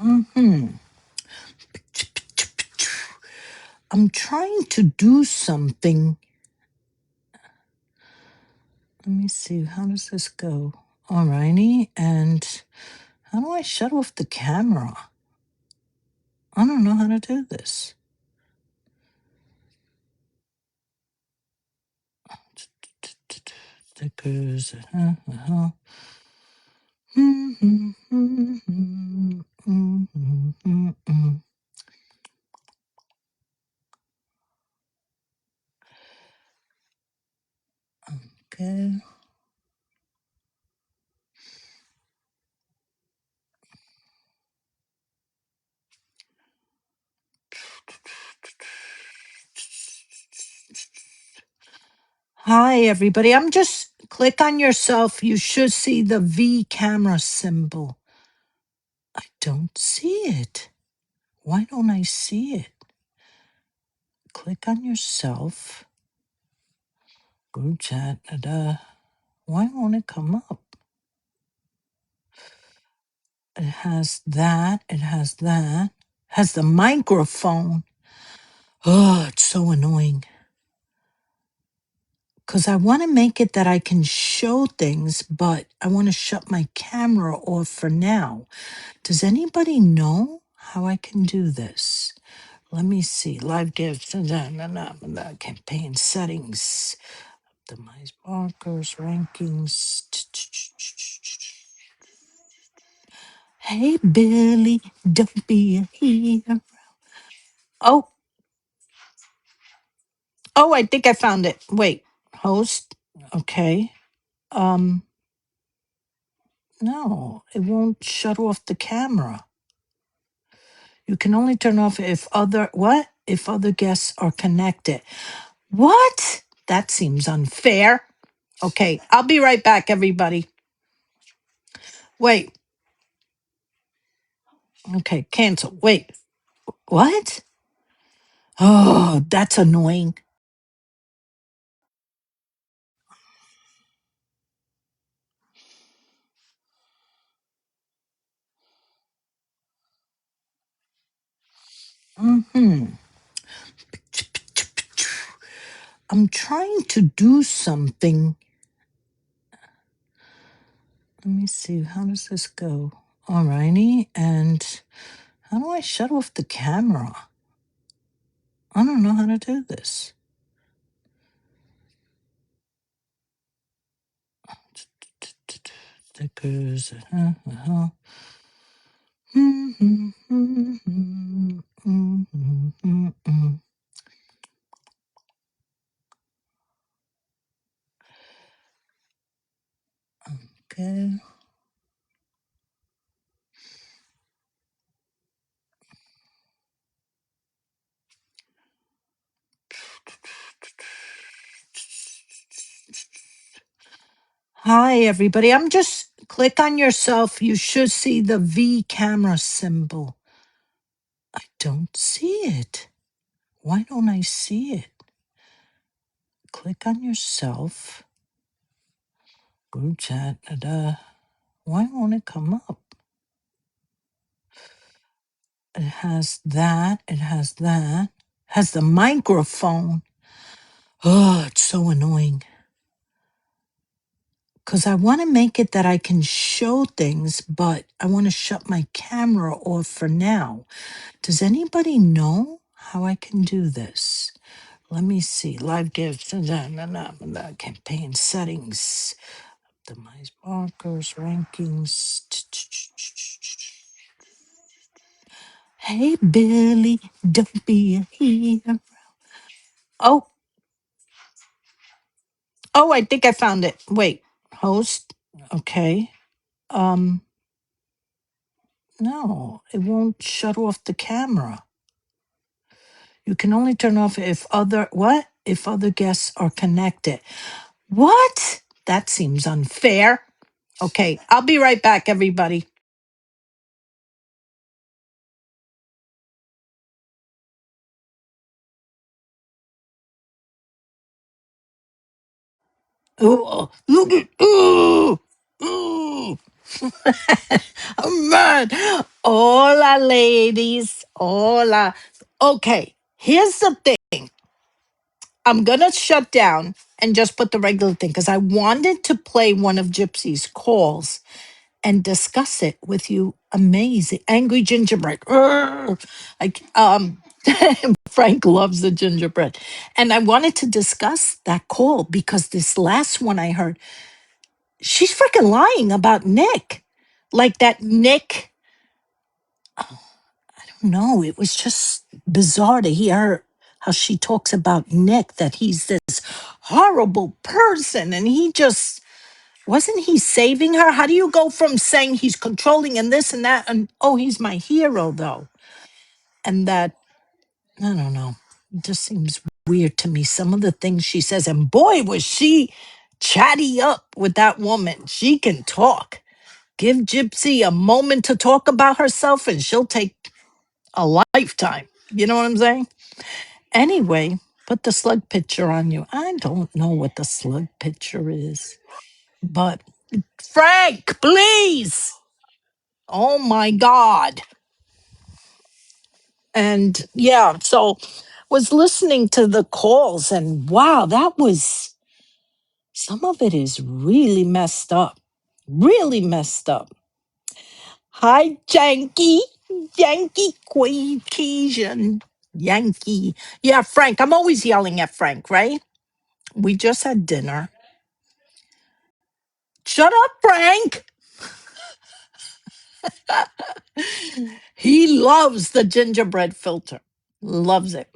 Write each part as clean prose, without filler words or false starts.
Hmm. I'm trying to do something. Let me see. How does this go? Alrighty. And how do I shut off the camera? I don't know how to do this. Stickers. Okay. Hi, everybody. I'm just click on yourself. You should see the V camera symbol. I don't see it. Why don't I see it? Click on yourself. Group chat. Why won't it come up? It has that. It has that. Has the microphone. Oh, it's so annoying. Because I want to make it that I can show things, but I want to shut my camera off for now. Does anybody know how I can do this? Let me see. Live gifts, campaign settings, optimize markers, rankings. Hey, Billy, don't be a hero. Oh, I think I found it. Wait, host. Okay. Um, no, it won't shut off the camera. You can only turn off if If other guests are connected. What? That seems unfair. Okay, I'll be right back, everybody. Wait. Okay, cancel. Wait. What? Oh, that's annoying. Hmm. I'm trying to do something. Let me see. How does this go? Alrighty. And how do I shut off the camera? I don't know how to do this. Stickers. Okay. Hi, everybody. I'm just click on yourself. You should see the V camera symbol. I don't see it. Why don't I see it? Click on yourself. Group chat. Why won't it come up? It has that. It has that. Has the microphone. Oh, it's so annoying. Because I want to make it that I can show things, but I want to shut my camera off for now. Does anybody know how I can do this? Let me see. Live gifts, campaign settings, optimize markers, rankings. Hey, Billy, don't be a hero. Oh, I think I found it. Wait, host. Okay. Um, no, it won't shut off the camera. You can only turn off if other guests are connected. What? That seems unfair. Okay, I'll be right back, everybody. Oh, look at ooh. Man. Hola, ladies. Hola. Okay, here's the thing. I'm going to shut down and just put the regular thing because I wanted to play one of Gypsy's calls and discuss it with you. Amazing. Angry gingerbread. Urgh. Like, Frank loves the gingerbread. And I wanted to discuss that call because this last one I heard, she's freaking lying about Nick. Like that Nick, no, it was just bizarre to hear how she talks about Nick, that he's this horrible person. And he just, wasn't he saving her? How do you go from saying he's controlling and this and that and oh, he's my hero though? And that, I don't know, it just seems weird to me. Some of the things she says, and boy, was she chatty up with that woman. She can talk. Give Gypsy a moment to talk about herself and she'll take a lifetime. You know what I'm saying? Anyway, put the slug picture on you. I don't know what the slug picture is, but Frank, please. Oh my God. And yeah, so was listening to the calls and wow, that was some of it is really messed up. Really messed up. Hi, Yankee. Yankee Quacation. Yankee. Yeah, Frank. I'm always yelling at Frank, right? We just had dinner. Shut up, Frank. He loves the gingerbread filter. Loves it.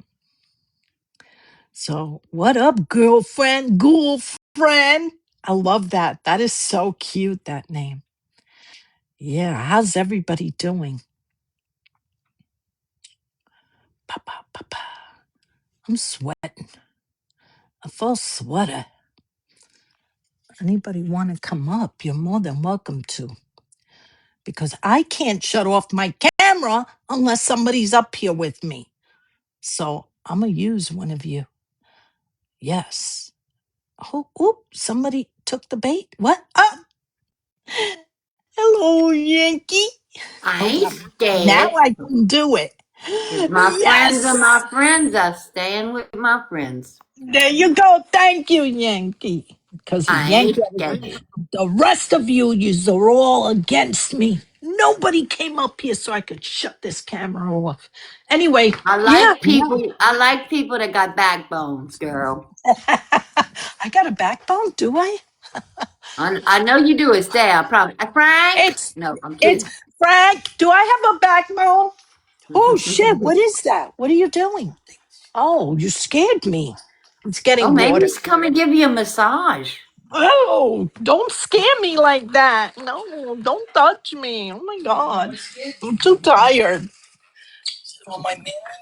So, what up, girlfriend? Girlfriend? I love that. That is so cute, that name. Yeah, how's everybody doing? Papa, papa. I'm sweating. A full sweater. Anybody want to come up? You're more than welcome to. Because I can't shut off my camera unless somebody's up here with me. So, I'm going to use one of you. Yes. Oh, oop, somebody took the bait. What? Ah, hello, Yankee. I Okay. ain't Now scared. I can do it. 'Cause my friends are Yes. my friends. I'm staying with my friends. There you go. Thank you, Yankee. Because I Yankee, ain't scared. the rest of you, are all against me. Nobody came up here so I could shut this camera off. Anyway, I yeah, like no. people. I like people that got backbones, girl. I got a backbone, do I? I know you do. It's there. I probably. Frank. It's No, I'm it's kidding. Frank. Do I have a backbone? Oh shit! What is that? What are you doing? Oh, you scared me. It's Oh, getting maybe water. he's come and give you a massage. Oh, don't scare me like that. No, don't touch me. Oh my God. I'm too tired.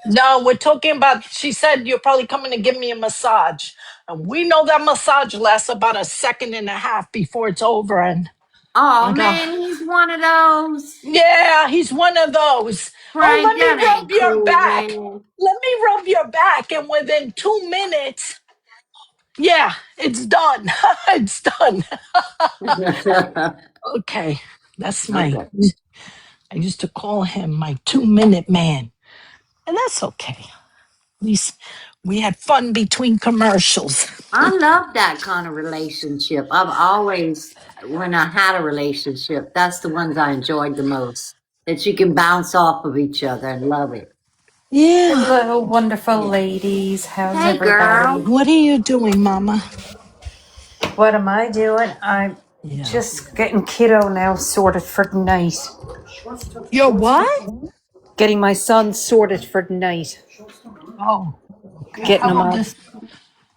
No, we're talking about, she said you're probably coming to give me a massage. And we know that massage lasts about a second and a half before it's over. And Oh I got, man, he's one of those. yeah, he's one of those. Oh, Frank, let me that rub ain't your cool, back. man. Let me rub your back. And within 2 minutes, yeah, it's done. It's done. Okay. That's my, Okay. I used to call him my 2 minute man. And that's okay. At least we had fun between commercials. I love that kind of relationship. I've always, when I had a relationship, that's the ones I enjoyed the most. That you can bounce off of each other and love it. Yeah. Hello, wonderful Yeah. ladies. How's Hey, girl. everybody? What are you doing, Mama? What am I doing? I'm Yeah. just getting kiddo now sorted for the night. You're what? Getting my son sorted for the night. Oh, okay. Getting him up.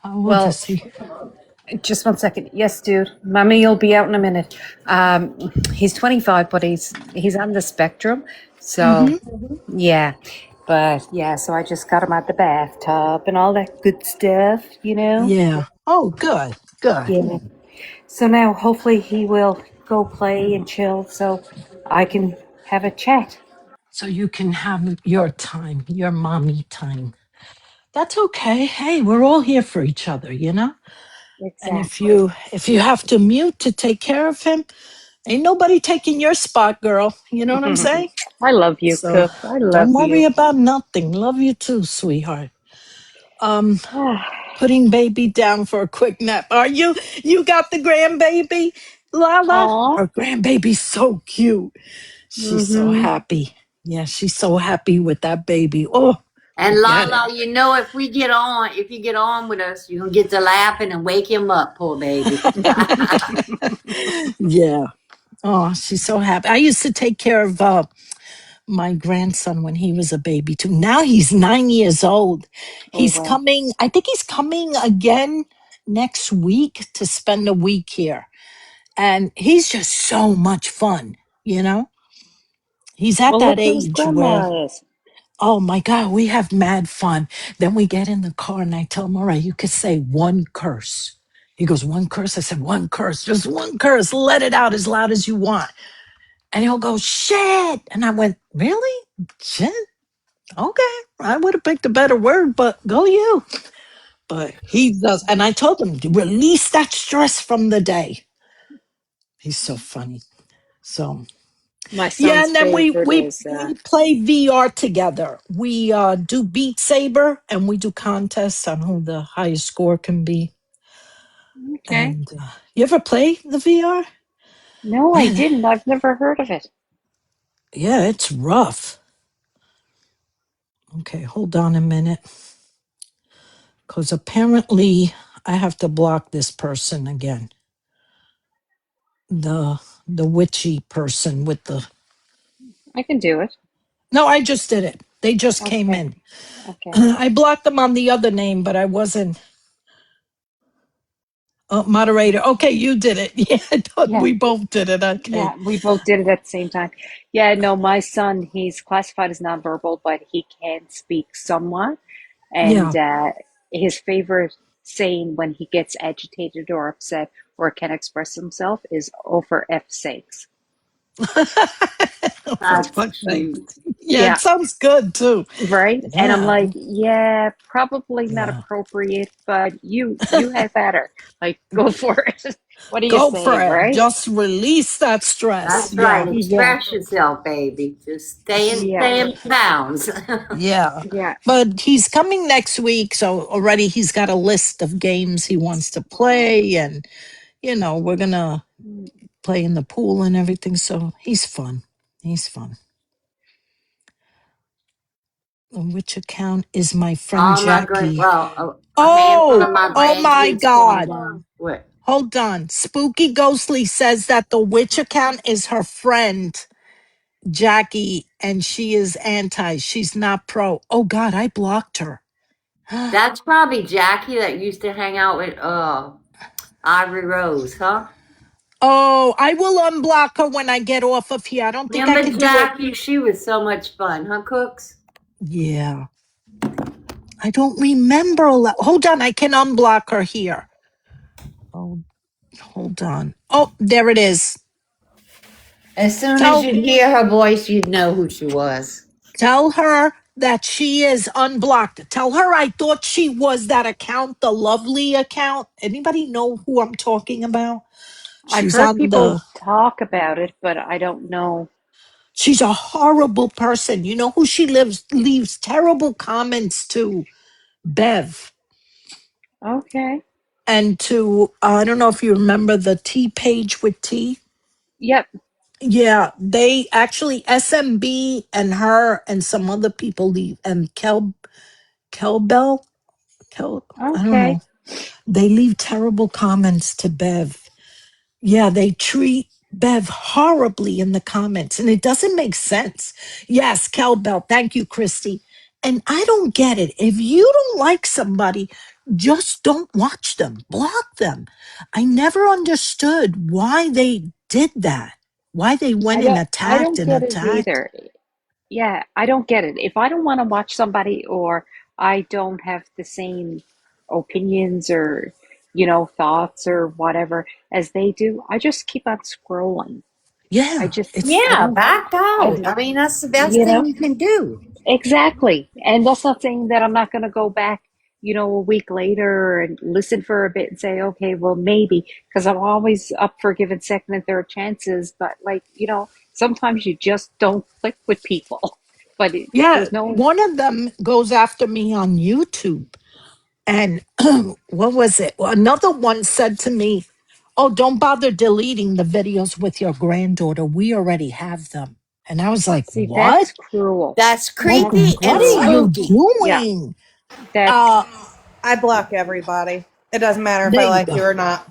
How old Well, is he? just one second. Yes, dude. Mommy will be out in a minute. He's 25, but he's on the spectrum. Mm-hmm. So yeah. But yeah, so I just got him out the bathtub and all that good stuff, you know? Yeah. Oh, good. Good. Yeah. So now hopefully he will go play and chill so I can have a chat. So you can have your time, your mommy time. That's okay. Hey, we're all here for each other, you know? And Exactly. if you have to mute to take care of him, Ain't nobody taking your spot, girl. You know what I'm saying? I love you, So Cook. I love don't worry you. about nothing. Love you too, sweetheart. Putting baby down for a quick nap. Are you? You got the grandbaby, Lala? Aw. Her grandbaby's so cute. She's so Mm-hmm. happy. Yeah, she's so happy with that baby. Oh, And forget it. Lala, you know, if you get on with us, you're gonna get to laughing and wake him up, poor baby. Yeah. Oh, she's so happy. I used to take care of my grandson when he was a baby too. Now he's 9 years old. Oh, He's wow. coming, I think he's coming again next week to spend a week here. And he's just so much fun, you know? He's at Well, that look who his age where, grandma is. oh my God, we have mad fun. Then we get in the car and I tell him, all right, you could say one curse. He goes, one curse? I said, one curse, just one curse. Let it out as loud as you want. And he'll go, shit. And I went, really? Shit? Okay. I would have picked a better word, but go you. But he does. And I told him, release that stress from the day. He's so funny. So, My yeah. son's And then we, favorite we, is, we play VR together. We do Beat Saber and we do contests on who the highest score can be. okay. And you ever play the VR? No, I Man, didn't. I've never heard of it. yeah, it's rough. Okay, hold on a minute. Because apparently I have to block this person again. The witchy person with the I can do it. no, I just did it. They just came Okay. in. Okay. I blocked them on the other name, but I wasn't moderator. Okay, you did it. Yeah, I thought Yeah. we both did it. Okay. Yeah, we both did it at the same time. Yeah, no, my son, he's classified as nonverbal, but he can speak somewhat. And Yeah. his favorite saying when he gets agitated or upset or can express himself is, oh, for F's sakes. For That's fuck's sake. cute. Yeah, it Yeah, sounds good too. right. And I'm Yeah. like, yeah, probably not Yeah. appropriate, but you have at her. Like, go for it. What are you Go for saying, it. right? Just release that stress. That's right. Yeah. Yeah, Express yourself, baby. Just yeah, stay in bounds. Yeah. yeah. But he's coming next week, so already he's got a list of games he wants to play and we're going to play in the pool and everything, so he's fun. He's fun. Which account is my friend All my grand, Jackie? well, a handful Oh, of my oh my grandkids came God. down. What? Hold on. Spooky Ghostly says that the witch account is her friend, Jackie, and she is anti. She's not pro. Oh God, I blocked her. That's probably Jackie that used to hang out with Ivory Rose, huh? Oh, I will unblock her when I get off of here. I don't think I Remember can do it. Jackie? She was so much fun, huh, Cooks? Yeah. I don't remember a lot. Hold on, I can unblock her here. Oh, hold on. Oh, there it is. As soon as Tell you'd hear her voice, you'd know who she was. tell her that she is unblocked. Tell her I thought she was that account, the lovely account. Anybody know who I'm talking about? I've She's heard on people the talk about it, but I don't know. she's a horrible person. You know who she leaves terrible comments to? Bev. Okay. And to I don't know if you remember the T page with T. Yep. Yeah, they actually SMB and her and some other people leave and Kelbell Kel I don't Okay. know. They leave terrible comments to Bev. Yeah, they treat Bev horribly in the comments, and it doesn't make sense. Yes, Kelbell. Thank you, Christy. And I don't get it. If you don't like somebody, just don't watch them. Block them. I never understood why they did that. Why they went and I attacked don't and get it attacked. either. Yeah, I don't get it. If I don't want to watch somebody or I don't have the same opinions or, thoughts or whatever as they do, I just keep on scrolling. I Yeah, just it's I Yeah, don't back I out. d- I mean, that's the best you thing know, you can do. exactly. And that's not saying that I'm not going to go back a week later and listen for a bit and say, okay, well, maybe, because I'm always up for giving second and third chances. But, like, sometimes you just don't click with people. But Yeah, there's no, one of them goes after me on YouTube. And what was it? Well, another one said to me, "Oh, don't bother deleting the videos with your granddaughter. We already have them." And I was like, see, "What? that's cruel. That's Like, That's creepy what and are cruel. you spooky. Yeah, doing?" that's, Uh, I block everybody. It doesn't matter if there I you like go. you or not.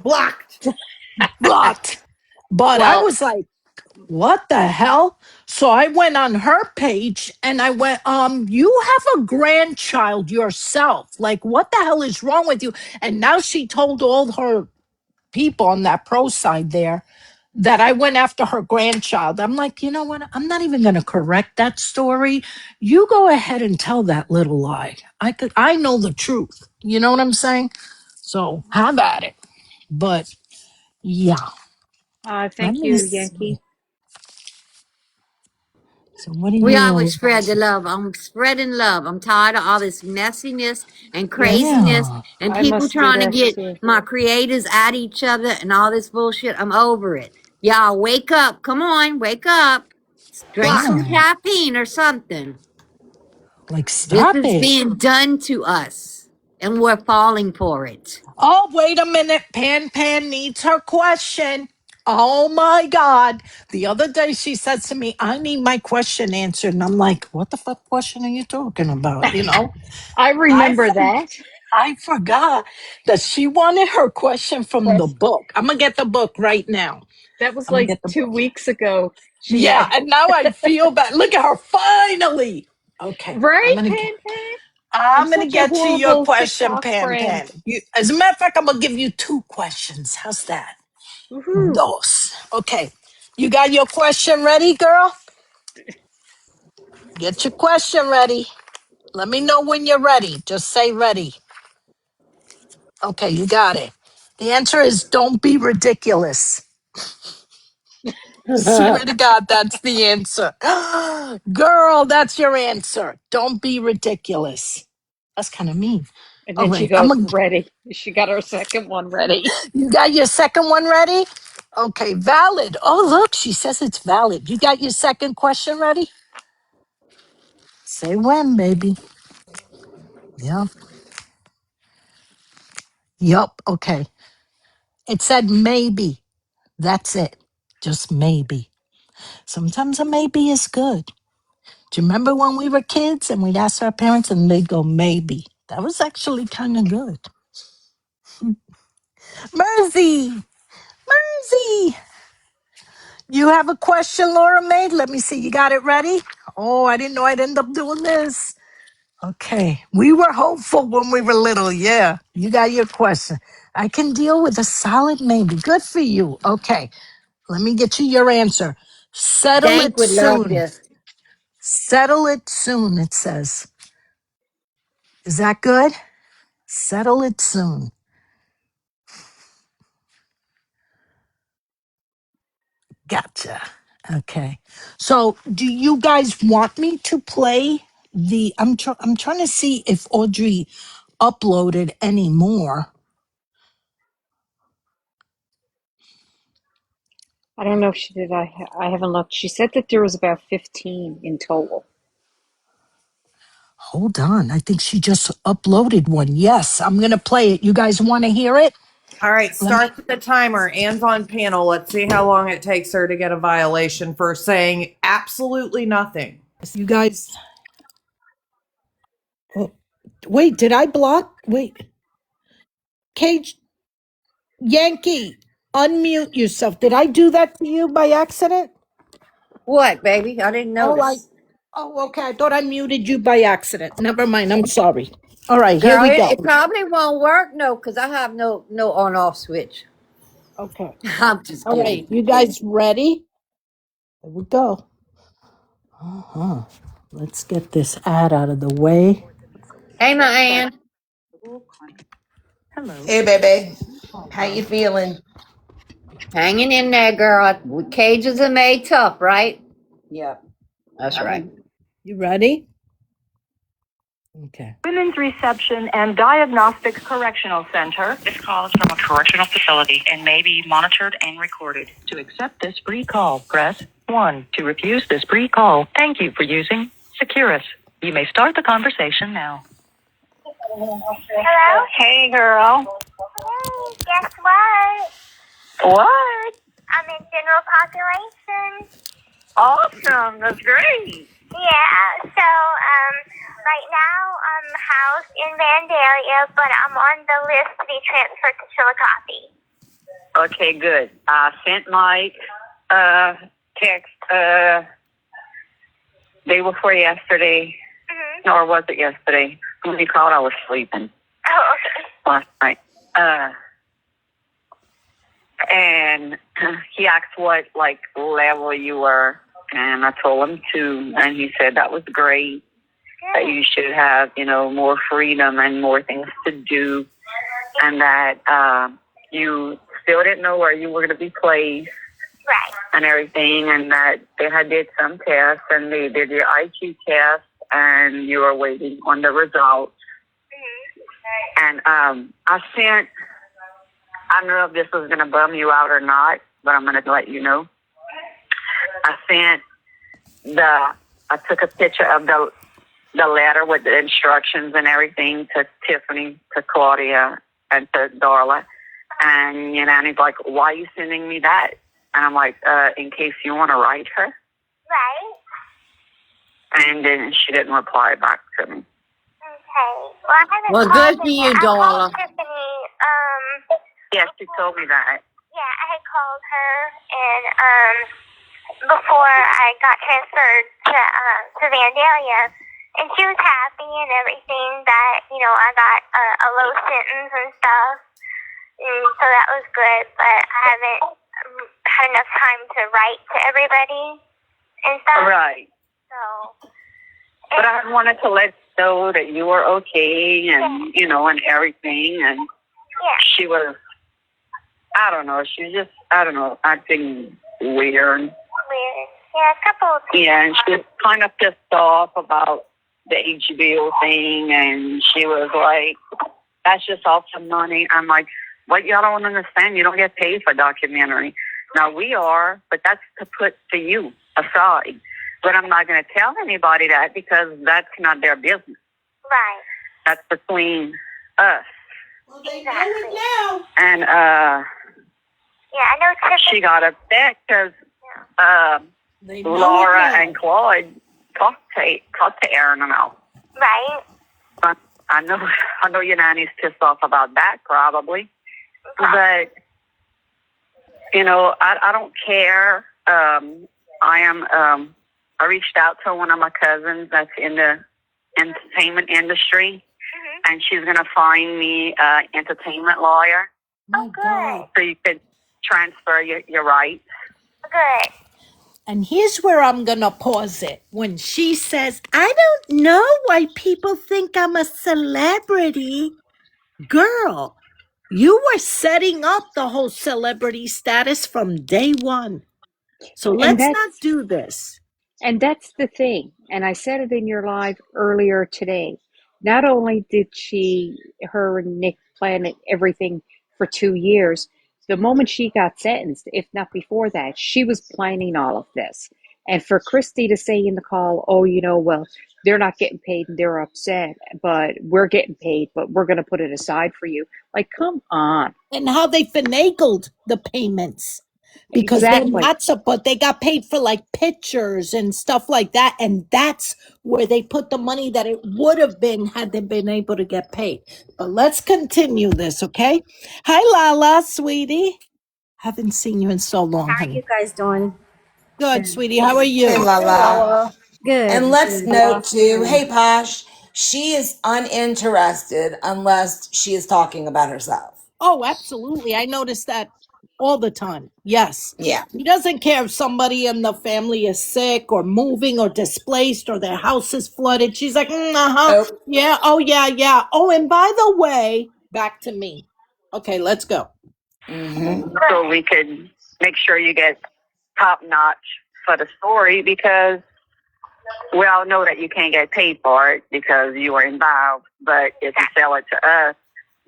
Blocked. But I well, was like, what the hell? So I went on her page and I went, you have a grandchild yourself. Like, what the hell is wrong with you? And now she told all her people on that pro side there that I went after her grandchild. I'm like, you know what? I'm not even going to correct that story. You go ahead and tell that little lie. I know the truth. You know what I'm saying? So have at it. But yeah, let thank me you, see. Yankee. So what do We you always all? spread the love. I'm spreading love. I'm tired of all this messiness and Yes, craziness Yeah, and I people must do trying to that get too. my creators at each other and all this bullshit. I'm over it. Y'all wake up. Come on, wake up. Drink some yeah. caffeine or something. Like, This stop is it. being done to us and we're falling for it. Oh, wait a minute. Pan needs her question. Oh my God. The other day she says to me, I need my question answered. And I'm like, what the fuck question are you talking about? I I remember for- that. I forgot that she wanted her question from the book. I'm gonna get the book right now. That was I'm gonna like get the two book. weeks ago. She Yeah, had, and now I feel bad. Look at her finally. Okay, right, Pan Pan? I'm I'm gonna such a get to your horrible question, TikTok Pan friend. Pan. As a matter of fact, I'm gonna give you two questions. How's that? Woohoo. Dos. Okay. You got your question ready, girl? Get your question ready. Let me know when you're ready. Just say ready. Okay, you got it. The answer is don't be ridiculous. Swear to God, that's the answer. Girl, that's your answer. Don't be ridiculous. That's kind of mean. And All then she right, goes, ready. She got her second one ready. you got your second one ready? Okay, valid. Oh, look, she says it's valid. You got your second question ready? Say when, baby. Yeah. Yup. Okay. It said maybe. That's it. Just maybe. Sometimes a maybe is good. Do you remember when we were kids and we'd ask our parents and they'd go maybe? That was actually kind of good. Mersey, Mersey, you have a question, Laura made? Let me see. You got it ready? Oh, I didn't know I'd end up doing this. Okay. We were hopeful when we were little. Yeah. You got your question. I can deal with a solid maybe. Good for you. Okay. Let me get you your answer. Settle Dank it would love soon. this. Settle it soon, it says. Is that good? Settle it soon. Gotcha. Okay. So, do you guys want me to play the I'm trying to see if Audrey uploaded any more. I don't know if she did. I haven't looked. She said that there was about 15 in total. Hold on. I think she just uploaded one. Yes, I'm going to play it. You guys want to hear it? All right, Let me start the timer. Anne's on panel. Let's see how long it takes her to get a violation for saying absolutely nothing. you guys oh, wait, did I block? Wait. Cage Yankee, unmute yourself. Did I do that to you by accident? What, baby? I didn't Oh, I. notice. Oh, okay. I thought I muted you by accident. Never mind. I'm sorry. All right, here Girl, we it go. probably won't work, no, because I have no on off switch. Okay. I'm just All kidding. right. You guys ready? Here we go. Uh-huh. Let's get this ad out of the way. Hey, my Ann. Hey, baby. How you feeling? Hanging in there, girl. Cages are made tough, right? Yep. That's right. You ready? Okay. Women's Reception and Diagnostic Correctional Center. This call is from a correctional facility and may be monitored and recorded. To accept this free call, press 1. To refuse this free call, thank you for using Securus. You may start the conversation now. Hello? Hey, girl. Hey, guess what? What? I'm in general population. Awesome. That's great. Yeah, so, right now I'm housed in Vandalia, but I'm on the list to be transferred to Chillicothe. Okay, good. I sent Mike text day before yesterday, or was it yesterday? When he called, I was sleeping Oh, okay. last night. And he asked what level you were, and I told him 2, and he said that was great. That you should have, more freedom and more things to do, and that you still didn't know where you were going to be placed. Right. And everything, and that they had did some tests, and they did your IQ test, and you were waiting on the results. And I don't know if this is going to bum you out or not, but I'm going to let you know. I took a picture of the letter with the instructions and everything to Tiffany, to Claudia, and to Darla. And Nanny's like, why are you sending me that? And I'm like, in case you want to write her. Right. And then she didn't reply back to me. Okay. Well, I haven't Well, called good for you, I called Darla. Tiffany, Yes, she told me that. yeah, I had called her, and, before I got transferred to Vandalia, and she was happy and everything that, I got a low sentence and stuff, and so that was good, but I haven't had enough time to write to everybody and stuff. Right. So. But I wanted to let you know that you were okay and, and everything. And she was, I don't know, she was just, acting weird. Weird. Yeah, a couple of times. Yeah, and she was kind of pissed off about the HBO thing. And she was like, that's just all some money. I'm like, what y'all don't understand? You don't get paid for documentary. Now we are, but that's to put to you aside. But I'm not going to tell anybody that because that's not their business. Right. That's between us. Well, they know it now. And yeah, I know Tiffany. she got upset because They know Laura it now. and Claude talked to Aaron and all. Right. But I know your nanny's pissed off about that probably. But I don't care. I reached out to one of my cousins that's in the entertainment industry, and she's going to find me an entertainment lawyer. My God. So you could transfer your rights. Good. And here's where I'm going to pause it. When she says, I don't know why people think I'm a celebrity. Girl, you were setting up the whole celebrity status from day one. So And let's not that's do this. And that's the thing. And I said it in your live earlier today. Not only did her and Nick plan everything for 2 years, the moment she got sentenced, if not before that, she was planning all of this. And for Christy to say in the call, oh, well, they're not getting paid and they're upset, but we're getting paid, but we're going to put it aside for you. Like, come on. And how they finagled the payments. Because Exactly. they got paid for like pictures and stuff like that. And that's where they put the money that it would have been had they been able to get paid. But let's continue this, okay? Hi, Lala, sweetie. Haven't seen you in so long, How are you honey. guys doing? Good, sweetie. How are Hey, you? Lala. Good. And let's Good. note too, hey Posh, she is uninterested unless she is talking about herself. Oh, absolutely. I notice that all the time. Yes. Yeah. He doesn't care if somebody in the family is sick or moving or displaced or their house is flooded. She's like, Nope. yeah, oh, yeah, yeah. Oh, and by the way, back to me. Okay, let's go. So we could make sure you get top notch for the story because we all know that you can't get paid for it because you were involved. But if you sell it to us,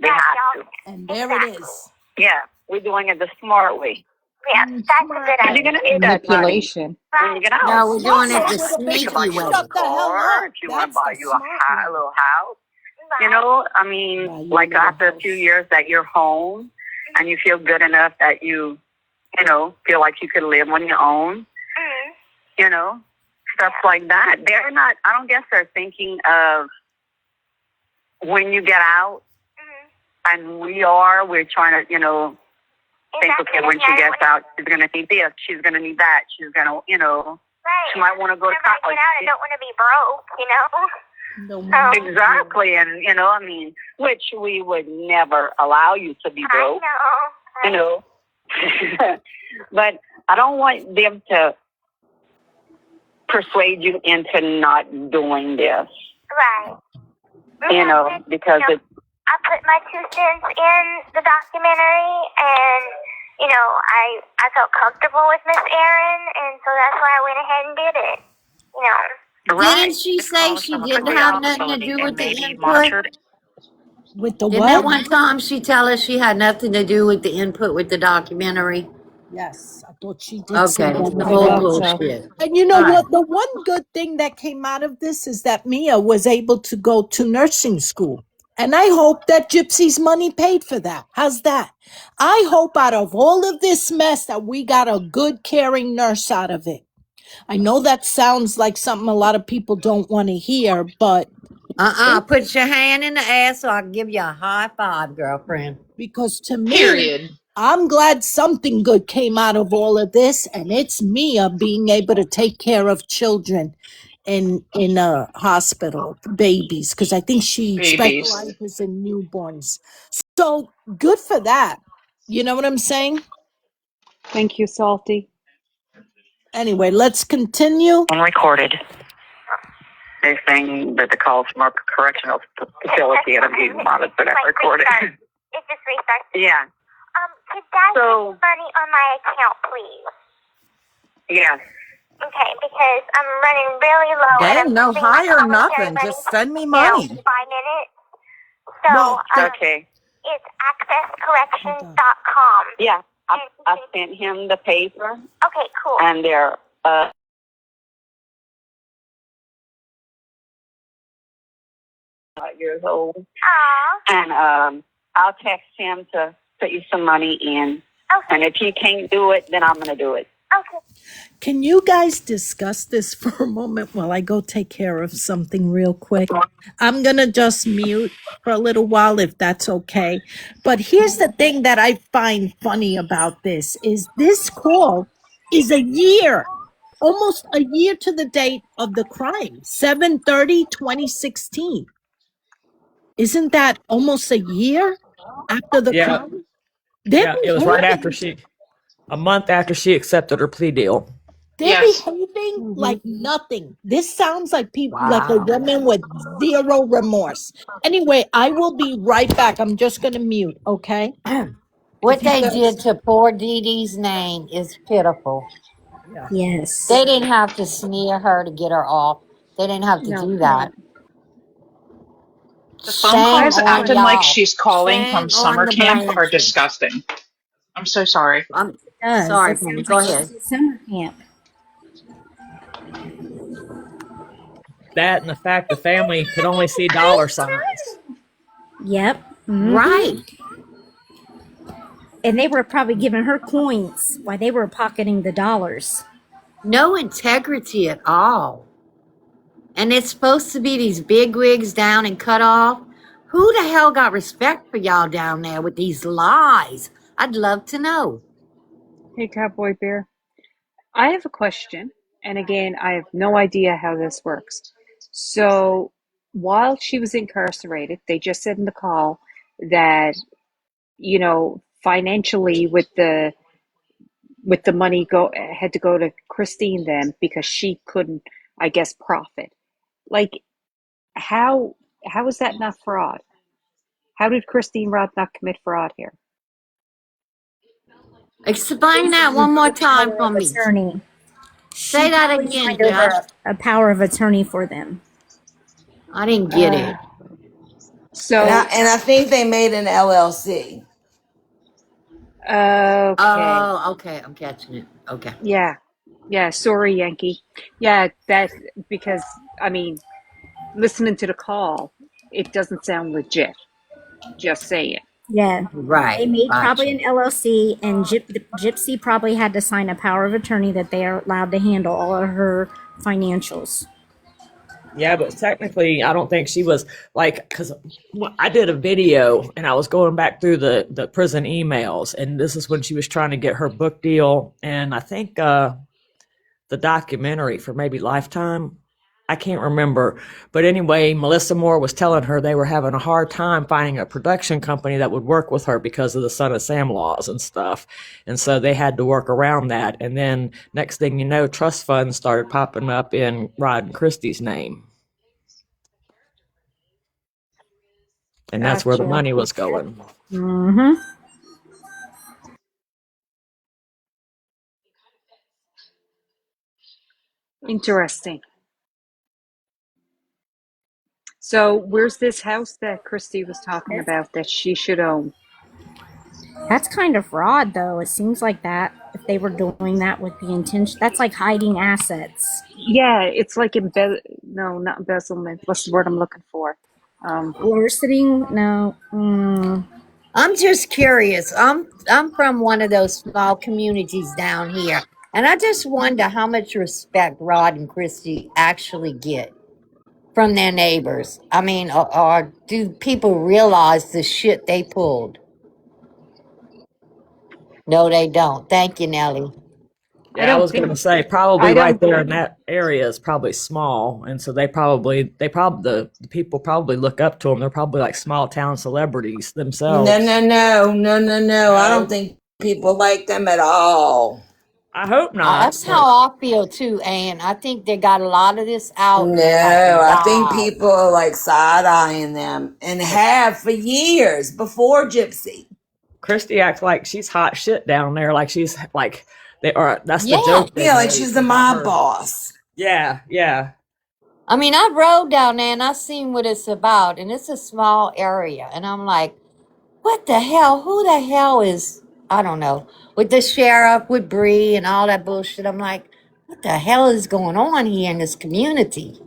they have to. And there it is. Yeah, we're doing it the smart way. Yeah, that's a good Because idea. you're gonna need that money Manipulation. when you get out. No, we're doing it the Shut Think about sneaky you way. a Shut the hell car, up. if you want That's to buy the you smart a way. little house. You Right. know, I mean, Buy you a like little after a house. few years that you're home and you feel good enough that you know, feel like you could live on your own, Mm. you know, stuff like that. They're not, I don't guess they're thinking of when you get out, Mm. and we're trying to, you know, think, Exactly. okay, when she gets out, she's going to need this, she's going to need that, she's going to, you know, Right. she might want to go to Whenever I college. get out, I don't want to be broke, you know? No So, more. Exactly, and, you know, I mean, which we would never allow you to be I broke, know. you know. But I don't want them to persuade you into not doing this, Right. you know, because You know, it's, I put my 2 cents in the documentary, and you know, I felt comfortable with Miss Erin, and so that's why I went ahead and did it. You know. Didn't she say she didn't have nothing to do with the input? With the Didn't that what? one time she tell us she had nothing to do with the input with the documentary? Yes, I thought she did say Okay, that. some I old thought so. bullshit. And you know All right. what? The one good thing that came out of this is that Mia was able to go to nursing school. And I hope that Gypsy's money paid for that. How's that? I hope out of all of this mess that we got a good, caring nurse out of it. I know that sounds like something a lot of people don't want to hear, but Put your hand in the air so I can give you a high five, girlfriend. because to me, Period. I'm glad something good came out of all of this, and it's Mia being able to take care of children in a hospital, babies, because I think she Babies. specializes in newborns. So good for that. You know what I'm saying? Thank you, Salty. Anyway, let's continue. Unrecorded. they're saying that the calls from our correctional facility and I'm being monitored and recorded. It just restarts. Yeah. Could Dad So- put money on my account, please? Yes. Okay, because I'm running really low. and Dang, I'm no using my higher, voluntary nothing. money Just send me for, money. 5 minutes. So, No, Okay. it's accesscorrections.com. Yeah. I sent him the paper Okay, cool. and they're years old. Aw. And I'll text him to put you some money in. And Okay. if he can't do it, then I'm gonna do it. Okay. Can you guys discuss this for a moment while I go take care of something real quick? I'm going to just mute for a little while if that's okay. But here's the thing that I find funny about this is this call is a year, almost a year to the date of the crime, 7/30/2016. Isn't that almost a year after the Yeah. crime? They're Yeah, it was right behaving- after a month after she accepted her plea deal. They're Yes. behaving like nothing. This sounds like people, like a woman with zero remorse. Anyway, I will be right back. I'm just gonna mute, okay? What If you they guys- did to poor Dee Dee's name is pitiful. Yes. They didn't have to sneer her to get her off. They didn't have to No. do that. The phone Shame calls on acting y'all. like she's calling Shame from on summer the camp are Blanchard. disgusting. I'm so sorry. I'm Does. sorry, It sounds Penny. Go like ahead. she's at summer camp. That and the fact the family could only see dollar signs. Yep. Mhm. Right. And they were probably giving her coins while they were pocketing the dollars. No integrity at all. And it's supposed to be these big wigs down and cut off. Who the hell got respect for y'all down there with these lies? I'd love to know. Hey, Cowboy Bear. I have a question. And again, I have no idea how this works. So while she was incarcerated, they just said in the call that, you know, financially with the money had to go to Christine then because she couldn't, I guess, profit. Like, how is that not fraud? How did Christine Roth not commit fraud here? Explain that one more time for me. Attorney. Say She that probably again, signed Josh. over a power of attorney for them. I didn't get it. So, And I think they made an LLC. okay. Oh, okay. I'm catching it. Okay. Yeah. Yeah. Sorry, Yankee. Yeah, that because I mean, listening to the call, it doesn't sound legit. Just saying. Yeah. Right. They made Gotcha. probably an LLC, and Gypsy probably had to sign a power of attorney that they are allowed to handle all of her financials. Yeah, but technically, I don't think she was like, because I did a video and I was going back through the prison emails, and this is when she was trying to get her book deal, and I think the documentary for maybe Lifetime. I can't remember. But anyway, Melissa Moore was telling her they were having a hard time finding a production company that would work with her because of the Son of Sam laws and stuff. And so they had to work around that. And then next thing you know, trust funds started popping up in Rod and Christie's name. And that's where the Gotcha. money was going. Mm-hmm. Interesting. So, where's this house that Christy was talking about that she should own? That's kind of fraud, though. It seems like that if they were doing that with the intention, that's like hiding assets. Yeah, it's like no, not embezzlement. What's the word I'm looking for? Larcening? No. I'm just curious. I'm from one of those small communities down here, and I just wonder how much respect Rod and Christy actually get from their neighbors. I mean, or do people realize the shit they pulled? No, they don't. Thank you, Nellie. Yeah, I was going to say probably I right don't- there in that area is probably small, and so the people probably look up to them. They're probably like small town celebrities themselves. No. I don't think people like them at all. I hope not. That's how I feel too, Ann. I think they got a lot of this out. No, I think people are like side-eyeing them and have for years before Gypsy. Christy acts like she's hot shit down there, like she's like they are. That's the Yeah. joke. Yeah, like she's the mob boss. Yeah. I mean, I rode down there and I seen what it's about, and it's a small area, and I'm like, what the hell? Who the hell is, I don't know, with the sheriff, with Bree and all that bullshit. I'm like, what the hell is going on here in this community?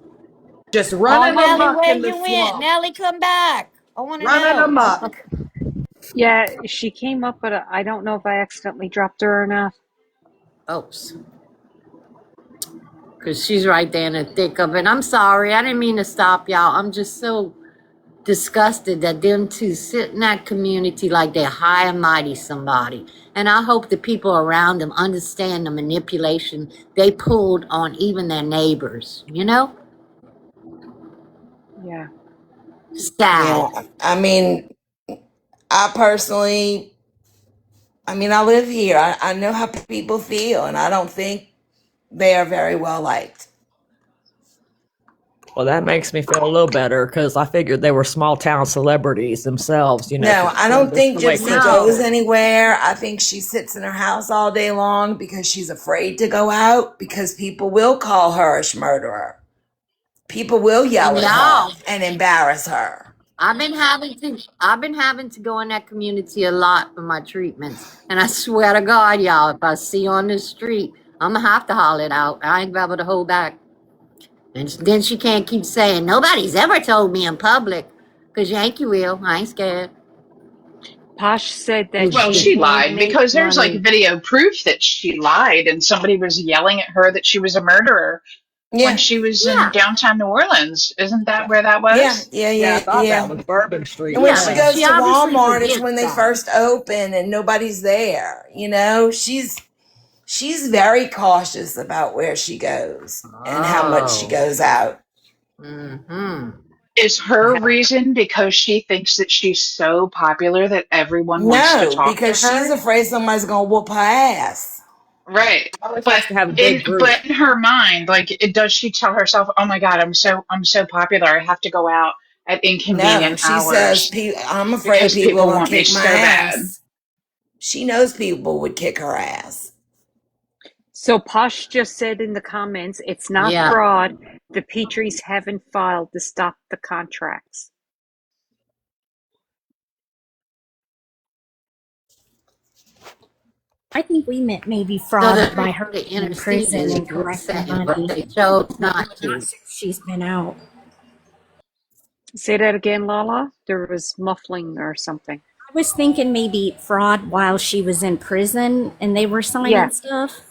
Just running Nellie, amok where in the you went? swamp. Nellie, come back. I want to know. Running amok. Yeah, she came up, but I don't know if I accidentally dropped her or not. Oops. Because she's right there in the thick of it. I'm sorry. I didn't mean to stop y'all. I'm just so disgusted that them two sit in that community like they're high and mighty somebody. And I hope the people around them understand the manipulation they pulled on even their neighbors, you know? Yeah. Sad. Yeah, I mean, I personally, I live here. I know how people feel, and I don't think they are very well liked. Well, that makes me feel a little better because I figured they were small town celebrities themselves. You know. No, I don't think Like, Gypsy goes anywhere. I think she sits in her house all day long because she's afraid to go out because people will call her a murderer. People will yell at her and embarrass her. I've been having to go in that community a lot for my treatments. And I swear to God, y'all, if I see you on the street, I'm gonna have to holler it out. I ain't able to hold back. And then she can't keep saying, nobody's ever told me in public. Because Yankee will. I ain't scared. Posh said that Well, she lied because there's like video proof that she lied, and somebody was yelling at her that she was a murderer when she was in downtown New Orleans. Isn't that where that was? Yeah. I thought that was Bourbon Street. And when she goes to obviously Walmart, it's forgets when they that. first open and nobody's there. You know, she's very cautious about where she goes and how much she goes out. Mm-hmm. Is her reason because she thinks that she's so popular that everyone wants to talk because to her? she's afraid somebody's gonna whoop her ass. Right, but in her mind, like, does she tell herself, "Oh my God, I'm so popular. I have to go out at inconvenient she hours"? says, "I'm afraid because people will want kick me my so ass." bad. She knows people would kick her ass. So Posh just said in the comments, it's not fraud. The Petries haven't filed to stop the contracts. I think we meant maybe So fraud they're by trying her to being in intercede, prison is and what you're collecting saying, but money. they chose not Not to. since she's been out. Say that again, Lala. There was muffling or something. I was thinking maybe fraud while she was in prison and they were signing stuff,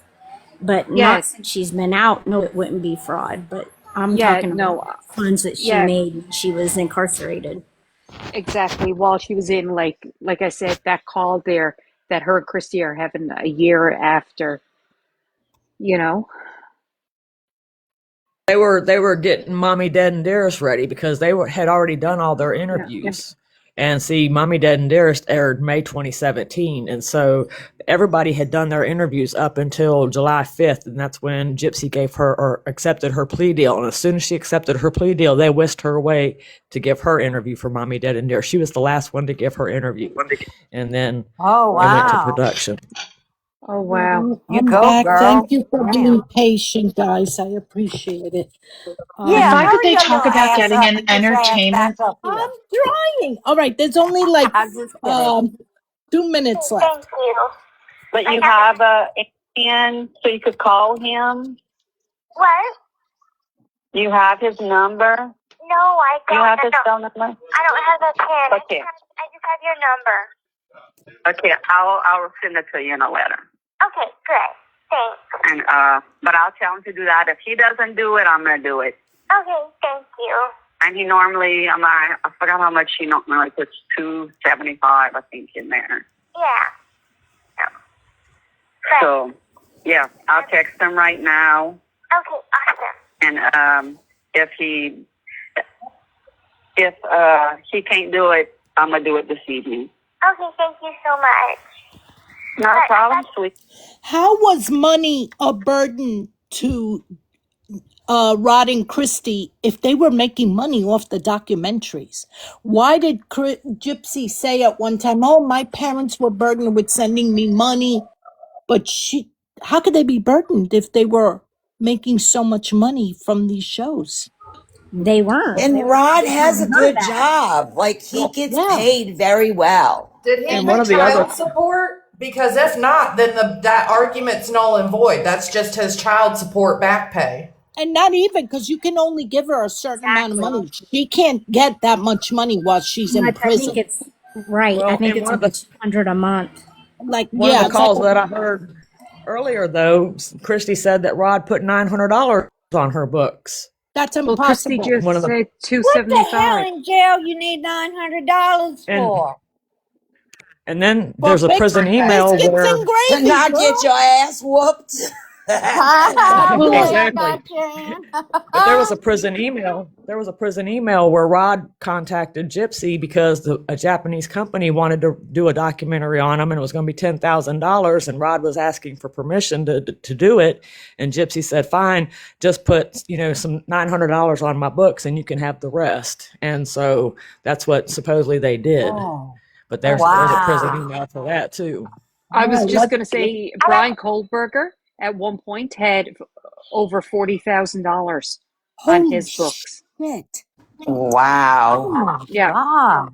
but not since she's been out. No, it wouldn't be fraud, but I'm talking about funds that she made when she was incarcerated. Exactly. While she was in, like I said, that call there that her and Christy are having a year after, you know. They were getting Mommy, Dead, and Dearest ready because they had already done all their interviews. And see, Mommy, Dead, and Dearest aired May 2017. And so everybody had done their interviews up until July 5th. And that's when Gypsy gave her or accepted her plea deal. And as soon as she accepted her plea deal, they whisked her away to give her interview for Mommy, Dead, and Dearest. She was the last one to give her interview. And then they went to production. Oh, wow. I'm back. Thank you for being patient, guys. I appreciate it. Why did they talk about getting an entertainment? I'm trying. All right, there's only like 2 minutes left. Thank you. But you have a AN so you could call him? What? You have his number? No, I don't. You have his phone number? I don't have a pen. Okay. I just have your number. Okay, I'll send it to you in a letter. Okay, good. Thanks. And but I'll tell him to do that. If he doesn't do it, I'm gonna do it. Okay, thank you. And he normally, I forgot how much he normally puts, $275, I think, in there. Yeah. So, yeah, I'll text him right now. Okay, awesome. And if he can't do it, I'm gonna do it this evening. Okay, thank you so much. Not a problem, sweet. How was money a burden to Rod and Christy if they were making money off the documentaries? Why did Gypsy say at one time, "Oh, my parents were burdened with sending me money," but how could they be burdened if they were making so much money from these shows? They weren't. And Rod has a good job. Like, he gets paid very well. Did he And pay one of the child other- support? Because if not, then that argument's null and void. That's just his child support back pay. And not even, because you can only give her a certain amount of money. She can't get that much money while she's in prison. I think it's right. Well, I think and it's one of the- $200 a month. Like One of the calls that I heard earlier, though, Christy said that Rod put $900 on her books. That's Well, Christy impossible. just One of the- said What the hell $275. in jail you need $900 And- for? And then there's a prison email Biscuits where and gravy, To not girl. get your ass whooped. Exactly. But there was a prison email. There was a prison email where Rod contacted Gypsy because a Japanese company wanted to do a documentary on him, and it was going to be $10,000. And Rod was asking for permission to do it, and Gypsy said, "Fine, just put some $900 on my books, and you can have the rest." And so that's what supposedly they did. But there's a prison email for that too. I was just going to say, Brian Kohlberger at one point had over $40,000 on his books. Shit. Wow. Yeah.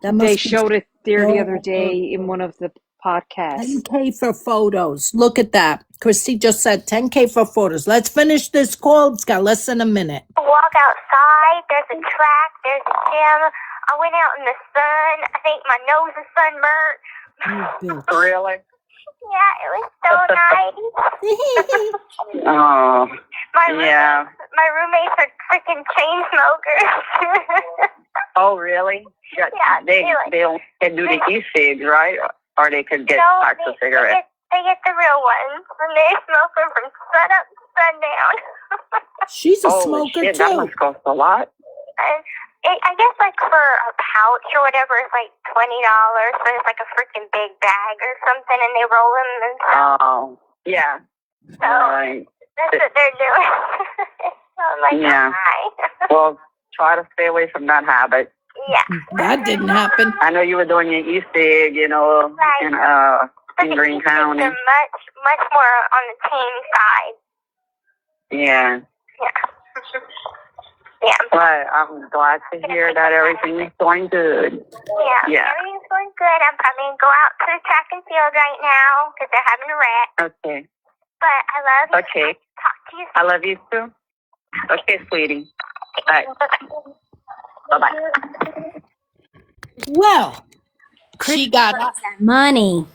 That must They be showed it there the other day in one of the podcasts. 10K for photos. Look at that. Christy just said 10K for photos. Let's finish this call. It's got less than a minute. Walk outside. There's a track. There's a gym. I went out in the sun. I think my nose is sunburnt. You bitch. Really? Yeah, it was so nice. Oh, My roommates are freaking chain smokers. Oh, really? Yeah, They do the e-cigs, right? Or they could get packs of cigarettes. They get the real ones, and they smoke them from sun up to sundown. She's a Holy smoker shit, too. that must cost a lot. I guess like for a pouch or whatever, it's like $20, but it's like a freaking big bag or something, and they roll them and stuff. Oh, yeah. So Right. that's what they're doing. So I'm like, Yeah. hi. Well, try to stay away from that habit. Yeah. That didn't happen. I know you were doing your e-cig, Right. and in Greene County. They're much more on the tame side. Yeah. Yeah. Yeah. But I'm glad to hear that everything is going good. Yeah. Everything's going good. I'm probably going to go out to the track and field right now because they're having a wreck. Okay. But I love you. Okay. Talk to you soon. I love you too. Okay, sweetie. Bye. Bye-bye. Well, she got that money.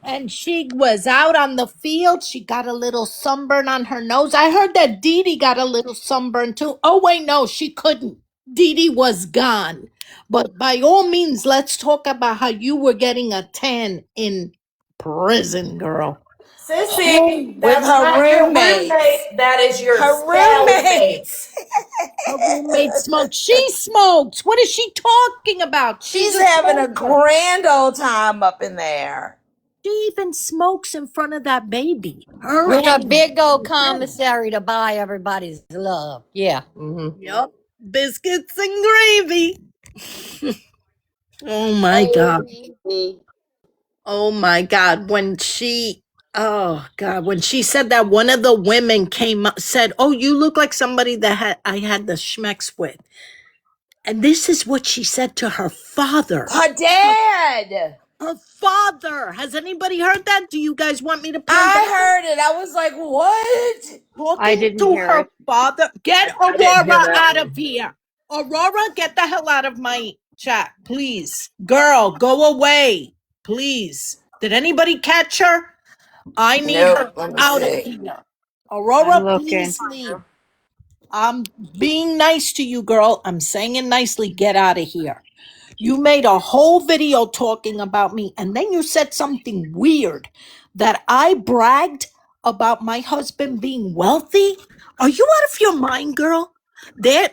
and she was out on the field. She got a little sunburn on her nose. I heard that Dee Dee got a little sunburn too. Oh, wait, no, she couldn't. Dee Dee was gone. But by all means, let's talk about how you were getting a tan in prison, girl. Sissy, With her roommate. That is your Her roommates. Her roommate smokes. She smokes. What is she talking about? She's having a grand old time up in there. She even smokes in front of that baby. With a big old commissary to buy everybody's love. Yeah. Mm-hmm. Yep. Biscuits and gravy. Oh my God. Oh my God. When she said that, one of the women came up, said, "Oh, you look like somebody that I had the schmecks with." And this is what she said to her father. Her dad. Her father. Has anybody heard that? Do you guys want me to play I that? heard it. I was like, what? I didn't hear her father. Get Aurora out of here. Aurora, get the hell out of my chat, please. Girl, go away, please. Did anybody catch her? I need her out of here. Aurora, please leave. I'm being nice to you, girl. I'm saying it nicely. Get out of here. You made a whole video talking about me, and then you said something weird that I bragged about my husband being wealthy. Are you out of your mind, girl?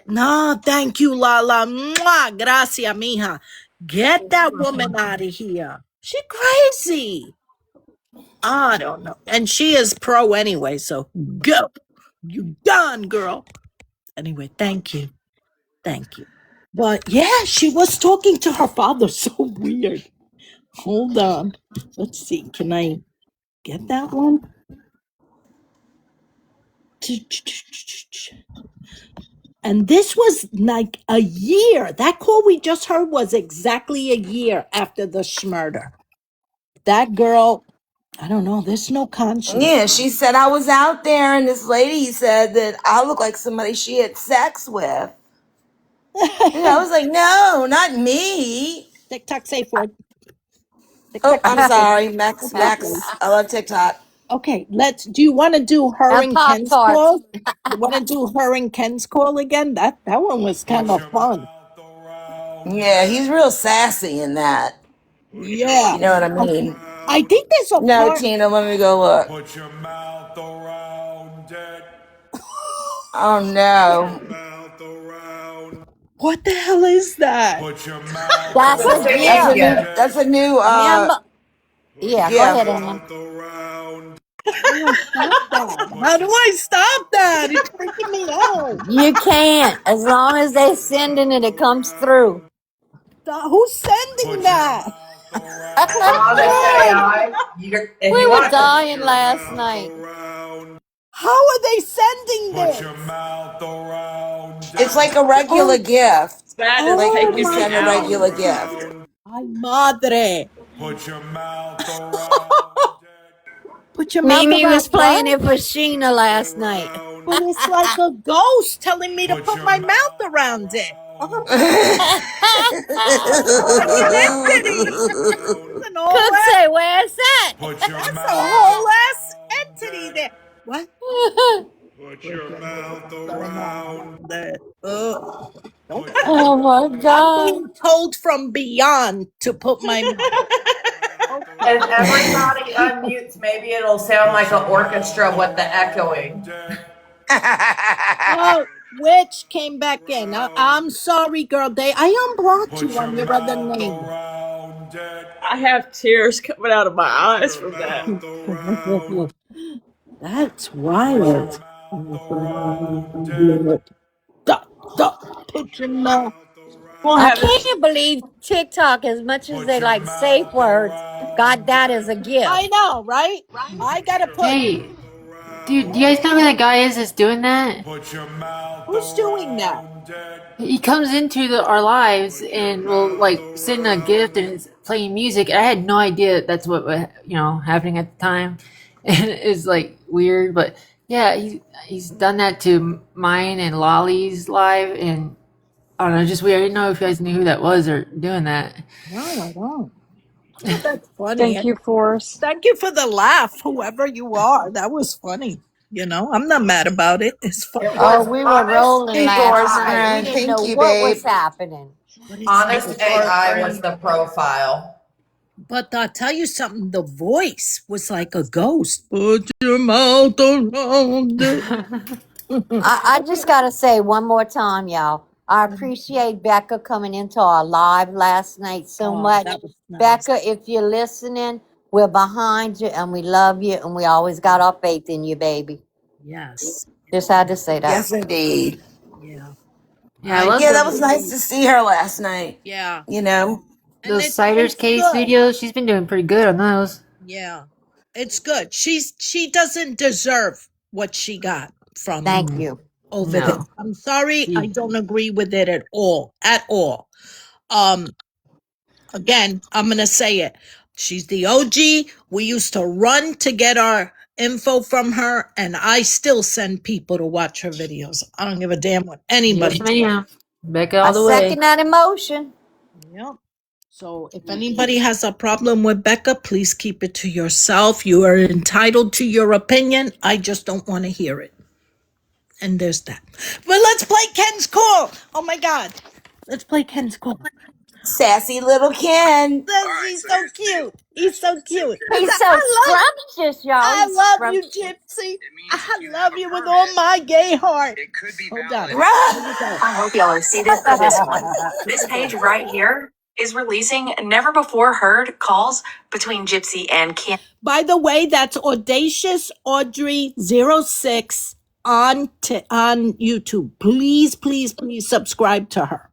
No, thank you, Lala. Mwah, gracias, mija. Get that woman out of here. She crazy. I don't know. And she is pro anyway, so go. You done, girl. Anyway, thank you. Thank you. But yeah, she was talking to her father. So weird. Hold on. Let's see. Can I get that one? And this was like a year. That call we just heard was exactly a year after the murder. That girl, I don't know. There's no conscience. Yeah, she said I was out there, and this lady said that I look like somebody she had sex with. And I was like, no, not me. TikTok safe word. Oh, I'm sorry, Max. I love TikTok. Okay, do you want to do her and Ken's call? You want to do her and Ken's call again? That one was kind of fun. Yeah, he's real sassy in that. Yeah. You know what I mean? I think there's a No, part... Tina, let me go look. Put your mouth around it. Oh, no. Put your mouth around. What the hell is that? Put your mouth That's a new yeah, go ahead, Emma. How do I stop that? It's freaking me out. You can't. As long as they're sending it, it comes through. Who's sending that? We were dying last night. How are they sending this? It's like a regular gift. Like you send a regular gift. Ay, madre. Put your mouth around. Put your mouth Mimi around was playing it for Sheena last night. But it's like a ghost telling me to put my mouth around it. Could say, where's that? That's a whole ass entity there. What? Put your mouth around that. Oh my God. I'm being told from beyond to put my mouth. As everybody unmutes, maybe it'll sound like an orchestra with the echoing. Oh, Witch came back in. I'm sorry, girl. I unblocked you on your other name. I have tears coming out of my eyes from that. That's wild. Put your mouth. I can't believe TikTok, as much as they like safe words, got that as a gift. I know, right? I gotta put. Hey, dude, do you guys know who that guy is that's doing that? Who's doing that? He comes into our lives and will like send a gift and it's playing music. I had no idea that's what was happening at the time, and it's like weird. But yeah, he's done that to mine and Lolly's live, and I don't know, just weird. I didn't know if you guys knew who that was or doing that. No, I don't. That's funny. Thank you, Forrest. Thank you for the laugh, whoever you are. That was funny. I'm not mad about it. It's funny. Oh, we were rolling last night. friend. We didn't Thank know you, what babe. was happening. Honest AI was the profile. But I'll tell you something, the voice was like a ghost. Put your mouth around it. I just got to say one more time, y'all. I appreciate Becca coming into our live last night so much. That was nice. Becca, if you're listening, we're behind you and we love you and we always got our faith in you, baby. Yes. Just had to say that. Yes, indeed. Yeah. Yeah, That was nice to see her last night. Yeah. Those Cider's Case videos, she's been doing pretty good on those. Yeah. It's good. She doesn't deserve what she got from Thank you. over there. I'm sorry, I don't agree with it at all. At all. Again, I'm gonna say it. She's the OG. We used to run to get our info from her, and I still send people to watch her videos. I don't give a damn what anybody. Yes, ma'am. Becca I all the way. second that emotion. Yep. So if anybody has a problem with Becca, please keep it to yourself. You are entitled to your opinion. I just don't want to hear it. And there's that. But let's play Ken's Call. Oh my God. Let's play Ken's Call. Sassy little Ken. He's so cute. He's so cute. He's so scrumptious, y'all. I He's love you, scrumptious. Gypsy. I love you with all my gay heart. It could be Hold on. I hope y'all are seated for this one. This page right here is releasing never before heard calls between Gypsy and Ken. By the way, that's Audacious Audrey 06 on YouTube. Please, please, please subscribe to her.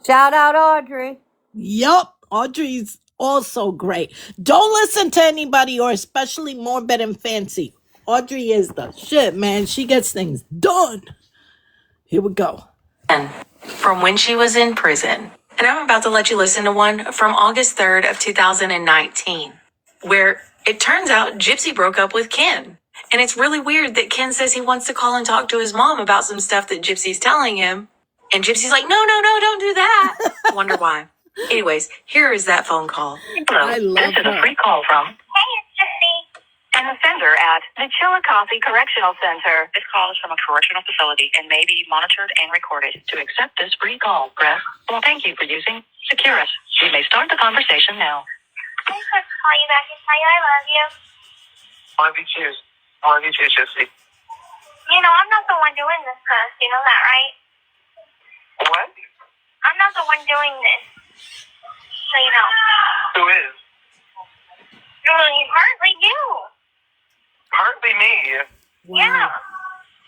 Shout out, Audrey. Yup, Audrey's also great. Don't listen to anybody, or especially Morbid and Fancy. Audrey is the shit, man. She gets things done. Here we go. From when she was in prison. And I'm about to let you listen to one from August 3rd of 2019, where it turns out Gypsy broke up with Ken. And it's really weird that Ken says he wants to call and talk to his mom about some stuff that Gypsy's telling him. And Gypsy's like, no, don't do that. Wonder why. Anyways, here is that phone call. Hello, this is a free call from Hey, it's Gypsy. an offender at the Chillicothe Correctional Center. This call is from a correctional facility and may be monitored and recorded. To accept this free call, press. Well, thank you for using Securus. You may start the conversation now. I just want to call you back and tell you I love you. Love you too. Love you too, Gypsy. I'm not the one doing this, Gus. You know that, right? What? I'm not the one doing this. So you know. Who is? Partly you. Partly me. Wow. Yeah.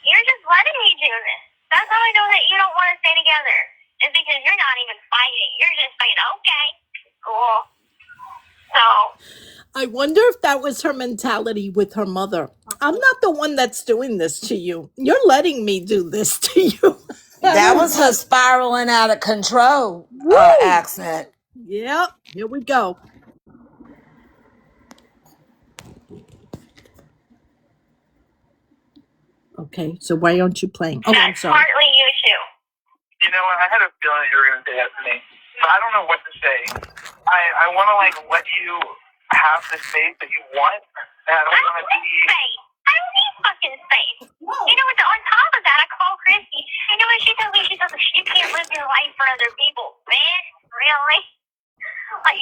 You're just letting me do this. That's how I know that you don't want to stay together. It's because you're not even fighting. You're just saying, okay, cool. So. I wonder if that was her mentality with her mother. I'm not the one that's doing this to you. You're letting me do this to you. That was her spiraling out of control accent. Yep. Here we go. Okay, so why aren't you playing? Oh, I'm sorry. Partly you too. You know what? I had a feeling you were going to say that to me. But I don't know what to say. I want to, let you have the space that you want. And I don't want to be... Space. I don't need fucking space. Whoa. On top of that, I call Christy. You know what she tells me? She tells me you can't live your life for other people. Man, really?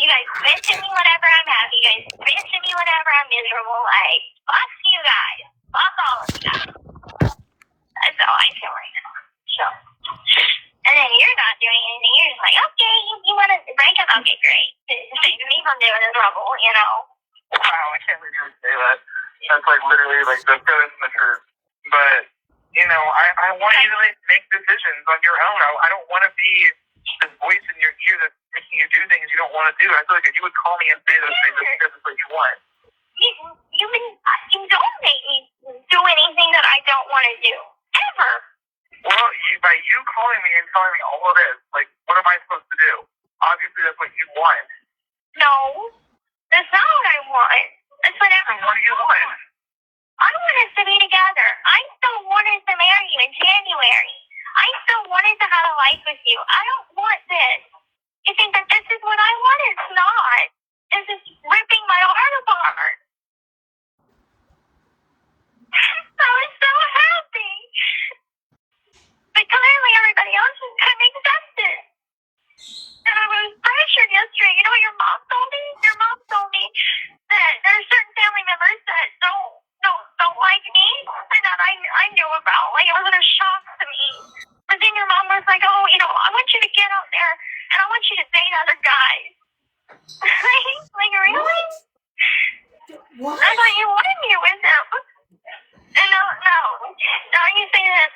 You guys bitch at me whenever I'm happy. You guys bitch at me whenever I'm miserable. Fuck you guys. Fuck all of you guys. That's how I feel right now. So. And then you're not doing anything. You're just like, okay, you want to break up? Okay, great. Save me from doing this rubble, Wow, I can't believe you would say that. That's literally the feathers in the shirt. But, I want you to make decisions on your own. I don't want to be this voice in your ear that's making you do things you don't want to do. I feel like if you would call me and say those things, this is what you want. You don't make me do anything that I don't want to do. Ever. Well, by you calling me and telling me all of this, like, what am I supposed to do? Obviously, that's what you want. No, that's not what I want. That's what everyone. What do you want? I want us to be together. I still wanted to marry you in January. I still wanted to have a life with you. I don't want this. You think that this is what I want? It's not. This is ripping my heart apart. I was so happy. But clearly everybody else couldn't accept it. And I was pressured yesterday. You know what your mom told me? Your mom told me that there are certain family members that don't like me and that I knew about. Like, it wasn't a shock to me. But then your mom was like, oh, I want you to get out there and I want you to date other guys. Like, really? What? I thought you wanted me with them. And no. Now you say that,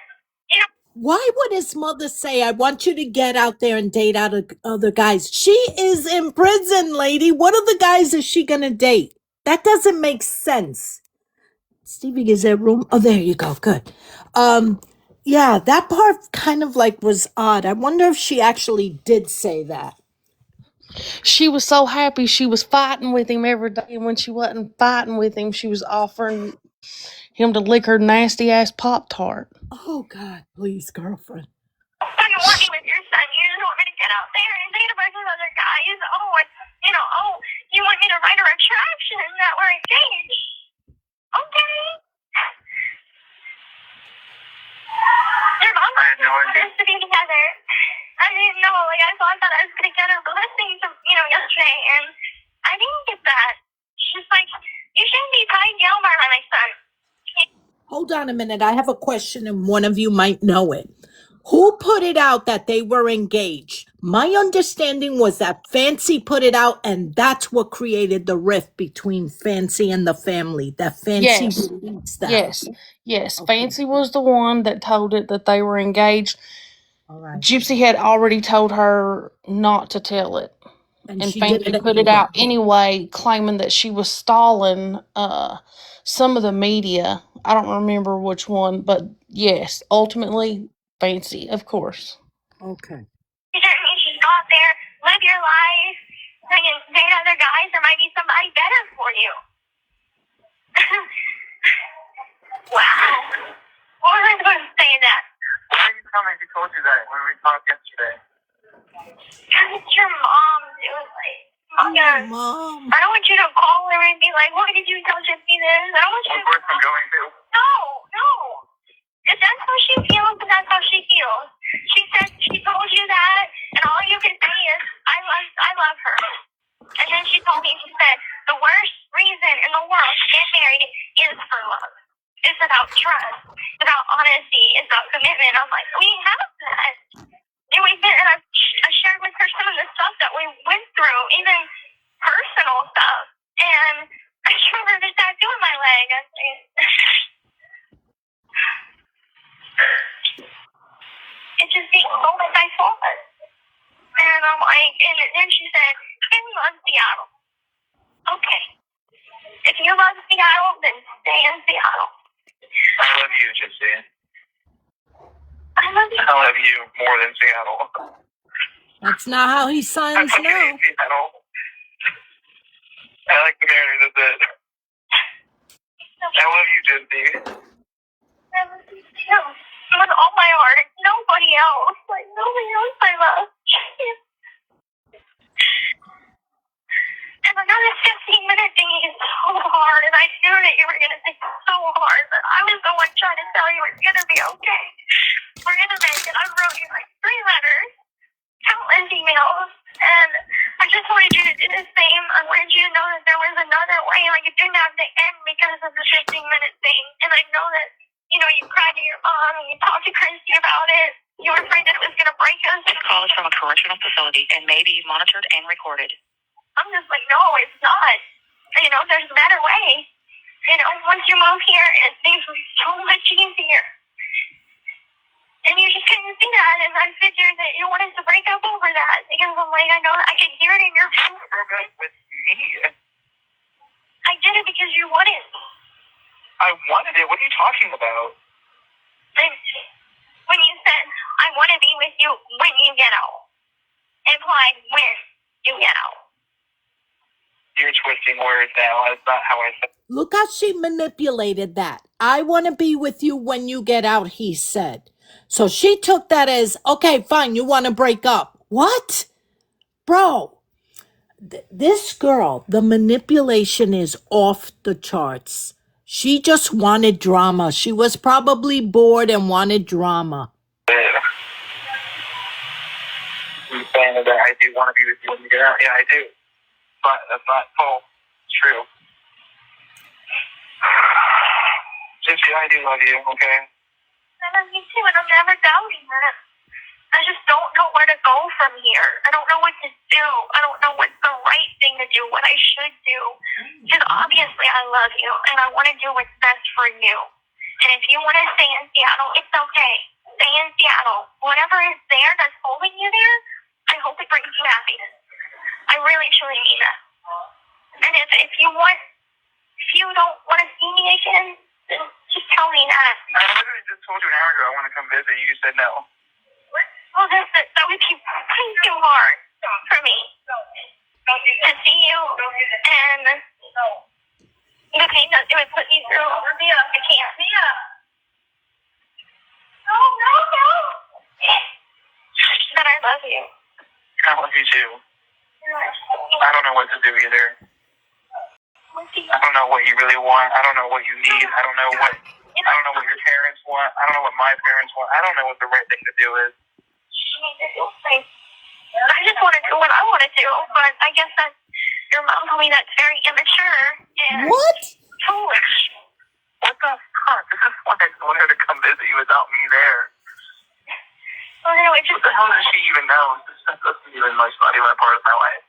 Why would his mother say, I want you to get out there and date other guys? She is in prison, lady. What other guys is she going to date? That doesn't make sense. Stevie, is there room? Oh, there you go. Good. Yeah, that part kind of like was odd. I wonder if she actually did say that. She was so happy she was fighting with him every day, and when she wasn't fighting with him, she was offering him to lick her nasty ass Pop-Tart. Oh, God, please, girlfriend. So you want me with your son? You just want me to get out there and date a bunch of other guys? You want me to write a retraction that we're engaged? Okay. Your mom wanted us to be together. I didn't know. I thought I was going to get her blessing, yesterday, and I didn't get that. She's like, you shouldn't be tied down by my son. Hold on a minute. I have a question, and one of you might know it. Who put it out that they were engaged? My understanding was that Fancy put it out, and that's what created the rift between Fancy and the family. That Fancy believes that. Yes. Okay. Fancy was the one that told it that they were engaged. All right. Gypsy had already told her not to tell it. And Fancy put it out anyway, claiming that she was stalling some of the media. I don't remember which one, but yes, ultimately, Fancy, of course. Okay. You should go out there, live your life, date other guys. There might be somebody better for you. Wow. What was I supposed to say that? Why are you telling me she told you that when we talked yesterday? Because it's your mom, dude. Mom. I don't want you to call her and be like, why did you tell Gypsy this? I don't want you to... Of course I'm going to. No. If that's how she feels, then that's how she feels. She said she told you that, and all you can say is, I love her. And then she told me, she said, the worst reason in the world to get married is for love. It's about trust. It's about honesty. It's about commitment. I'm like, we have that. And I shared with her some of the stuff that we went through, even personal stuff. And I showed her this tattoo on my leg. It just being told as I saw it. And I'm like, and then she said, Kim loves Seattle. Okay. If you love Seattle, then stay in Seattle. I love you, Gypsy. I love you. I love you more than Seattle. That's not how he signs now. Seattle. I like the Mariners a bit. I love you, Gypsy. I love you too. With all my heart. Nobody else. Like, nobody else I love. And another 15-minute thing is so hard, and I knew that you were going to think so hard, but I was the one trying to tell you it's going to be okay. We're going to make it. I wrote you like 3 letters, countless emails, and I just wanted you to do the same. I wanted you to know that there was another way. Like, it didn't have to end because of the 15-minute thing. And I know that, you cried to your mom and you talked to Christy about it. You were afraid that it was going to break us. This call is from a correctional facility and may be monitored and recorded. I'm just like, no, it's not. There's a better way. Once you move here, things will be so much easier. And you just couldn't see that, and I figured that you wanted to break up over that because I'm like, I know I could hear it in your voice. Broke up with me. I did it because you wanted it. I wanted it. What are you talking about? And when you said, I want to be with you when you get out, implied when you get out. You're twisting words now. That's not how I said it. Look how she manipulated that. I want to be with you when you get out, he said. So she took that as, okay, fine, you want to break up. What? Bro, this girl, the manipulation is off the charts. She just wanted drama. She was probably bored and wanted drama. I'm saying that I do want to be with you when you get out. Yeah, I do. But that's not full. It's true. Gypsy, I do love you, okay? I love you too, and I'm never doubting that. I just don't know where to go from here. I don't know what to do. I don't know what's the right thing to do, what I should do. Because obviously I love you, and I want to do what's best for you. And if you want to stay in Seattle, it's okay. Stay in Seattle. Whatever is there that's holding you there, I hope it brings you happiness. I really, truly mean that. And if you don't want to see me again, then just tell me that. I literally just told you an hour ago I want to come visit. You said no. Well, that would be way too hard for me to see you, and the pain that it would put me through. I can't. No. But I love you. I love you too. I don't know what to do either. I don't know what you really want. I don't know what you need. I don't know what your parents want. I don't know what my parents want. I don't know what the right thing to do is. I just want to do what I want to do, but I guess that your mom told me that's very immature and foolish. What the fuck? This is why I want her to come visit you without me there. Well, no, it just... What the hell does she even know? This doesn't even like not even a part of my life.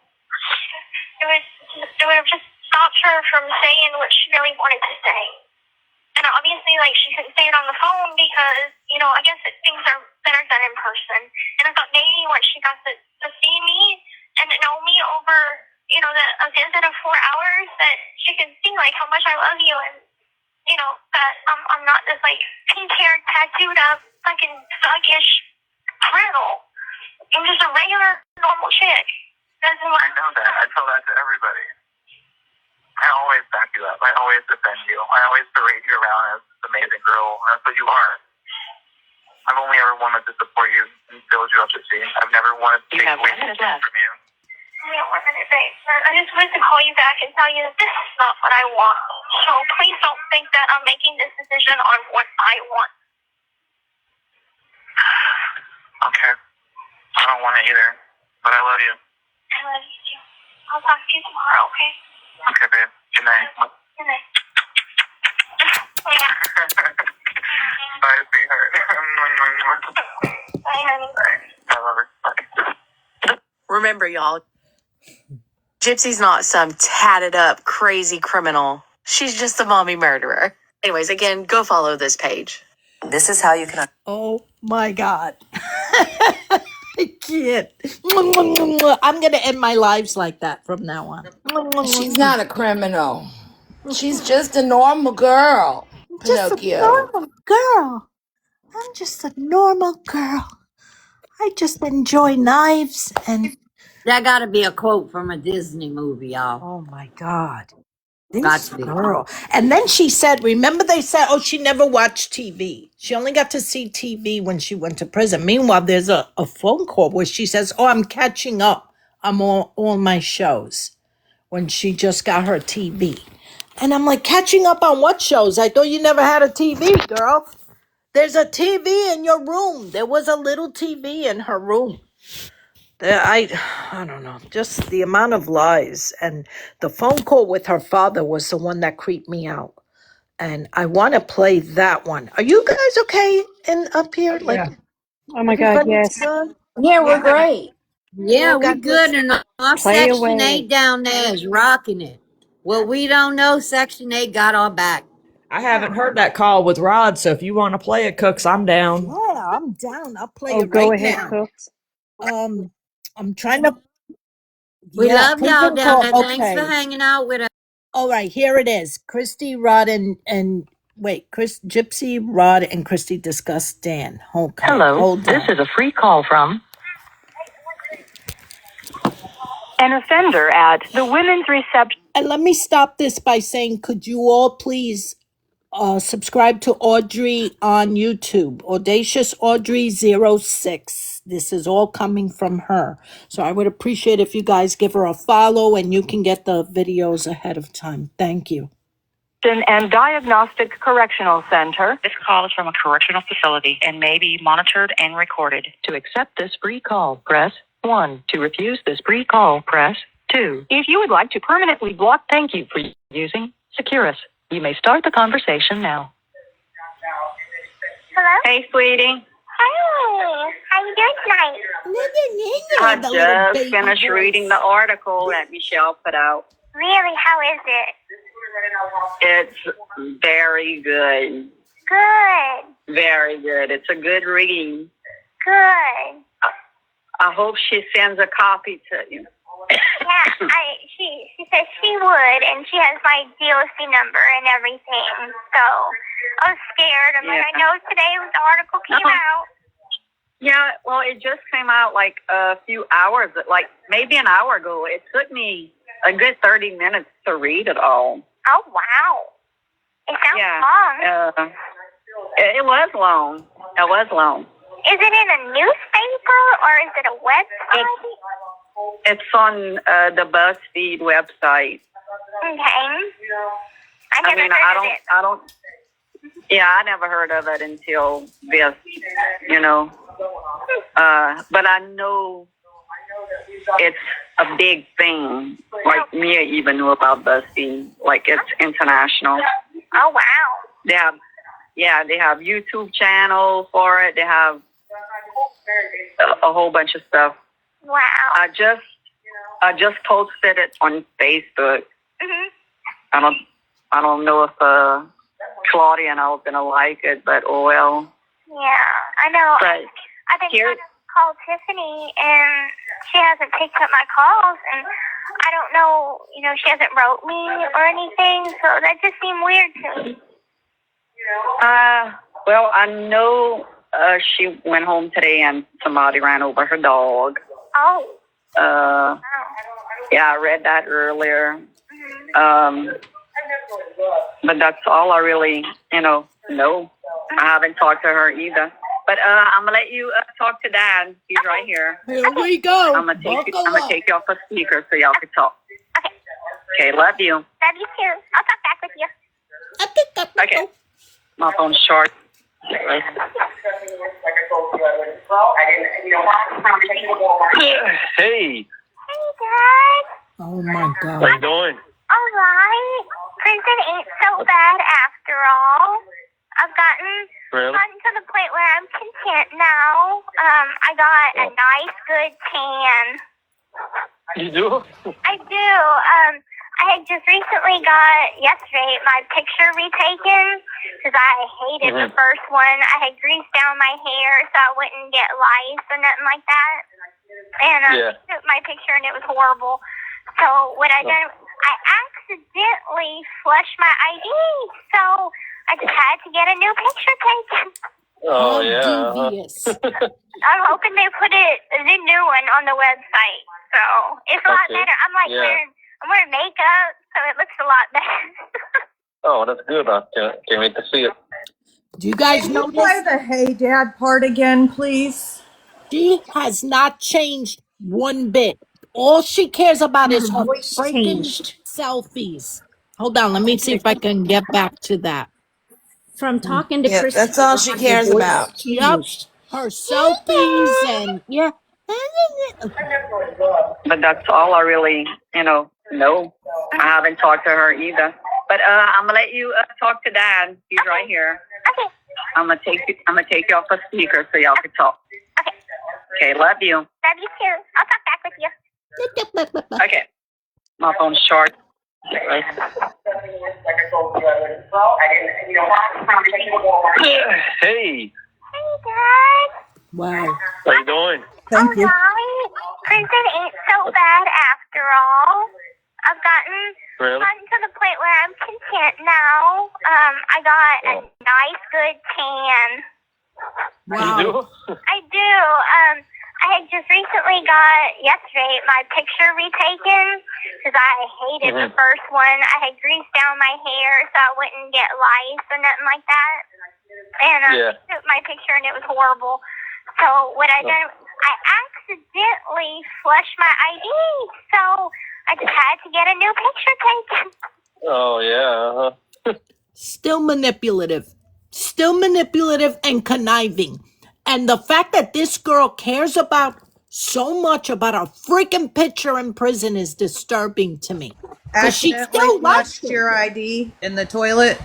It would have just stopped her from saying what she really wanted to say. And obviously, like, she couldn't say it on the phone because, you know, I guess things are better done in person. And I thought maybe once she got to see me and to know me over, you know, a visit of 4 hours, that she could see, like, how much I love you and, you know, that I'm not this, like, pink-haired, tattooed up, fucking thuggish criminal. I'm just a regular, normal chick. I know that. I tell that to everybody. I always back you up. I always defend you. I always parade you around as this amazing girl. And that's what you are. I've only ever wanted to support you and build you up to see. I've never wanted to take away from you. I don't want anything. I just wanted to call you back and tell you that this is not what I want. So please don't think that I'm making this decision on what I want. Okay. I don't want it either. But I love you. I love you too. I'll talk to you tomorrow, okay? Okay, babe. Good night. Good night. Bye, sweetheart. Bye, honey. I love her. Bye. Remember, y'all, Gypsy's not some tatted up, crazy criminal. She's just a mommy murderer. Anyways, again, go follow this page. This is how you can... Oh my God. I can't. I'm going to end my lives like that from now on. She's not a criminal. She's just a normal girl. Just a normal girl. I'm just a normal girl. I just enjoy knives and... That got to be a quote from a Disney movie, y'all. Oh my God. This girl. And then she said, remember they said, oh, she never watched TV. She only got to see TV when she went to prison. Meanwhile, there's a phone call where she says, oh, I'm catching up on all my shows when she just got her TV. And I'm like, catching up on what shows? I thought you never had a TV, girl. There's a TV in your room. There was a little TV in her room. I don't know, just the amount of lies. And the phone call with her father was the one that creeped me out. And I want to play that one. Are you guys okay up here? Like, yeah. Oh my God, yes. Good? Yeah, we're great. Yeah, we're good. And our Section 8 down there is rocking it. Well, we don't know. Section 8 got our back. I haven't heard that call with Rod, so if you want to play it, Cooks, I'm down. Yeah, I'm down. I'll play Oh, it go right ahead, now. Cooks. I'm trying to. We Yeah, love y'all prison down call. there. Thanks for Okay. hanging out with us. All right, here it is. Christy, Rod, and wait, Gypsy, Rod, and Christy discuss Dan. Okay, Hello, hold this on. is a free call from an offender at the women's reception. And let me stop this by saying, could you all please subscribe to Audrey on YouTube, Audacious Audrey 06. This is all coming from her. So I would appreciate if you guys give her a follow and you can get the videos ahead of time. Thank you. And Diagnostic Correctional Center. This call is from a correctional facility and may be monitored and recorded. To accept this free call, press 1. To refuse this free call, press 2. If you would like to permanently block, thank you for using Securus. You may start the conversation now. Hello? Hey, sweetie. Hey, how you doing tonight? I just finished reading the article that Michelle put out. Really, how is it? It's very good. Good, Very good. It's a good reading. good. I hope she sends a copy to you. Yeah, she said she would, and she has my DOC number and everything. So I was scared. I'm like, I know today the article came out. Yeah, well, it just came out like a few hours, like maybe an hour ago. It took me a good 30 minutes to read it all. Oh wow, it sounds long. It was long. It was long. Is it in a newspaper or is it a website? It's on the BuzzFeed website. Okay. I never heard of it until this, you know. But I know it's a big thing. Like Mia even knew about BuzzFeed. Like it's international. Oh wow. They have YouTube channel for it. They have a whole bunch of stuff. Wow. I just posted it on Facebook. Mhm. I don't know if Claudia and I was gonna like it, but oh well. Yeah, I know. But I've been trying to call Tiffany, and she hasn't picked up my calls, and I don't know. You know, she hasn't wrote me or anything, so that just seemed weird to me. Well, I know she went home today, and somebody ran over her dog. Oh. Yeah, I read that earlier. But that's all I really, know. I haven't talked to her either. But I'm gonna let you talk to Dad. He's right here. Here we go. I'm gonna take you off a speaker so y'all can talk. Okay, love you. Love you too. I'll talk back with you. Okay. My phone's short. Hey. Hey, Dad. Oh my God. How you doing? All right. Prison ain't so bad after all. I've gotten to the point where I'm content now. I got a nice, good tan. You do? I do. I had just recently yesterday, my picture retaken because I hated the first one. I had greased down my hair so I wouldn't get lice or nothing like that. And I took my picture and it was horrible. So what I done, I accidentally flushed my ID. So I just had to get a new picture taken. Oh, yeah. I'm hoping they put the new one on the website. So it's a lot better. I'm like I'm wearing makeup, so it looks a lot better. Oh, that's good. I can't wait to see it. Do you guys Can know you play the Hey Dad part again, please? She has not changed one bit. All she cares about is her voice freaking changed. selfies. Hold on, let me see if I can get back to that. From talking to Chris, that's all she cares about. Yep, her selfies and But that's all I really, know. I haven't talked to her either. But I'm gonna let you talk to Dad. He's right here. Okay. I'm gonna take you off a speaker so y'all can talk. Okay, love you. Love you too. I'll talk back with you. Okay. My phone's short. Hey. Hey, Dad. Wow. How you doing? Thank you. Alright. Prison ain't so bad after all. I've gotten to the point where I'm content now. I got a nice, good tan. Wow. You do? I do. I had just recently got, yesterday, my picture retaken because I hated the first one. I had greased down my hair so I wouldn't get lice or nothing like that. And I took my picture and it was horrible. So what I done, I accidentally flushed my ID. So I just had to get a new picture taken. Oh, yeah. Still manipulative and conniving. And the fact that this girl cares about so much about a freaking picture in prison is disturbing to me. Because she still flushed your ID in the toilet.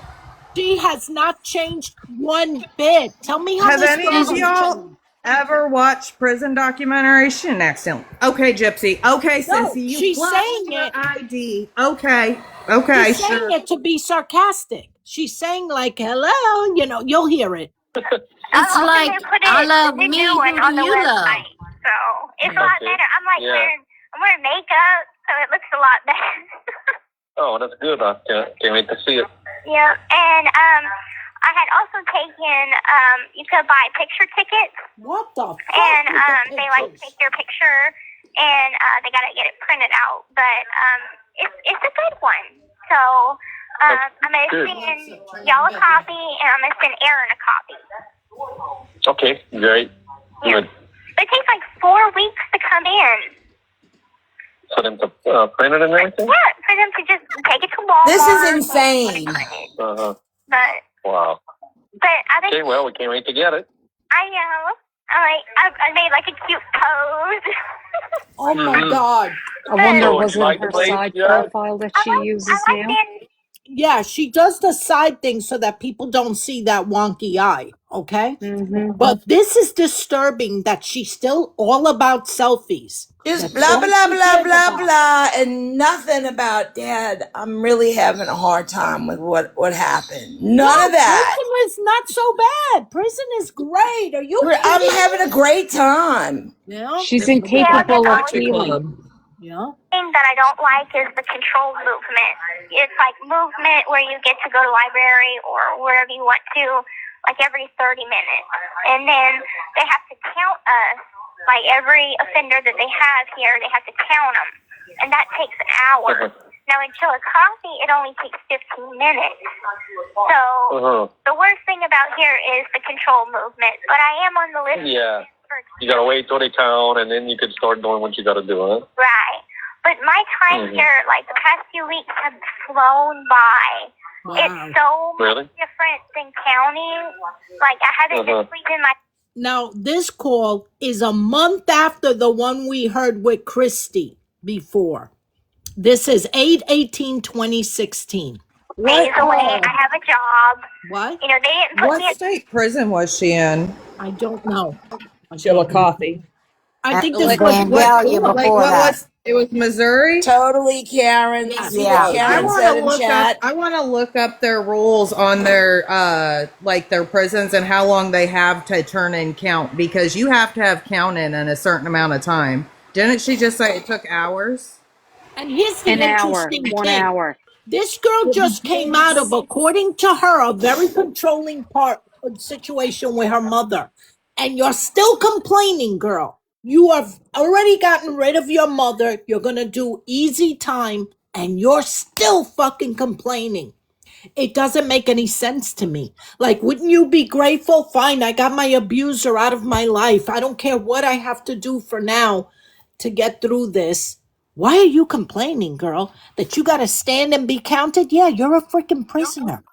She has not changed one bit. Tell me how Have this any girl of has y'all changed. ever watched prison documentaries? She didn't accidentally. Okay, Gypsy. Okay, No, Cincy, you she's flushed saying your it. ID. Okay, She's saying sure. it to be sarcastic. She's saying like, hello, you'll hear it. It's like, I love me, who do you love? So it's a lot better. I'm like wearing makeup, so it looks a lot better. Oh, that's good. I can't wait to see it. Yeah, and I had also taken, you could buy picture tickets. What the fuck? And they like take your picture, and they gotta get it printed out. But it's a good one. So I'm gonna send y'all a copy, and I'm gonna send Aaron a copy. Okay, great. Yeah. Good. It takes like 4 weeks to come in. For them to print it and everything? Yeah, for them to just take it to Walmart. This is insane. Uh-huh. But Wow. I think. Okay, well, we can't wait to get it. I know. I made like a cute pose. Oh my God. I wonder So was like it her the place, side yeah? profile that she uses now? Yeah, she does the side thing so that people don't see that wonky eye, okay? But this is disturbing that she's still all about selfies. Just blah, blah, blah, blah, blah, and nothing about Dad. I'm really having a hard time with what happened. None of that. Prison is not so bad. Prison is great. Are you I'm kidding? having a great time. Yeah. She's incapable of feeling. Yeah. Thing that I don't like is the controlled movement. It's like movement where you get to go to library or wherever you want to, like every 30 minutes. And then they have to count us, like every offender that they have here, they have to count them. And that takes an hour. Now in Chillicothe, it only takes 15 minutes. So the worst thing about here is the controlled movement. But I am on the list. Yeah. You gotta wait till they count, and then you can start doing what you gotta do, huh? Right. But my time here, like the past few weeks, have flown by. Wow. It's so much different than county. Like I haven't been sleeping my. Now, this call is a month after the one we heard with Christy before. This is 8/18/2016. Days away. I have a job. What? They didn't put me What state prison was she in? I don't know. Chillicothe. I think Like, this was Vandalia what before that. was it? Was Missouri? Totally, Karen. Yeah. Karen said in chat. I want to look up their rules on their like their prisons and how long they have to turn in count, because you have to have count in a certain amount of time. Didn't she just say it took hours? And here's the An hour, interesting 1 thing. hour. This girl just came out of, according to her, a very controlling situation with her mother. And you're still complaining, girl. You have already gotten rid of your mother. You're going to do easy time. And you're still fucking complaining. It doesn't make any sense to me. Like, wouldn't you be grateful? Fine, I got my abuser out of my life. I don't care what I have to do for now to get through this. Why are you complaining, girl? That you got to stand and be counted? Yeah, you're a freaking prisoner.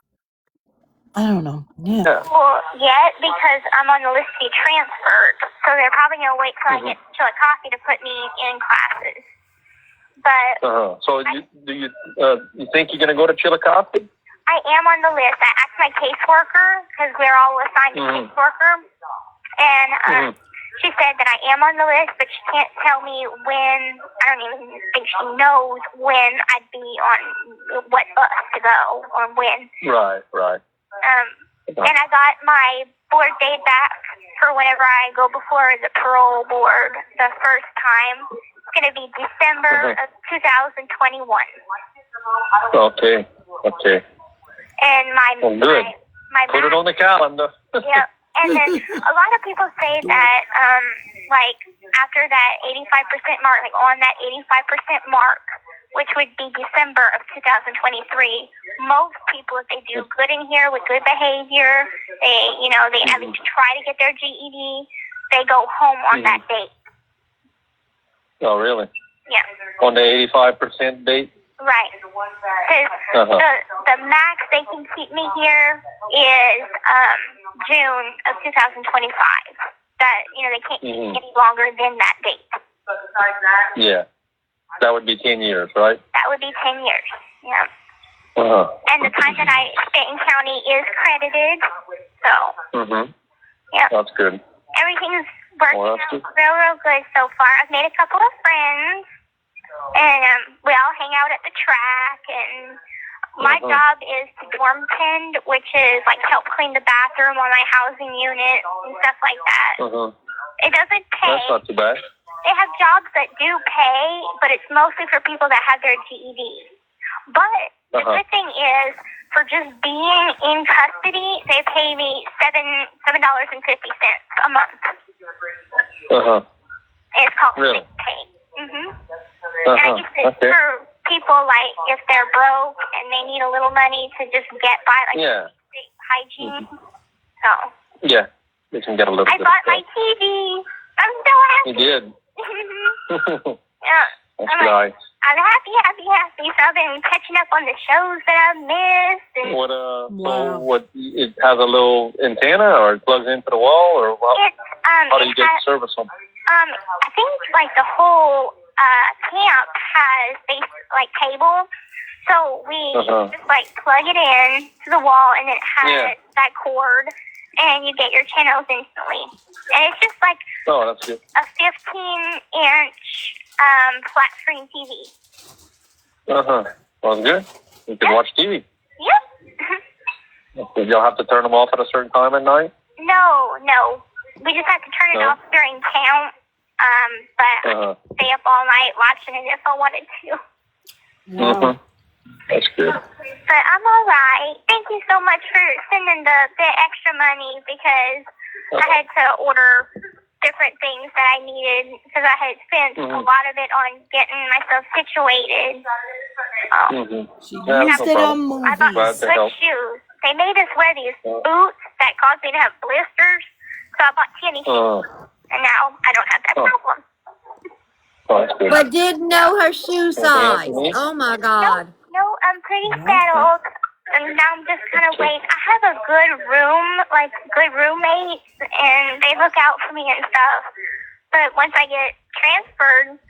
I don't know. Yeah. Well, yet because I'm on the list to be transferred, so they're probably gonna wait till I get to Chillicothe to put me in classes. But So do you think you're gonna go to Chillicothe? I am on the list. I asked my caseworker because we're all assigned a caseworker, and she said that I am on the list, but she can't tell me when. I don't even think she knows when I'd be on what bus to go or when. Right. And I got my board date back for whenever I go before the parole board the first time. It's going to be December of 2021. Okay. And good. my Put it on the calendar. Yep. And then a lot of people say that, like, after that 85% mark, like on that 85% mark, which would be December of 2023, most people, if they do good in here with good behavior, they at least try to get their GED, they go home on that date. Oh, really? Yeah. On the 85% date? Right. Because the max they can keep me here is June of 2025. That, they can't keep me any longer than that date. Yeah. That would be 10 years, right? That would be 10 years. Yeah. And the time that I spent in county is credited. So, yeah. That's good. Everything's working out real good so far. I've made a couple of friends. And we all hang out at the track, and my job is to dorm tend, which is like help clean the bathroom on my housing unit and stuff like that. It doesn't pay. That's not too bad. They have jobs that do pay, but it's mostly for people that have their GED. But the good thing is, for just being in custody, they pay me $7.50 a month. It's called sick pay. And I guess it's for people, like, if they're broke and they need a little money to just get by, like, basic hygiene. So. Yeah, you can get a little I bit bought of my TV. I'm so happy. You did. Yeah. That's nice. I'm happy. So I've been catching up on the shows that I've missed. And So what, it has a little antenna, or it plugs into the wall, or what? How do you get service on? I think like the whole camp has like cable, so we just like plug it in to the wall, and it has that cord, and you get your channels instantly. And it's just like that's good. a 15-inch flat screen TV. Sounds good. You can watch TV. Yep. You'll have to turn them off at a certain time at night? No. We just have to turn it off during count. But I can stay up all night watching it if I wanted to. That's good. But I'm all right. Thank you so much for sending the extra money, because I had to order different things that I needed, because I had spent a lot of it on getting myself situated. She used it on movies. I bought good shoes. They made us wear these boots that caused me to have blisters, so I bought tennis shoes, and now I don't have that problem. But didn't know her shoe size. Oh my God. No, I'm pretty settled, and now I'm just kind of waiting. I have a good room, like good roommates, and they look out for me and stuff. But once I get transferred,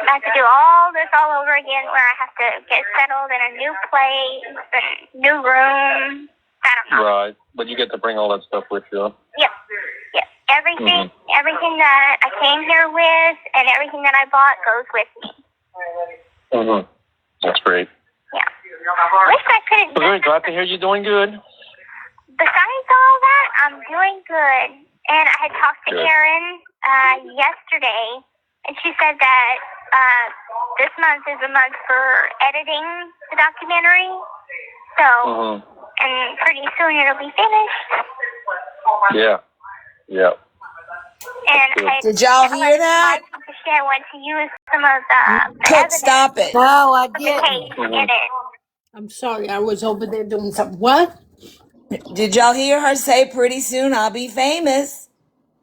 I have to do all this all over again, where I have to get settled in a new place, a new room. I don't know. Right, but you get to bring all that stuff with you. Yep. Everything that I came here with, and everything that I bought goes with me. That's great. Yeah. Wish I could. Well, very glad to hear you're doing good. Besides all that, I'm doing good. And I had talked to Erin yesterday, and she said that this month is a month for editing the documentary. So, and pretty soon it'll be finished. Yeah. And did y'all hear that? I want to use some of the evidence. Stop it. No, I didn't. In it. I'm sorry, I was over there doing something. What? Did y'all hear her say pretty soon I'll be famous?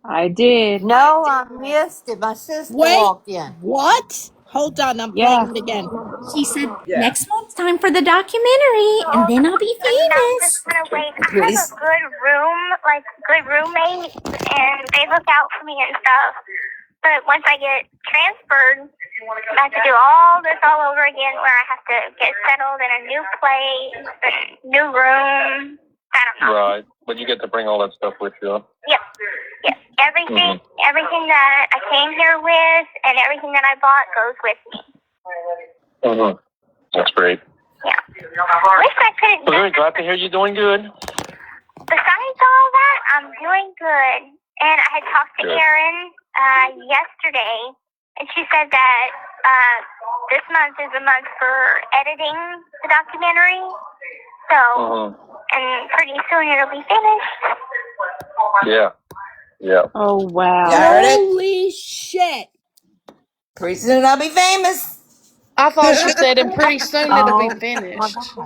I did. No, I missed it. My sister walked in. What? Hold on, I'm playing it again. She said next month's time for the documentary, and then I'll be famous. I have a good room, like good roommates, and they look out for me and stuff. But once I get transferred, I have to do all this all over again, where I have to get settled in a new place, a new room. I don't know. Right, but you get to bring all that stuff with you. Yep. Everything that I came here with, and everything that I bought goes with me. That's great. Yeah. Wish I could. Well, very glad to hear you're doing good. Besides all that, I'm doing good. And I had talked to Erin yesterday, and she said that this month is a month for editing the documentary. So, and pretty soon it'll be finished. Yeah. Yeah. Oh, wow. Holy shit. Pretty soon I'll be famous. I thought she said, and pretty soon it'll be finished.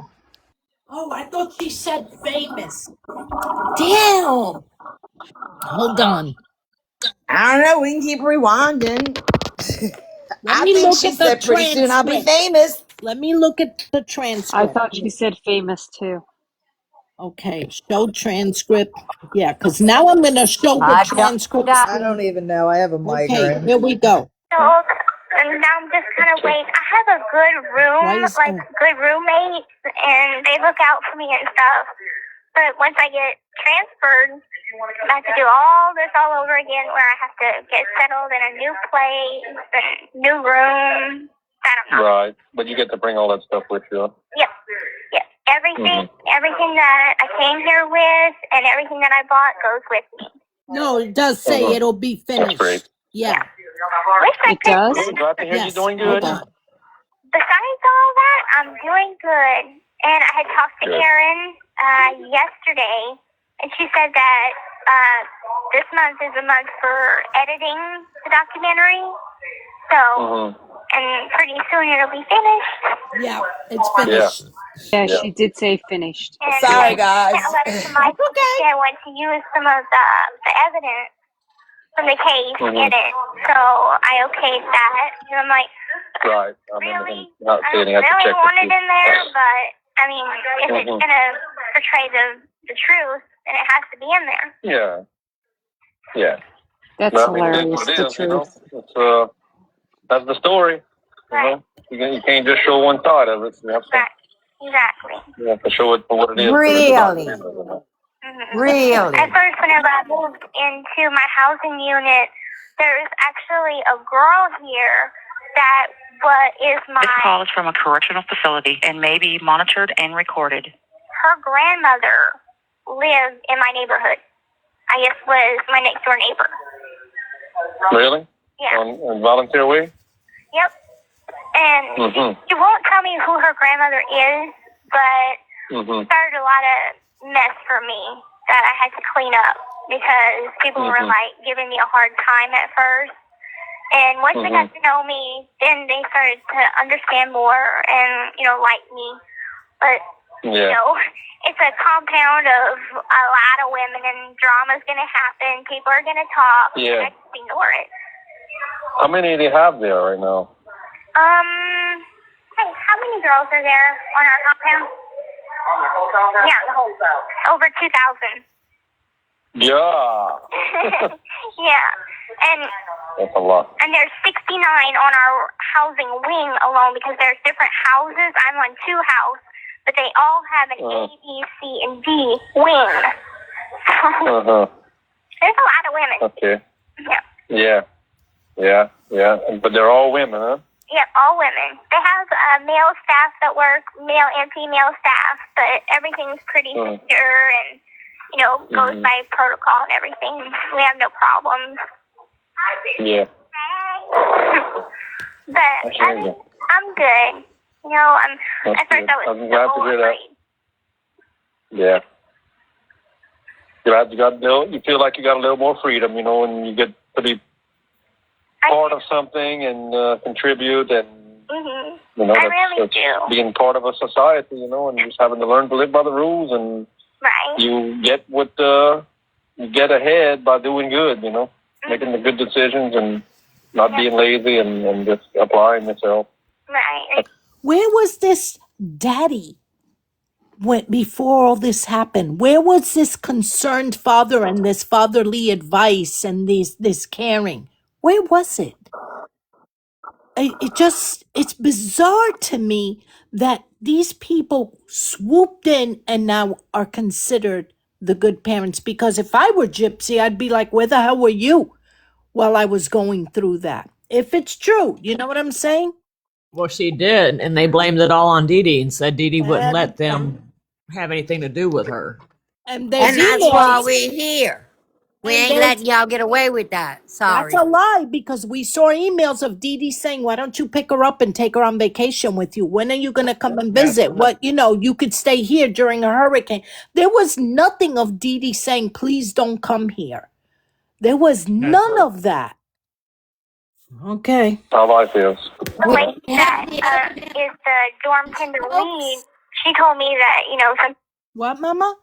Oh, I thought she said famous. Damn. Hold on. I don't know. We can keep rewinding. Let me look at the pretty soon I'll be transcript. famous. Let me look at the transcript. I thought she said famous too. Okay, show transcript. Yeah, because now I'm going to show the transcript. I don't even know. I have a migraine. Okay, here we go. So, and now I'm just kind of waiting. I have a good room, good roommates, and they look out for me and stuff. But once I get transferred, I have to do all this all over again, where I have to get settled in a new place, a new room. I don't know. Right, but you get to bring all that stuff with you. Yep. Yep. Everything that I came here with and everything that I bought goes with me. No, it does say it'll be finished. That's great. Yeah. It does? Good, glad to hear you're doing good. Besides all that, I'm doing good. And I had talked to Erin yesterday, and she said that this month is a month for editing the documentary. So, and pretty soon it'll be finished. Yeah, it's finished. Yeah, she did say finished. And Sorry, guys. I went to use some of the evidence from the case in it. So I okayed that. And I'm like, Right. really? Not I saying don't I have to really check want the it in there, but I mean, if it's going to portray the truth, then it has to be in there. Yeah. Yeah. That's Well, I mean, hilarious, it is the what it is, you know. truth. It's that's the story. You know, you can't just show one side of it. You have to, Exactly. you have to show it for what it is. Really? Mm-hmm. Really? At first, whenever I moved into my housing unit, there's actually a girl here that is my... This call is from a correctional facility and may be monitored and recorded. Her grandmother lived in my neighborhood. I guess was my next door neighbor. Really? Yeah. On volunteer way? Yep. And she won't tell me who her grandmother is, but started a lot of mess for me that I had to clean up because people were like giving me a hard time at first. And once they got to know me, then they started to understand more and, like me. But, it's a compound of a lot of women and drama's going to happen. People are going to talk. Yeah. And I just ignore it. How many do you have there right now? Hey, how many girls are there on our compound? On the whole compound? Yeah, the whole compound. Over 2,000. Yeah. Yeah. And that's a lot. And there's 69 on our housing wing alone because there's different houses. I'm on 2 houses, but they all have an A, B, C, and D wing. There's a lot of women. Okay. Yeah. Yeah. But they're all women, huh? Yep, all women. They have male staff that work, male and female staff, but everything's pretty secure and, goes by protocol and everything. We have no problems. Yeah. But I'm good. At first I was I'm glad to hear that. Yeah. You feel like you got a little more freedom, when you get to be part of something and contribute and, I really do. Being part of a society, and just having to learn to live by the rules and you get you get ahead by doing good, making the good decisions and not being lazy and just applying yourself. Right. Where was this daddy before all this happened? Where was this concerned father and this fatherly advice and this caring? Where was it? It's bizarre to me that these people swooped in and now are considered the good parents. Because if I were Gypsy, I'd be like, where the hell were you while I was going through that? If it's true, you know what I'm saying? Well, she did, and they blamed it all on Dee Dee and said Dee Dee wouldn't let them have anything to do with her. And that's why we're here. We And ain't letting y'all get away with that. that's Sorry. a lie because we saw emails of Dee Dee saying, why don't you pick her up and take her on vacation with you? When are you going to come and visit? What, you could stay here during a hurricane. There was nothing of Dee Dee saying, please don't come here. There was none of that. Okay. How life is. The lady that is the dorm tender lead, she told me that, some What, Mama?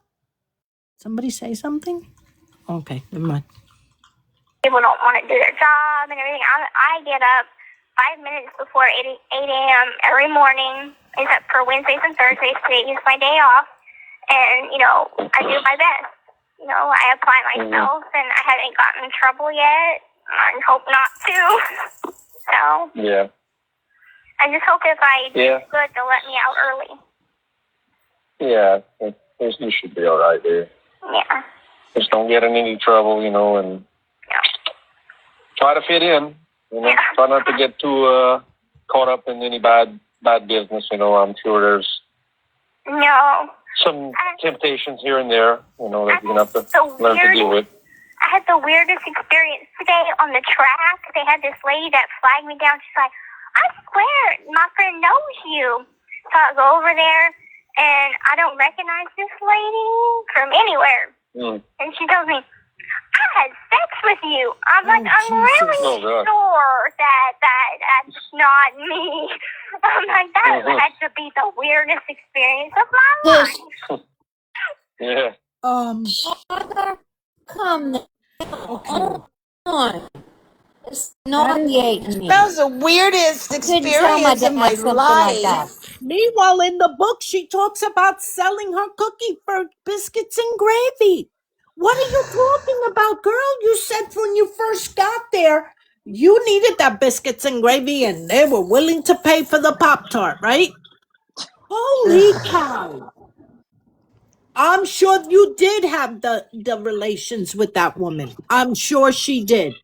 Somebody say something? Okay, never mind. people don't want to do their job and everything. I get up 5 minutes before 8 a.m. every morning, except for Wednesdays and Thursdays. Today is my day off. And, I do my best. I apply myself, and I haven't gotten in trouble yet. I hope not to. So, Yeah. I just hope if I do good, they'll let me out early. Yeah. You should be all right there. Yeah. Just don't get in any trouble, and try to fit in. Try not to get too caught up in any bad business. I'm sure there's some temptations here and there, that you're going to have to learn to deal with. I had the weirdest experience today on the track. They had this lady that flagged me down. She's like, I swear, my friend knows you. So I go over there, and I don't recognize this lady from anywhere. And she tells me, I had sex with you. I'm like, I'm really sure that that's not me. I'm like, that had to be the weirdest experience of my life. Yeah. Come on. It's nauseating me. That was the weirdest experience in my life. Meanwhile, in the book, she talks about selling her cookie for biscuits and gravy. What are you talking about, girl? You said when you first got there, you needed that biscuits and gravy, and they were willing to pay for the Pop-Tart, right? Holy cow. I'm sure you did have the relations with that woman. I'm sure she did.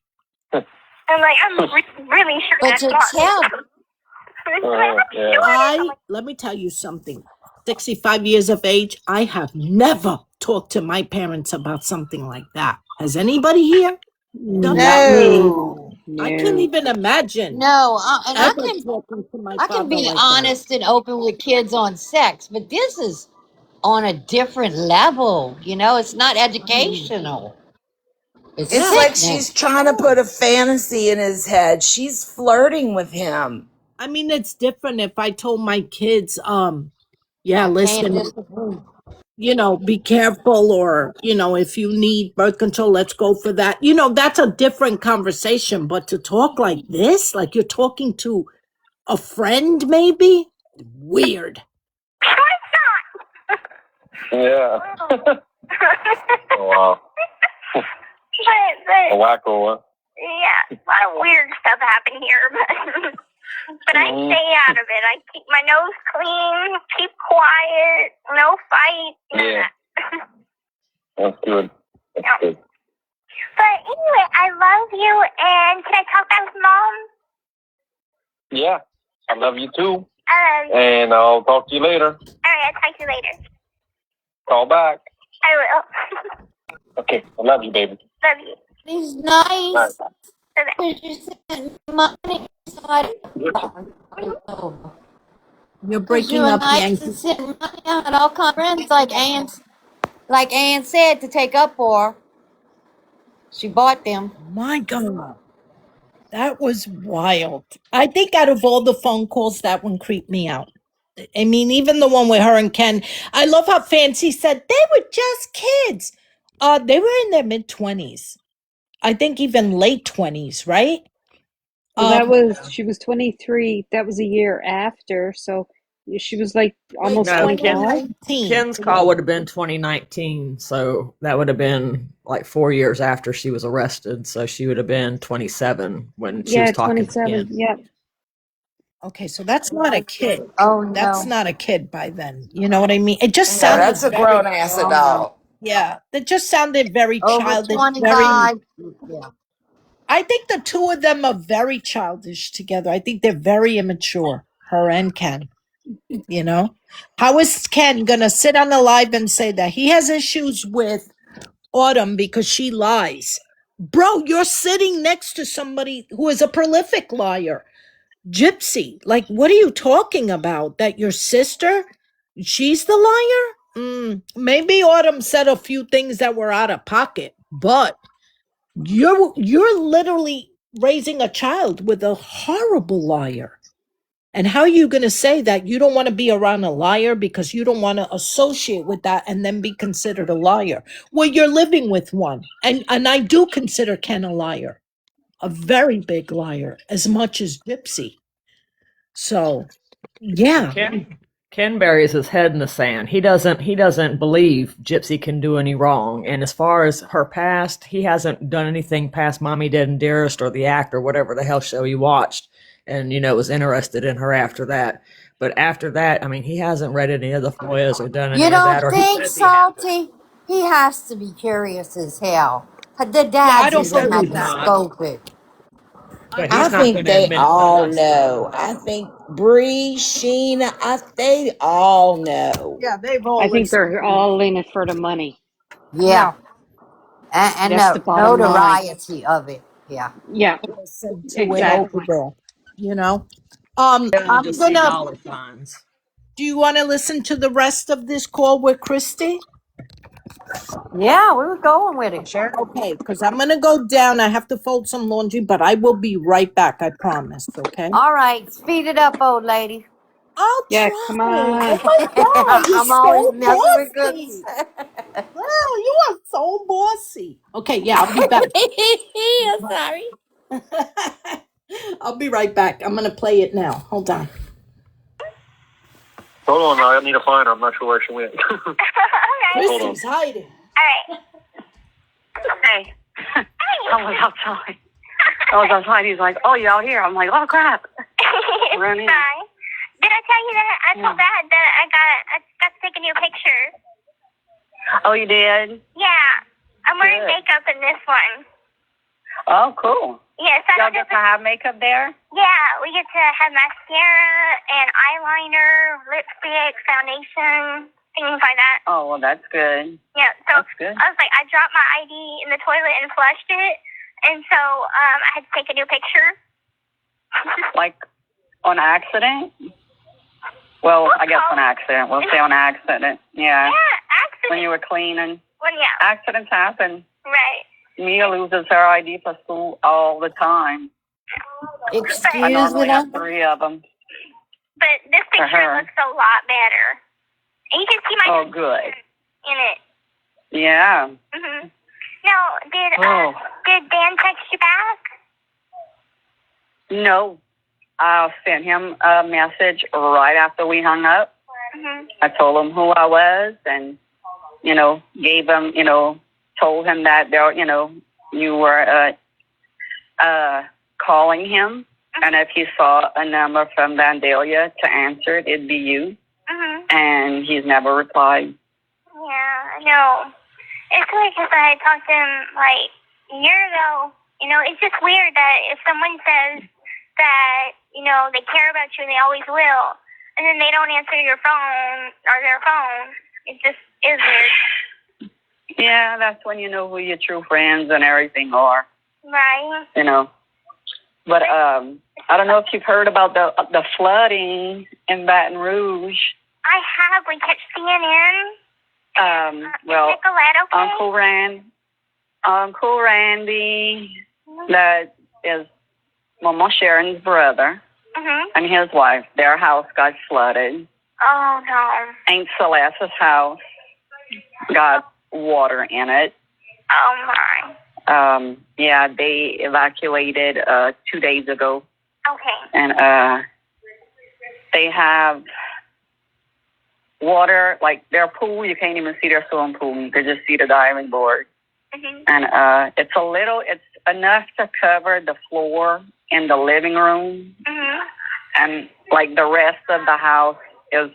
I'm like, I'm really sure But that's to not tell, let me tell you something. 65 years of age, I have never talked to my parents about something like that. Has anybody here done that? No. I can't even imagine. no, and I ever talking to my can father be like honest and open with kids on sex, but this is on a different level. It's not educational. It's It's like sickening. she's trying to put a fantasy in his head. She's flirting with him. I mean, it's different if I told my kids, I listen, can't disagree. be careful, or, if you need birth control, let's go for that. That's a different conversation, but to talk like this, like you're talking to a friend, maybe, weird. Yeah. Oh, wow. A wacko, huh? Yeah, a lot of weird stuff happened here, but I stay out of it. I keep my nose clean, keep quiet, no fight. Yeah. That's good. That's good. But anyway, I love you, and can I talk back with Mom? Yeah, I love you too. I love you. And I'll talk to you later. All right, I'll talk to you later. Call back. I will. Okay, I love you, baby. Love you. He's nice. Bye. But you sent money inside. You're breaking You were up, nice Yankee. and sent money out and all kinds of friends like Ann said, to take up for her. She bought them. My God. That was wild. I think out of all the phone calls, that one creeped me out. I mean, even the one with her and Ken. I love how Fancy said they were just kids. They were in their mid-20s. I think even late 20s, right? Well, she was 23. That was a year after, so she was like almost No, 25. Ken's call would have been 2019, so that would have been like 4 years after she was arrested. So she would have been 27 when she was talking 27. to Ken. Yep. Okay, so that's not a kid. Oh no, That's not a kid by then. You know what I mean? It just No, sounded that's a grown ass adult. Yeah, it just sounded very over childish. 25. Yeah. I think the two of them are very childish together. I think they're very immature, her and Ken. How is Ken gonna sit on the live and say that he has issues with Autumn because she lies. Bro, you're sitting next to somebody who is a prolific liar. Gypsy, like, what are you talking about? That your sister, she's the liar? Maybe Autumn said a few things that were out of pocket, but you're literally raising a child with a horrible liar. And how are you going to say that you don't want to be around a liar because you don't want to associate with that and then be considered a liar? Well, you're living with one. And I do consider Ken a liar, a very big liar, as much as Gypsy. So, yeah. Ken buries his head in the sand. He doesn't believe Gypsy can do any wrong. And as far as her past, he hasn't done anything past Mommy, Dead and Dearest or The Act or whatever the hell show you watched. And, was interested in her after that. But after that, I mean, he hasn't read any of the FOIAs or done any You of that. don't Or think, Salty? He has to be curious as hell. The dad's even had to scope it. I think they all know. I think Bree, Sheena, they all know. Yeah, they've all. I think they're all in it for the money. Yeah. And That's the the bottom line. notoriety of it. Yeah. Yeah. Exactly. I'm just see gonna. dollar signs. Do you want to listen to the rest of this call with Christy? Yeah, we were going with it. Sure. Okay, because I'm gonna go down. I have to fold some laundry, but I will be right back. I promise. Okay. All right, speed it up, old lady. I'll Yeah, try. come on. Oh my God, you're I'm so always messing with bossy. cookies. Wow, you are so bossy. Okay, yeah, I'll be back. I'm sorry. I'll be right back. I'm gonna play it now. Hold on. Hold on, I need to find her. I'm not sure where she went. Christy's hiding. All right. Hey. I was outside. He's like, oh, you out here? I'm like, oh, crap. Run in. Hi. Did I tell you that I told Dad that I got to take a new picture? Oh, you did? Yeah. I'm wearing Good. makeup in this one. Oh, cool. Yes, I Y'all don't get to have makeup there? Yeah, we get to have mascara and eyeliner, lipstick, foundation, things like that. Oh, well, that's good. Yeah, so That's good. I was like, I dropped my ID in the toilet and flushed it, and so I had to take a new picture. Like on accident? Well, I guess on accident. We'll say on accident. Yeah. Yeah, accident. When you were cleaning. Well, yeah. Accidents happen. Right. Mia loses her ID for school all the time. I normally have 3 of them. But this For picture her. looks a lot better. And you can see my Oh, good. in it. Yeah. Mhm. Now, did Dan text you back? No. I sent him a message right after we hung up. Mhm. I told him who I was and, gave him, told him that you were calling him. And if he saw a number from Vandalia to answer it, it'd be you. Mhm. And he's never replied. Yeah, I know. It's weird because I talked to him like a year ago. It's just weird that if someone says that, they care about you and they always will, and then they don't answer your phone or their phone, it just is weird. Yeah, that's when you know who your true friends and everything are. Right? But I don't know if you've heard about the flooding in Baton Rouge. I have. We catch CNN. Well, Nicolette, okay? Uncle Randy, that is Mama Sharon's brother, and his wife. Their house got flooded. Oh, no. Aunt Celeste's house got water in it. Oh, my. Yeah, they evacuated 2 days ago. Okay. And they have water, like their pool, you can't even see their swimming pool. You can just see the diving board. Mhm. And it's enough to cover the floor in the living room. Mhm. And like the rest of the house is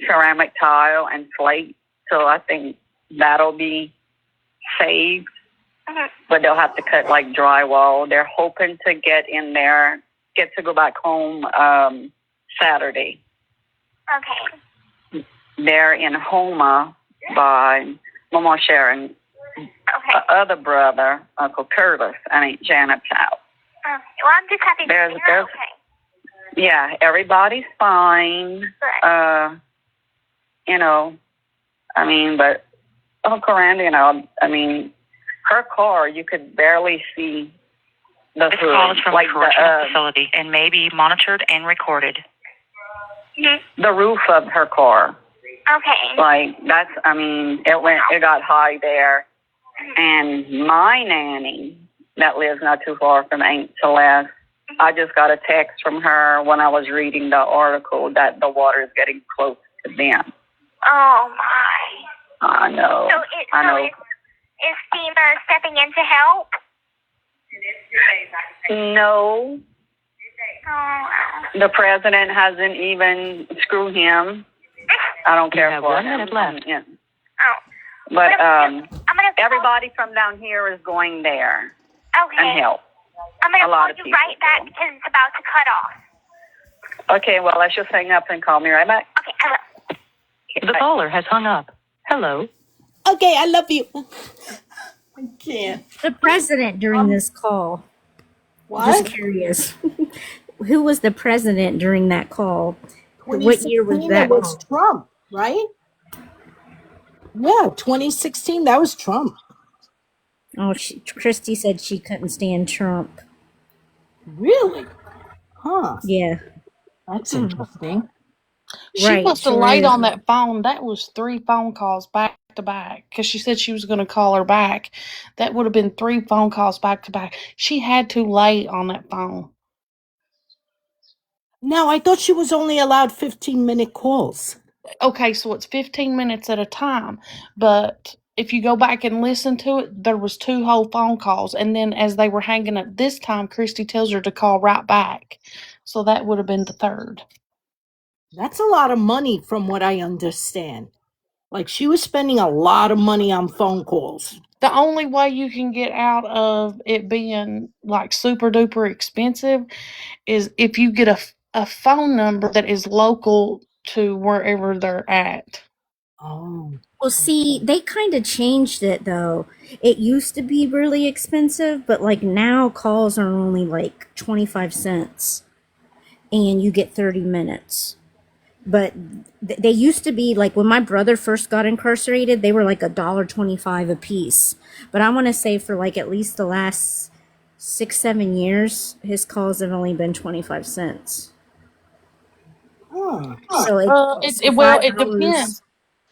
ceramic tile and slate. So I think that'll be saved. Mhm. But they'll have to cut like drywall. They're hoping to get to go back home Saturday. Okay. They're in Homa by Mama Sharon other brother, Uncle Curtis, and Aunt Janet's house. Well, I'm just happy to There's, see her okay. Yeah, everybody's fine. Good. You know, I mean, but Uncle Randy, you know, I mean, her car, you could barely see the This hood. call is from like a correctional facility and may be monitored and recorded. the roof of her car. Okay. Like, that's, I mean, it got high there. And my nanny, that lives not too far from Aunt Celeste, I just got a text from her when I was reading the article that the water is getting close to them. Oh, my. I know. So, I know. Is FEMA stepping in to help? No. Oh. The president hasn't even screwed him. I don't care have for 1 him. minute left. Yeah. Oh. But everybody from down here is going there Okay. and help. I'm going A to lot call of you people right back because it's about to cut off. Okay, well, let's just hang up and call me right back. Okay, I will. The caller has hung up. Hello. Okay, I love you. I can't. The president during this call. What? Just curious. Who was the president during that call? What year was 2016, that? it was Trump, right? Yeah, 2016, that was Trump. Oh, Christy said she couldn't stand Trump. Really? Huh. Yeah. That's interesting. She Right, must have sure laid is. on that phone. That was 3 phone calls back to back because she said she was going to call her back. That would have been 3 phone calls back to back. She had to lay on that phone. No, I thought she was only allowed 15-minute calls. Okay, so it's 15 minutes at a time. But if you go back and listen to it, there was 2 whole phone calls. And then as they were hanging up this time, Christy tells her to call right back. So that would have been the 3rd. That's a lot of money from what I understand. Like, she was spending a lot of money on phone calls. The only way you can get out of it being like super duper expensive is if you get a phone number that is local to wherever they're at. Oh. Well, see, they kind of changed it though. It used to be really expensive, but like now calls are only like 25 cents and you get 30 minutes. But they used to be like when my brother first got incarcerated, they were like $1.25 a piece. But I want to say for like at least the last 6-7 years, his calls have only been 25 cents. Oh. So it depends.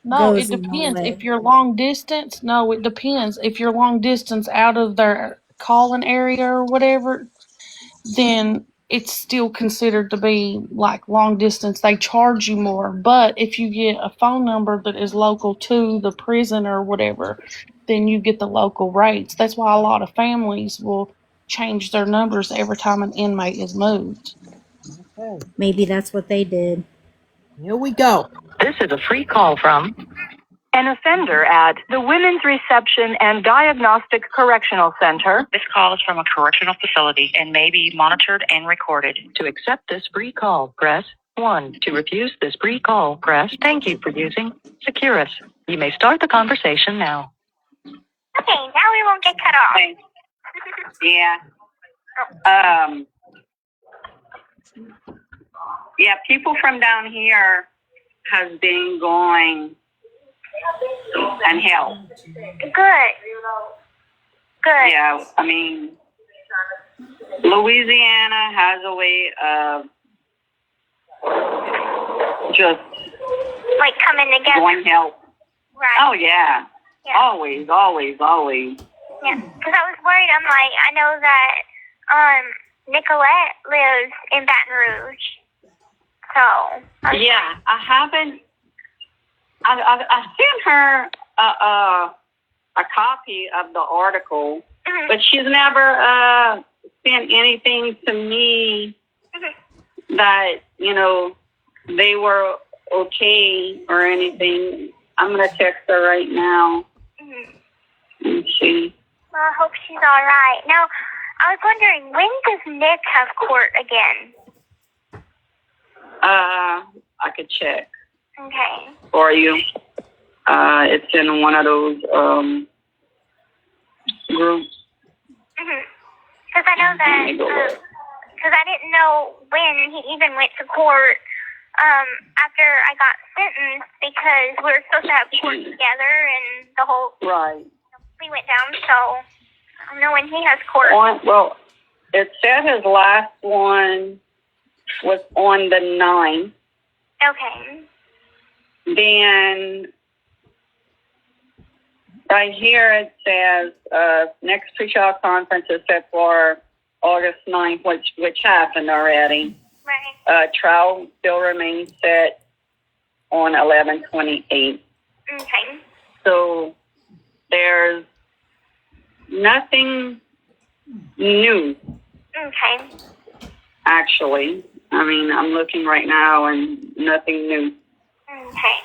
No, it goes a long depends. way. If you're long distance, no, it depends. If you're long distance out of their calling area or whatever, then it's still considered to be like long distance. They charge you more. But if you get a phone number that is local to the prison or whatever, then you get the local rates. That's why a lot of families will change their numbers every time an inmate is moved. Okay. Maybe that's what they did. Here we go. This is a free call from an offender at the Women's Reception and Diagnostic Correctional Center. This call is from a correctional facility and may be monitored and recorded. To accept this free call, press 1. To refuse this free call, press thank you for using Securus. You may start the conversation now. Okay, now we won't get cut off. Yeah. Yeah, people from down here has been going and help. Good. Good. Yeah, I mean, Louisiana has a way of just like coming together. going help. Right. Oh yeah. Always, always, always. Yeah, because I was worried. I'm like, I know that Nicolette lives in Baton Rouge, so yeah, I haven't. I sent her a copy of the article, but she's never sent anything to me that, you know, they were okay or anything. I'm going to text her right now and see. Well, I hope she's all right. Now, I was wondering, when does Nick have court again? I could check. Okay. For you. It's in one of those group? Because I know that, because I didn't know when he even went to court after I got sentenced, because we were supposed to have court together and the whole we went down, so I don't know when he has court. Well, it said his last one was on the 9th. Okay. Then right here it says next pre-trial conference is set for August 9th, which happened already. Right. Trial still remains set on 11/28. Okay. So there's nothing new. Okay. Actually, I mean, I'm looking right now and nothing new. Okay.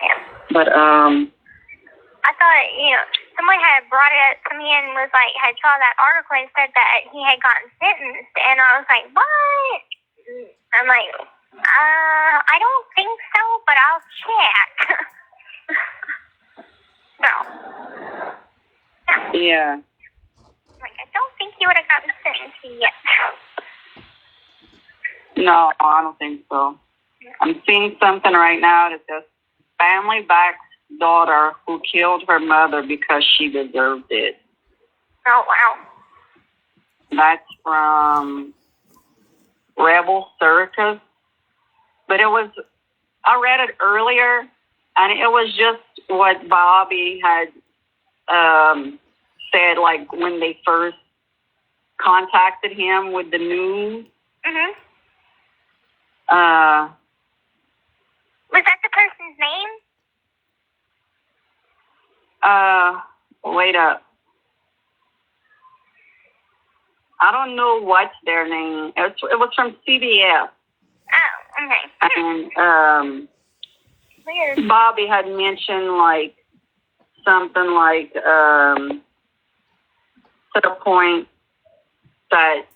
Yeah. But I thought, someone had brought it up to me and was like, had saw that article and said that he had gotten sentenced, and I was like, what? I'm like, I don't think so, but I'll check. No. Yeah. Like, I don't think he would have gotten sentenced yet. No, I don't think so. I'm seeing something right now that says family backs daughter who killed her mother because she deserved it. Oh, wow. That's from Rebel Circus. But I read it earlier, and it was just what Bobby had said, like when they first contacted him with the news. Mhm. Was that the person's name? Wait up. I don't know what's their name. It was from CBS. Oh, okay. And Weird. Bobby had mentioned like something like to the point that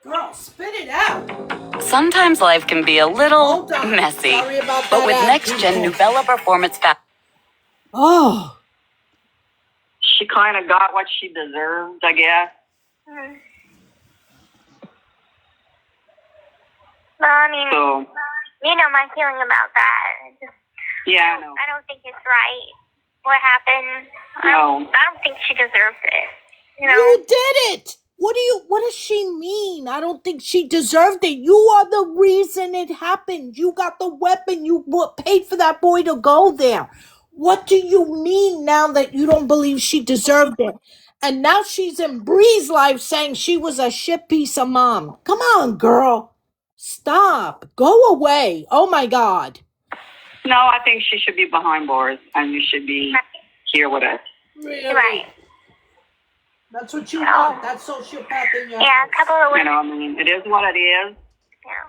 Girl, spit it out. Sometimes life can be a little messy, Sorry about but that with ad, next-gen people. Nuvella Performance Fat. Oh. she kind of got what she deserved, I guess. Well, I mean, So, you know my feeling about that. yeah, I know. I don't think it's right what happened. No. I don't think she deserves it. You know? You did it. What does she mean? I don't think she deserved it. You are the reason it happened. You got the weapon. You paid for that boy to go there. What do you mean now that you don't believe she deserved it? And now she's in Bree's life saying she was a shit piece of mom. Come on, girl. Stop. Go away. Oh my God. No, I think she should be behind bars, and you should be here with us. Really? Right. That's what you want. That sociopath in your Yeah, house. a couple of You women. know, I mean, it is what it is. Yeah.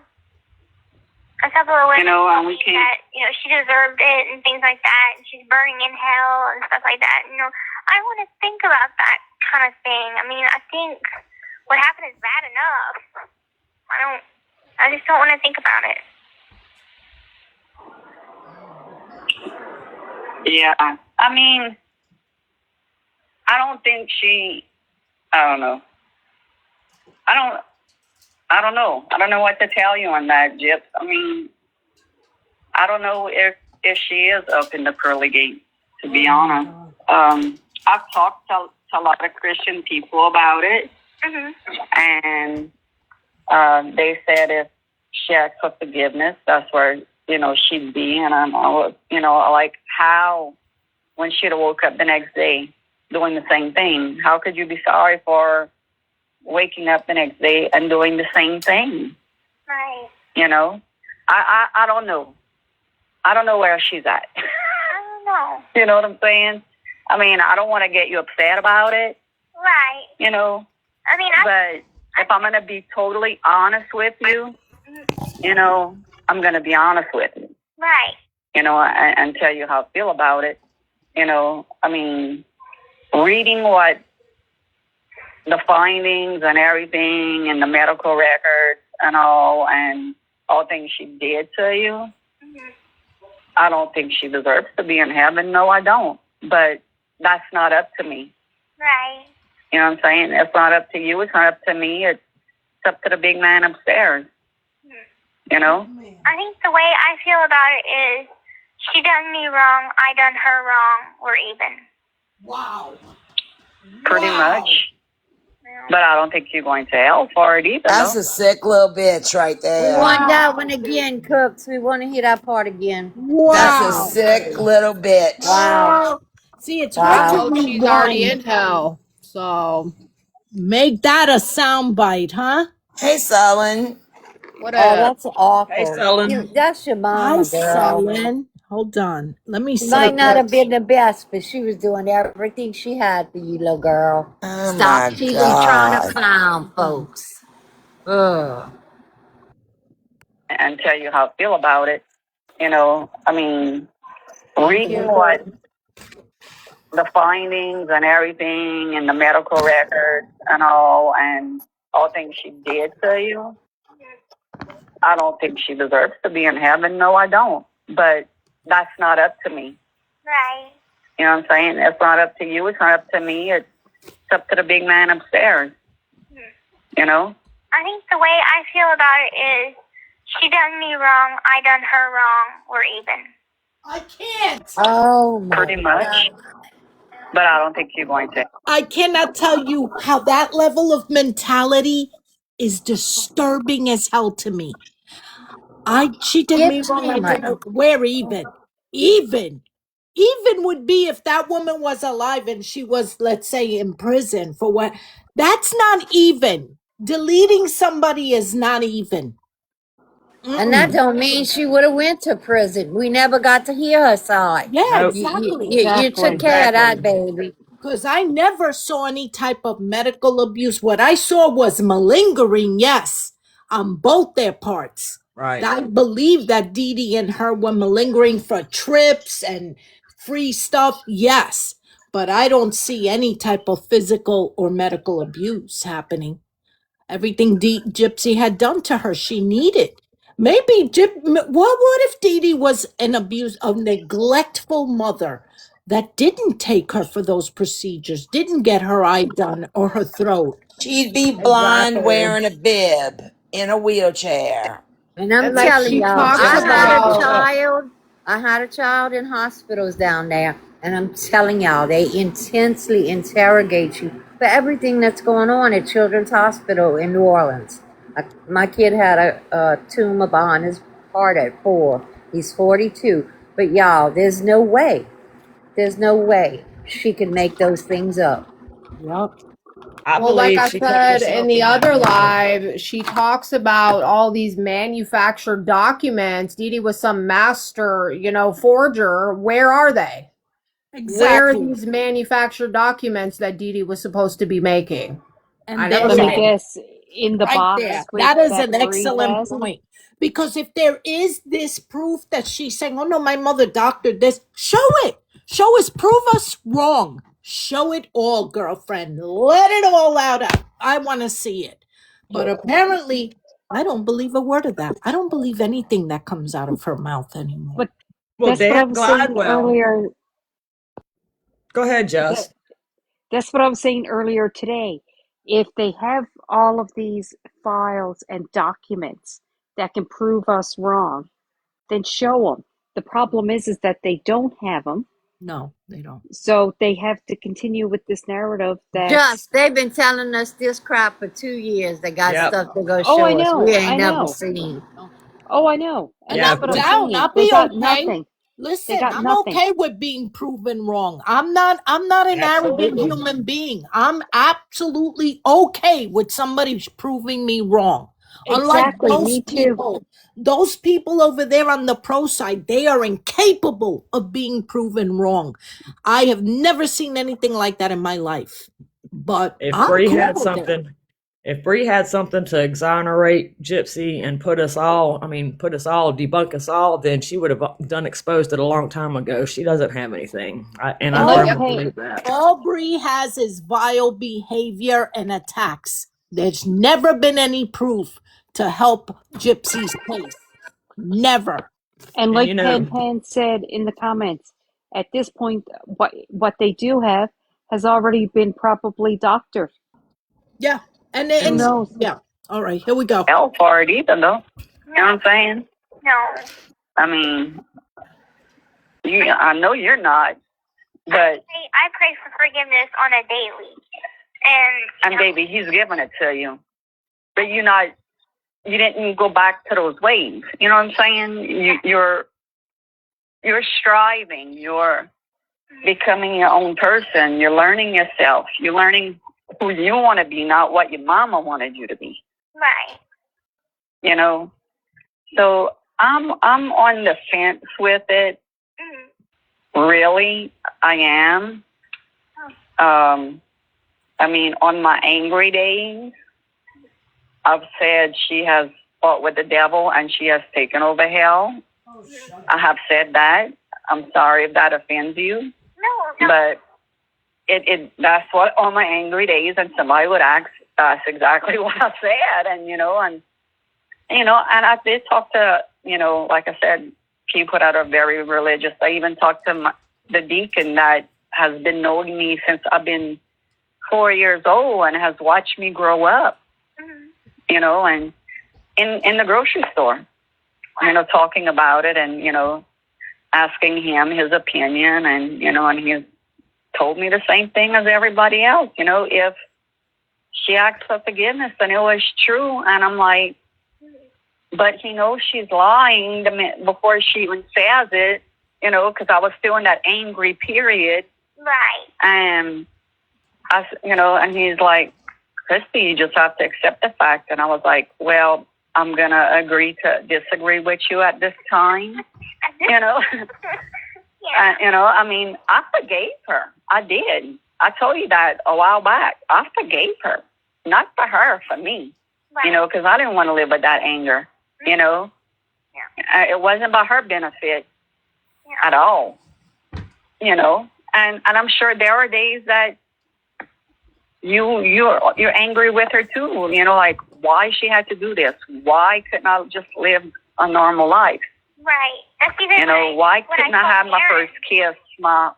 A couple of women You know, and told we me can't. that, she deserved it and things like that, and she's burning in hell and stuff like that. I want to think about that kind of thing. I mean, I think what happened is bad enough. I just don't want to think about it. Yeah, I mean, I don't think I don't know. I don't know. I don't know what to tell you on that, Gyps. I mean, I don't know if she is up in the pearly gate, to be honest. I've talked to a lot of Christian people about it, and they said if she asked for forgiveness, that's where, she'd be. And I'm, like how, when she'd have woke up the next day doing the same thing, how could you be sorry for waking up the next day and doing the same thing? Right. I don't know. I don't know where she's at. I don't know. You know what I'm saying? I mean, I don't want to get you upset about it. Right. I mean, but if I'm going to be totally honest with you, I'm going to be honest with you. Right. And tell you how I feel about it. I mean, reading what the findings and everything and the medical records and all things she did to you, I don't think she deserves to be in heaven. No, I don't. But that's not up to me. Right. You know what I'm saying? It's not up to you. It's not up to me. It's up to the big man upstairs. You know? I think the way I feel about it is she done me wrong, I done her wrong, we're even. Wow. Pretty much. But I don't think you're going to hell for it either. That's though. a sick little bitch right We there. want that one again, Cooks. We want to hear that part again. That's a sick little bitch. Wow. See, it's Wow. hard to Oh, she's already in rewind. hell. So Make that a soundbite, huh? Hey, Sullen. what Oh, up? that's awful. Hey, Sullen. That's your Hi, mama, girl. Sullen. Hold on. Let me She see. might not have been the best, but she was doing everything she had for you, little girl. Oh Stop my cheating, trying to God. clown folks. Ugh. And tell you how I feel about it. You know, I mean, reading what the findings and everything and the medical records and all things she did to you, I don't think she deserves to be in heaven. No, I don't. But that's not up to me. Right. You know what I'm saying? It's not up to you. It's not up to me. It's up to the big man upstairs. You know? I think the way I feel about it is she done me wrong, I done her wrong, we're even. I can't. Oh, my Pretty much. But I don't think you're going to. I cannot tell you how that level of mentality is disturbing as hell to me. She did me Gives wrong. me I my. did her. We're even. Even. Even would be if that woman was alive and she was, let's say, in prison for what? That's not even. Deleting somebody is not even. And that don't mean she would have went to prison. We never got to hear her side. Yeah, Nope. exactly. You took care of that, baby. Because I never saw any type of medical abuse. What I saw was malingering, yes, on both their parts. Right. I believe that Dee Dee and her were malingering for trips and free stuff, yes. But I don't see any type of physical or medical abuse happening. Everything Gypsy had done to her, she needed. Maybe what if Dee Dee was a neglectful mother that didn't take her for those procedures, didn't get her eye done or her throat? She'd be blind Exactly. wearing a bib in a wheelchair. And I'm And like telling she y'all, talks I had a child in hospitals down there, and I'm telling y'all, they intensely interrogate you for everything that's going on at Children's Hospital in New Orleans. My kid had a tumor behind his heart at 4. He's 42. But y'all, there's no way she could make those things up. Yep. I Well, like believe I she put said herself in the in that other position. live, she talks about all these manufactured documents. Dee Dee was some master, forger. Where are they? Where are Exactly. these manufactured documents that Dee Dee was supposed to be making? And I there never Let you me saw go. them. guess, in the Right box there. with That is that an Bree excellent has. point. Because if there is this proof that she's saying, oh no, my mother doctored this, show it. Show us, prove us wrong. Show it all, girlfriend. Let it all out. I want to see it. But apparently, I don't believe a word of that. I don't believe anything that comes out of her mouth anymore. But Well, that's what Dan I was saying Gladwell. earlier. Go ahead, That, Jess. that's what I was saying earlier today. If they have all of these files and documents that can prove us wrong, then show them. The problem is that they don't have them. No, they don't. So they have to continue with this narrative that, Just, they've been telling us this crap for 2 years. They got Yep. stuff to go oh, I show us. We know, ain't I never know, seen. oh, I know. And Yeah. that's what No I'm doubt. saying. I'll They be got okay. nothing. They Listen, got I'm nothing. okay with being proven wrong. I'm not an arrogant Absolutely. human being. I'm absolutely okay with somebody proving me wrong. Unlike Exactly, me too. those people over there on the pro side, they are incapable of being proven wrong. I have never seen anything like that in my life. But If I'm Bree cool had with something, if Bree had something to exonerate Gypsy and debunk us all, then she would have done exposed it a long time ago. She doesn't have anything. I firmly believe that. All Bree has is vile behavior and attacks. There's never been any proof to help Gypsy's case. Never. And And like you Pan know, Pan said in the comments, at this point, what they do have has already been probably doctored. Yeah. And Who it's, knows? yeah. All right, here we go. Hell for it either, though. You know what I'm saying? No. I mean, I know you're not, but I pray for forgiveness on a daily. And baby, he's giving it to you. But you didn't go back to those ways. You know what I'm saying? You're striving. You're becoming your own person. You're learning yourself. You're learning who you want to be, not what your mama wanted you to be. Right. You know? So I'm on the fence with it. Really, I am. I mean, on my angry days, I've said she has fought with the devil and she has taken over hell. I have said that. I'm sorry if that offends you. No. But that's what on my angry days, and somebody would ask, that's exactly what I said. And and I did talk to, like I said, people that are very religious. I even talked to the deacon that has been knowing me since I've been 4 years old and has watched me grow up, and in the grocery store, talking about it and, asking him his opinion and, and he's told me the same thing as everybody else. If she asked for forgiveness, then it was true. And I'm like, but he knows she's lying before she even says it, because I was still in that angry period. Right. And and he's like, Christy, you just have to accept the fact. And I was like, well, I'm going to agree to disagree with you at this time. Yeah. I mean, I forgave her. I did. I told you that a while back. I forgave her. Not for her, for me. Right. Because I didn't want to live with that anger. Yeah. It wasn't about her benefit at all. And I'm sure there are days that you're angry with her too. Like, why she had to do this? Why couldn't I just live a normal life? Right. That's even why couldn't I have my first kiss? All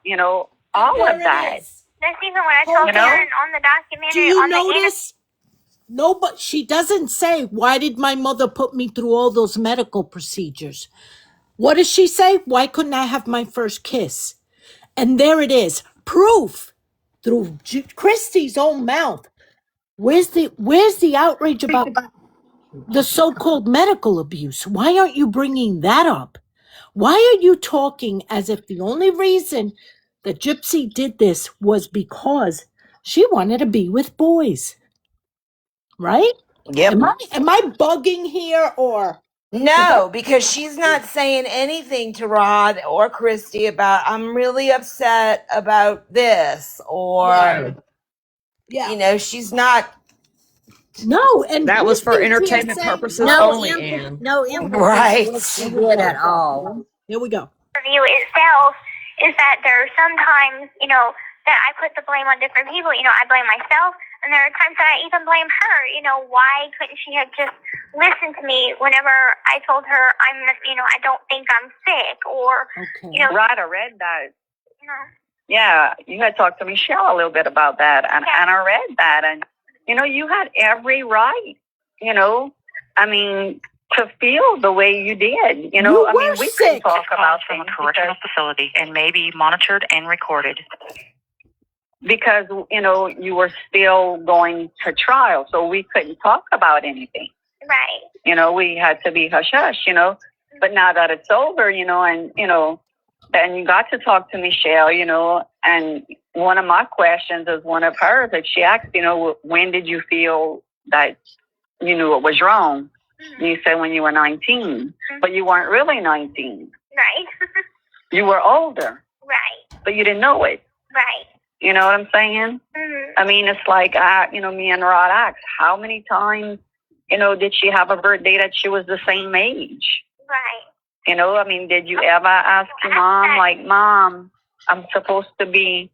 of that. That's even what I told Karen on the documentary. Do you notice? No, but she doesn't say, why did my mother put me through all those medical procedures? What does she say? Why couldn't I have my first kiss? And there it is. Proof through Christy's own mouth. Where's the outrage about the so-called medical abuse? Why aren't you bringing that up? Why are you talking as if the only reason that Gypsy did this was because she wanted to be with boys? Right? Yep. Am I bugging here or? No, because she's not saying anything to Rod or Christy about, I'm really upset about this, or, she's not. No, and that was for entertainment purposes only, Ann. No impact. Right. Good at all. Here we go. Review itself is that there are sometimes, that I put the blame on different people. I blame myself, and there are times that I even blame her. Why couldn't she have just listened to me whenever I told her I don't think I'm sick, or, Right, I read that. Yeah, you had talked to Michelle a little bit about that, and I read that, and, you had every right, to feel the way you did. We could talk about from a correctional facility and may be monitored and recorded. Because, you were still going to trial, so we couldn't talk about anything. Right. We had to be hush-hush, But now that it's over, and, then you got to talk to Michelle, and one of my questions is one of hers that she asked, when did you feel that you knew it was wrong? And you said when you were 19, but you weren't really 19. Right. You were older. Right. But you didn't know it. Right. You know what I'm saying? Mm-hmm. It's like, me and Rod asked, how many times, did she have a birthday that she was the same age? Right. Did you ever ask your mom, like, Mom, I'm supposed to be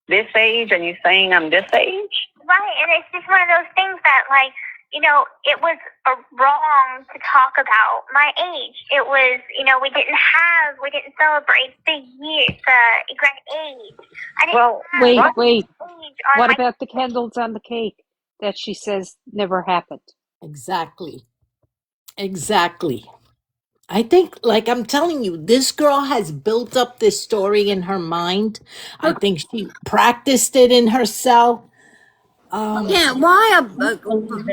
this age, and you saying I'm this age? Right, and it's just one of those things that, like, it was wrong to talk about my age. It was, we didn't celebrate the exact age. I didn't Well, have wait. the age on What my. about the candles on the cake that she says never happened? Exactly. I think, like I'm telling you, this girl has built up this story in her mind. I think she practiced it in herself. Yeah, why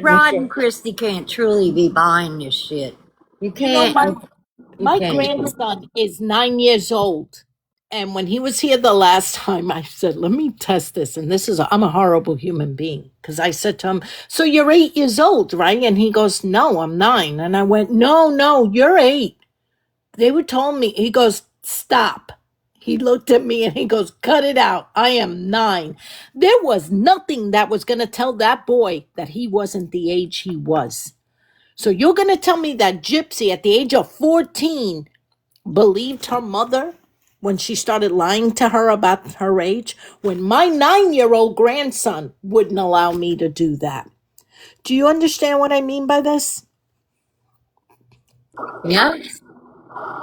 Rod and Christy can't truly be buying this shit. You You know, can't. You my can't. grandson is 9 years old. And when he was here the last time, I said, let me test this. And I'm a horrible human being. Because I said to him, so you're 8 years old, right? And he goes, no, I'm 9. And I went, no, you're 8. They were telling me, he goes, stop. He looked at me and he goes, cut it out. I am 9. There was nothing that was going to tell that boy that he wasn't the age he was. So you're going to tell me that Gypsy at the age of 14 believed her mother when she started lying to her about her age, when my 9-year-old grandson wouldn't allow me to do that. Do you understand what I mean by this? Yeah.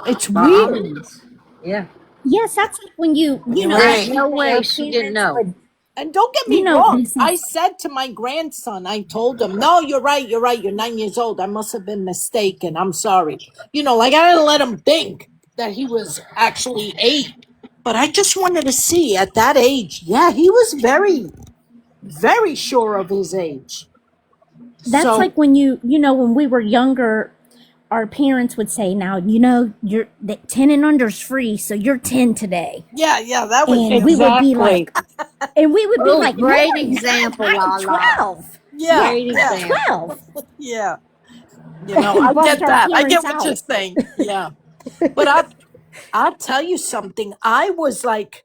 It's My weird. almonds. Yeah. Yes, that's like when You're know, right. say No our way she didn't parents know. would, And don't get me they wrong. say, I said to my grandson, I told him, no, you're right. You're 9 years old. I must have been mistaken. I'm sorry. Like I didn't let him think that he was actually 8. But I just wanted to see at that age. Yeah, he was very, very sure of his age. that's So like when when we were younger, our parents would say, now, you're 10 and under's free, so you're 10 today. yeah, that was And we would be like, Great no, example, I'm Lala. 12. Yeah, Great yeah, example. 12. yeah. I Bust get our that. I get parents what you're out. saying. Yeah, but I'll tell you something. I was like,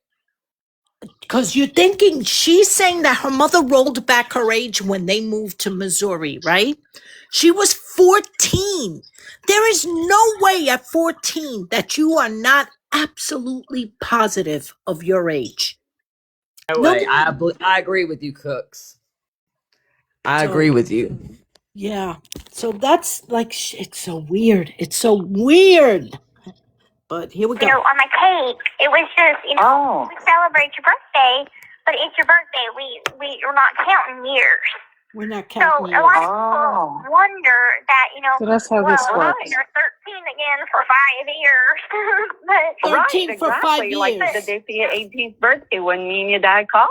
because you're thinking she's saying that her mother rolled back her age when they moved to Missouri, right? She was 14. There is no way at 14 that you are not absolutely positive of your age. No way. I agree with you, Cooks. I agree with you. Yeah. So that's like, it's so weird. It's so weird. But here we go. On my cake, it was just, we celebrate your birthday, but it's your birthday. We're not counting years. We're not So counting a lot of people wonder that, So that's how this works. you're 13 again for 5 years. But 13 for 5 years. Like the day for your 18th birthday when me and your dad called.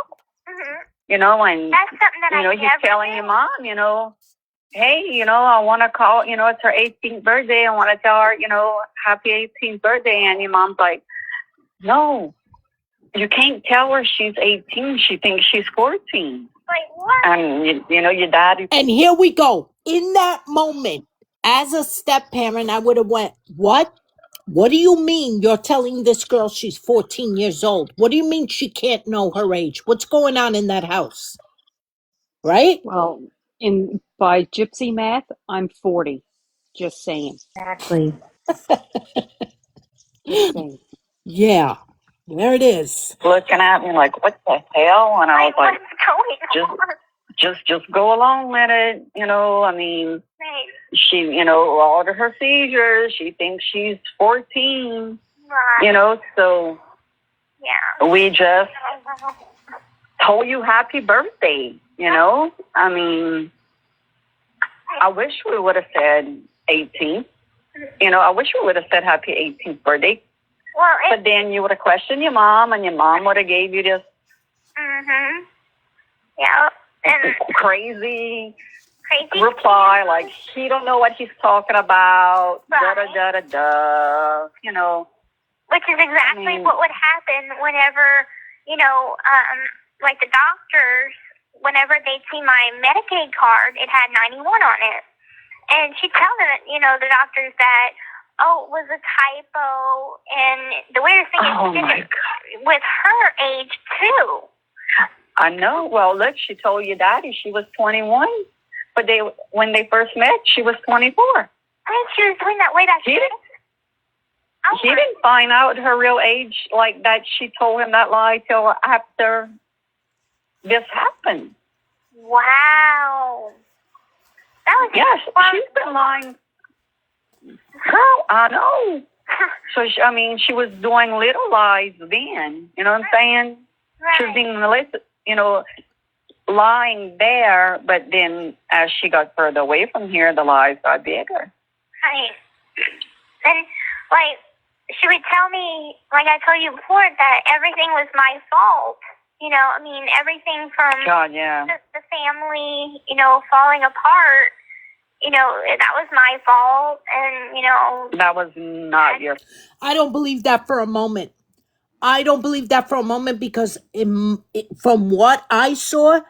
Mm-hmm. And that's something that he's telling your mom, hey, I want to call, it's her 18th birthday. I want to tell her, happy 18th birthday. And your mom's like, no, you can't tell her she's 18. She thinks she's 14. Like, what? And, your dad. And here we go. In that moment, as a step parent, I would have went, what? What do you mean you're telling this girl she's 14 years old? What do you mean she can't know her age? What's going on in that house? Right? Well, by gypsy math, I'm 40. Just saying. Exactly. Just saying. Yeah. There it is. Looking at me like, what the hell? And I was like, just go along with it. She, all of her seizures, she thinks she's 14. Right. So we just told you happy birthday, I wish we would have said 18. I wish we would have said happy 18th birthday. Well, but then you would have questioned your mom, and your mom would have gave you this and crazy reply, like he don't know what he's talking about, da da da da da. Which is exactly what would happen whenever, like the doctors, whenever they'd see my Medicaid card, it had 91 on it. And she'd tell them, the doctors that, it was a typo. And the weirdest thing is she did it with her age, too. I know. Well, look, she told your daddy she was 21. But when they first met, she was 24. I think she was doing that way back then. He didn't find out her real age like that. She told him that lie till after this happened. Wow. That was she's been lying. Girl, I know. So, she was doing little lies then. You know what I'm saying? right. She was being, lying there, but then as she got further away from here, the lies got bigger. Right. And, she would tell me, like I told you before, that everything was my fault. Everything from God, yeah. the family, falling apart, that was my fault. And, that was not your. I don't believe that for a moment. I don't believe that for a moment because from what I saw,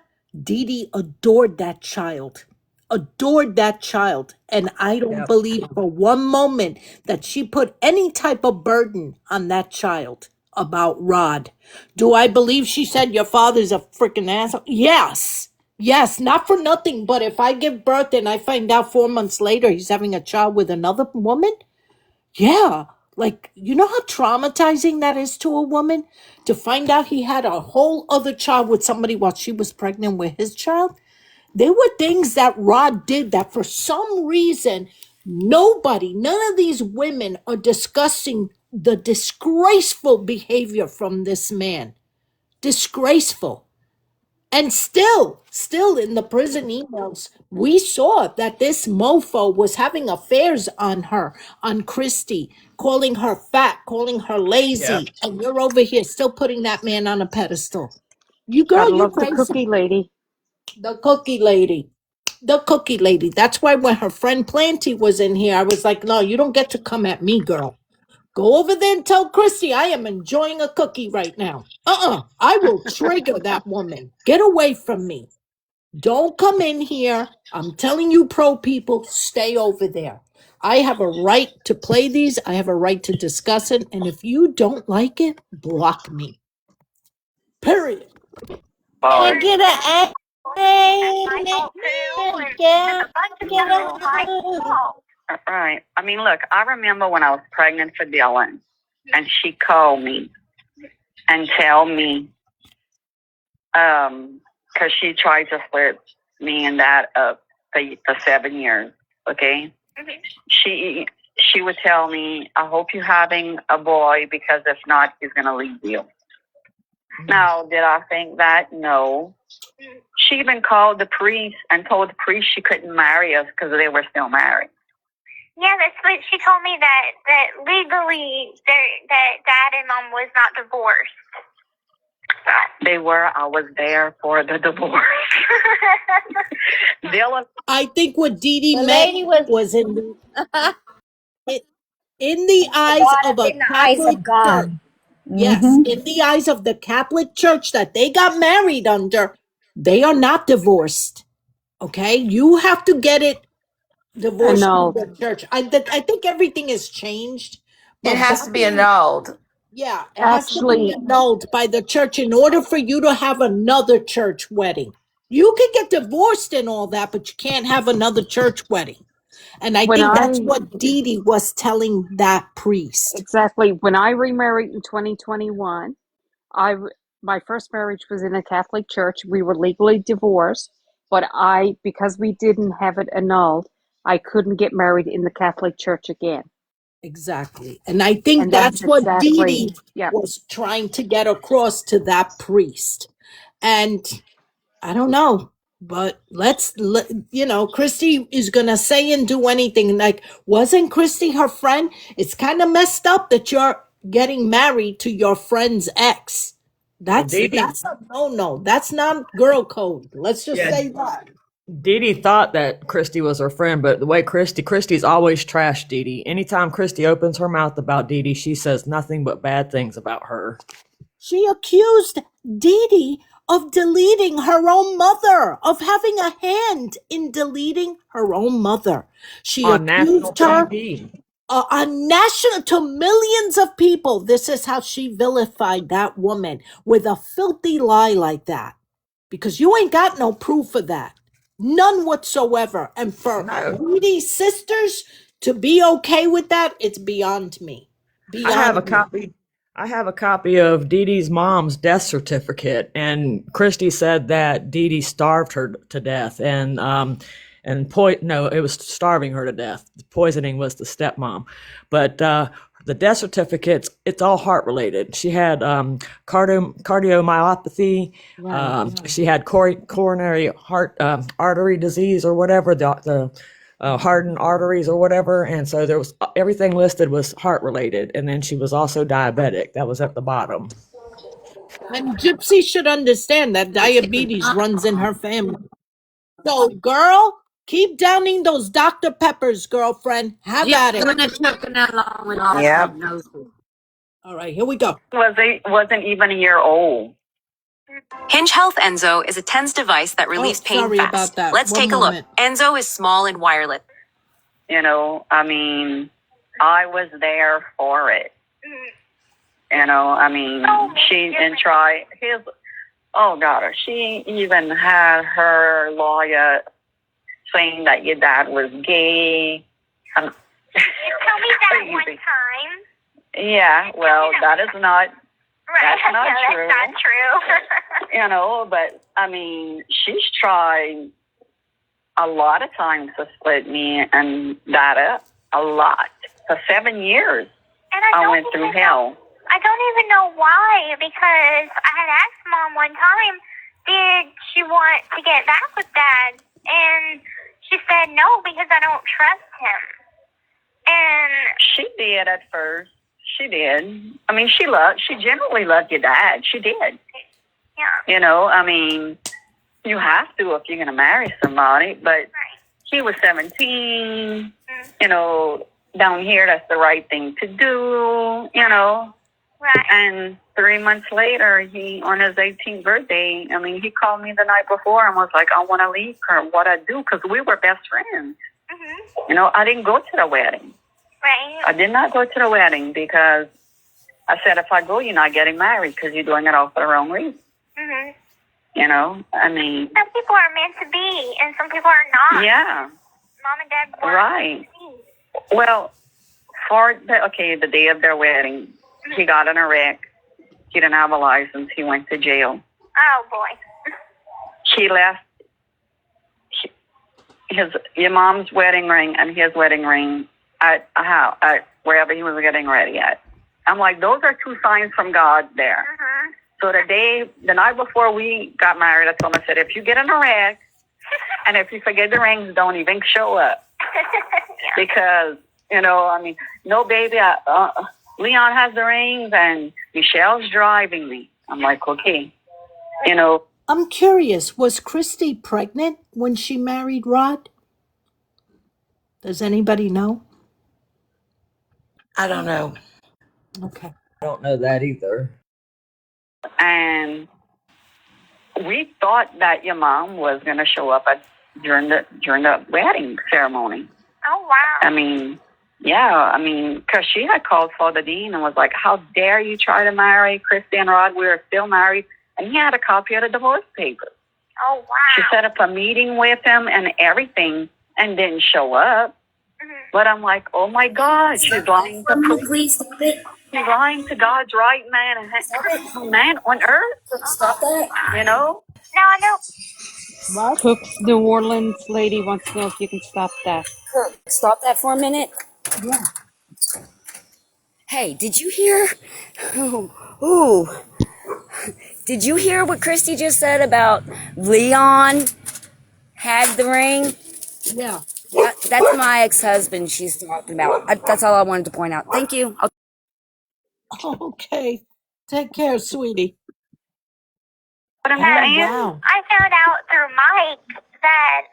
Dee Dee adored that child. And I don't believe for one moment that she put any type of burden on that child about Rod. Do I believe she said your father's a freaking asshole? Yes. Yes, not for nothing, but if I give birth and I find out 4 months later he's having a child with another woman, yeah. You know how traumatizing that is to a woman? To find out he had a whole other child with somebody while she was pregnant with his child? There were things that Rod did that for some reason, none of these women are discussing the disgraceful behavior from this man. Disgraceful. And still in the prison emails, we saw that this mofo was having affairs on Christy, calling her fat, calling her lazy, and you're over here still putting that man on a pedestal. You Gotta you're love the crazy. cookie lady. The cookie lady. The cookie lady. That's why when her friend Planty was in here, I was like, no, you don't get to come at me, girl. Go over there and tell Christy I am enjoying a cookie right now. I will trigger that woman. Get away from me. Don't come in here. I'm telling you, pro people, stay over there. I have a right to play these. I have a right to discuss it. And if you don't like it, block me. Period. Bye. And get a Right. Look, I remember when I was pregnant for Dylan, and she called me and tell me, because she tried to split me and that up for 7 years. Okay. Mm-hmm. She would tell me, I hope you're having a boy, because if not, he's gonna leave you. Now, did I think that? No. She even called the priest and told the priest she couldn't marry us because they were still married. Yeah, that's what she told me, that legally that Dad and Mom was not divorced. They were. I was there for the divorce. Dylan. I think what Dee Dee meant was in the eyes of a Catholic church. Yes, in the eyes of the Catholic Church that they got married under, they are not divorced. Okay, you have to get it divorced from the church. I think everything has changed. It has to be annulled. Yeah, it has to be annulled by the church in order for you to have another church wedding. You can get divorced and all that, but you can't have another church wedding. And I think that's what Dee Dee was telling that priest. Exactly. When I remarried in 2021, my first marriage was in a Catholic church. We were legally divorced, but because we didn't have it annulled, I couldn't get married in the Catholic church again. Exactly. And I think that's what Dee Dee was trying to get across to that priest. And I don't know. But Christy is going to say and do anything. Like, wasn't Christy her friend? It's kind of messed up that you're getting married to your friend's ex. That's a no. That's not girl code. Let's just say that. Dee Dee thought that Christy was her friend, but the way Christy's always trashed Dee Dee. Anytime Christy opens her mouth about Dee Dee, she says nothing but bad things about her. She accused Dee Dee of deleting her own mother, of having a hand in deleting her own mother. She accused her on national to millions of people. This is how she vilified that woman with a filthy lie like that. Because you ain't got no proof of that. None whatsoever. And for Dee Dee's sisters to be okay with that, it's beyond me. I have a copy of Dee Dee's mom's death certificate, and Christy said that Dee Dee starved her to death, and and no, it was starving her to death. The poisoning was the stepmom, but the death certificates, it's all heart related. She had cardiomyopathy. She had coronary heart artery disease or whatever, the hardened arteries or whatever, and so there was everything listed was heart related, and then she was also diabetic. That was at the bottom. And Gypsy should understand that diabetes runs in her family. So, girl, keep downing those Dr. Peppers, girlfriend. Have at it. Yep. All right, here we go. Wasn't even a year old. Hinge Health Enzo is a TENS device that relieves pain sorry fast. about that. Let's One take moment. a look. Enzo is small and wireless. You know, I mean, I was there for it. You know, I mean, she didn't try his. Oh God, she even had her lawyer saying that your dad was gay. You told me that one time. Yeah, well, that is not. Right. That's not true. That's not true. You know, but I mean, she's tried a lot of times to split me and Dada, a lot. For 7 years, And I went through hell. I don't even know why, because I had asked Mom one time, did she want to get back with Dad? And she said no, because I don't trust him. And she did at first. She did. I mean, she genuinely loved your dad. She did. Yeah. You know, I mean, you have to if you're going to marry somebody. But he was 17. You know, down here, that's the right thing to do. You know. Right. And 3 months later, on his 18th birthday, I mean, he called me the night before and was like, I want to leave her. What I do? Because we were best friends. You know, I didn't go to the wedding. Right. I did not go to the wedding because I said, if I go, you're not getting married because you're doing it all for the wrong reason. You know, I mean. Some people are meant to be, and some people are not. Yeah. Mom and Dad weren't Right. meant to be. Well, the day of their wedding, he got in a wreck. He didn't have a license. He went to jail. Oh, boy. He left your mom's wedding ring and his wedding ring at wherever he was getting ready at. I'm like, those are two signs from God there. So the night before we got married, I told him, I said, if you get in a wreck and if you forget the rings, don't even show up. Because, you know, I mean, no, baby, Leon has the rings and Michelle's driving me. I'm like, okay, you know. I'm curious, was Christy pregnant when she married Rod? Does anybody know? I don't know. Okay. I don't know that either. And we thought that your mom was going to show up during the wedding ceremony. Oh, wow. I mean, yeah, I mean, because she had called Father Dean and was like, how dare you try to marry Christy and Rod? We are still married. And he had a copy of the divorce papers. Oh, wow. She set up a meeting with him and everything and didn't show up. But I'm like, oh, my God, she's lying to Please stop it. She's lying to God's right man on earth. Stop that. You know? No, I know. What? Cook's New Orleans lady wants to know if you can stop that. Stop that for a minute. Yeah. Hey, did you hear? Ooh. Did you hear what Christy just said about Leon had the ring? Yeah. That's my ex-husband she's talking about. That's all I wanted to point out. Thank you. Okay. Take care, sweetie. What I'm saying? Wow. I found out through Mike that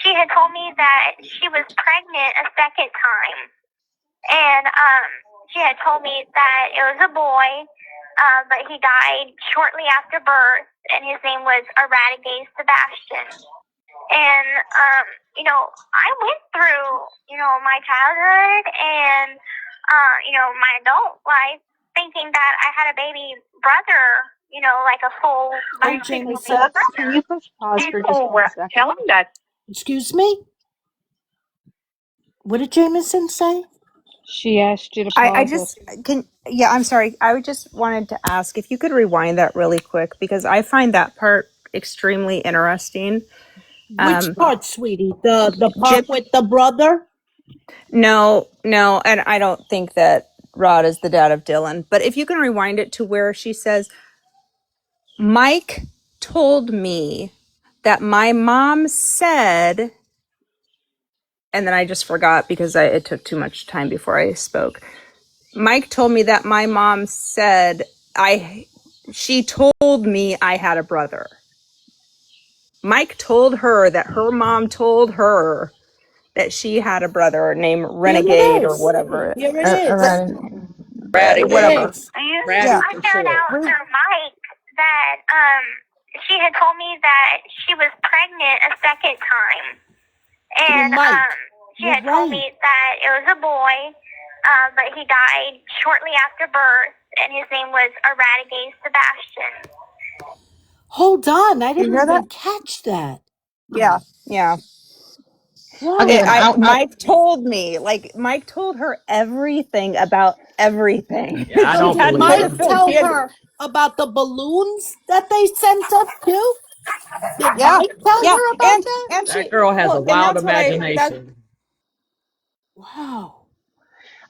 she had told me that she was pregnant a second time. And she had told me that it was a boy, but he died shortly after birth, and his name was Eradicate Sebastian. And, you know, I went through, you know, my childhood and, you know, my adult life thinking that I had a baby brother, you know, like a full biological brother. Can you push pause for just People were 1 second? telling that. Excuse me? What did Jameson say? She asked you to I pause just it. I'm sorry. I just wanted to ask if you could rewind that really quick because I find that part extremely interesting. Which part, sweetie? The part Gyp- with the brother? no, and I don't think that Rod is the dad of Dylan. But if you can rewind it to where she says, Mike told me that my mom said, and then I just forgot because it took too much time before I spoke. Mike told me that my mom said she told me I had a brother. Mike told her that her mom told her that she had a brother named Renegade or whatever. Here it is. Ratty, whatever. I found out through Mike that she had told me that she was pregnant a second time. And she had told me that it was a boy, but he died shortly after birth, and his name was Eradicate Sebastian. Hold on, I didn't even catch that. Yeah. Wow. Okay, Mike told me, Mike told her everything about everything. Yeah, I don't believe Mike tell her about the balloons that they sent up too? Did Mike tell her about that? And that girl has a wild imagination. Wow.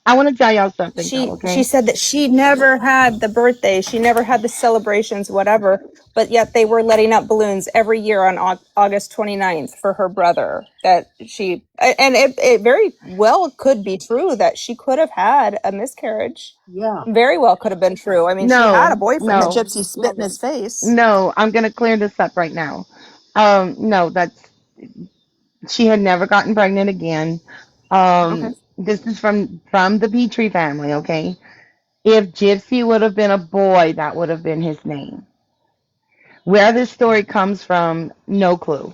I want to tell y'all something. She said that she never had the birthday, she never had the celebrations, whatever, but yet they were letting up balloons every year on August 29th for her brother. And it very well could be true that she could have had a miscarriage. Yeah. Very well could have been true. I mean, she had a boyfriend that Gypsy spit in his face. No, I'm going to clear this up right now. No, she had never gotten pregnant again. This is from the Petrie family, okay? If Gypsy would have been a boy, that would have been his name. Where this story comes from, no clue.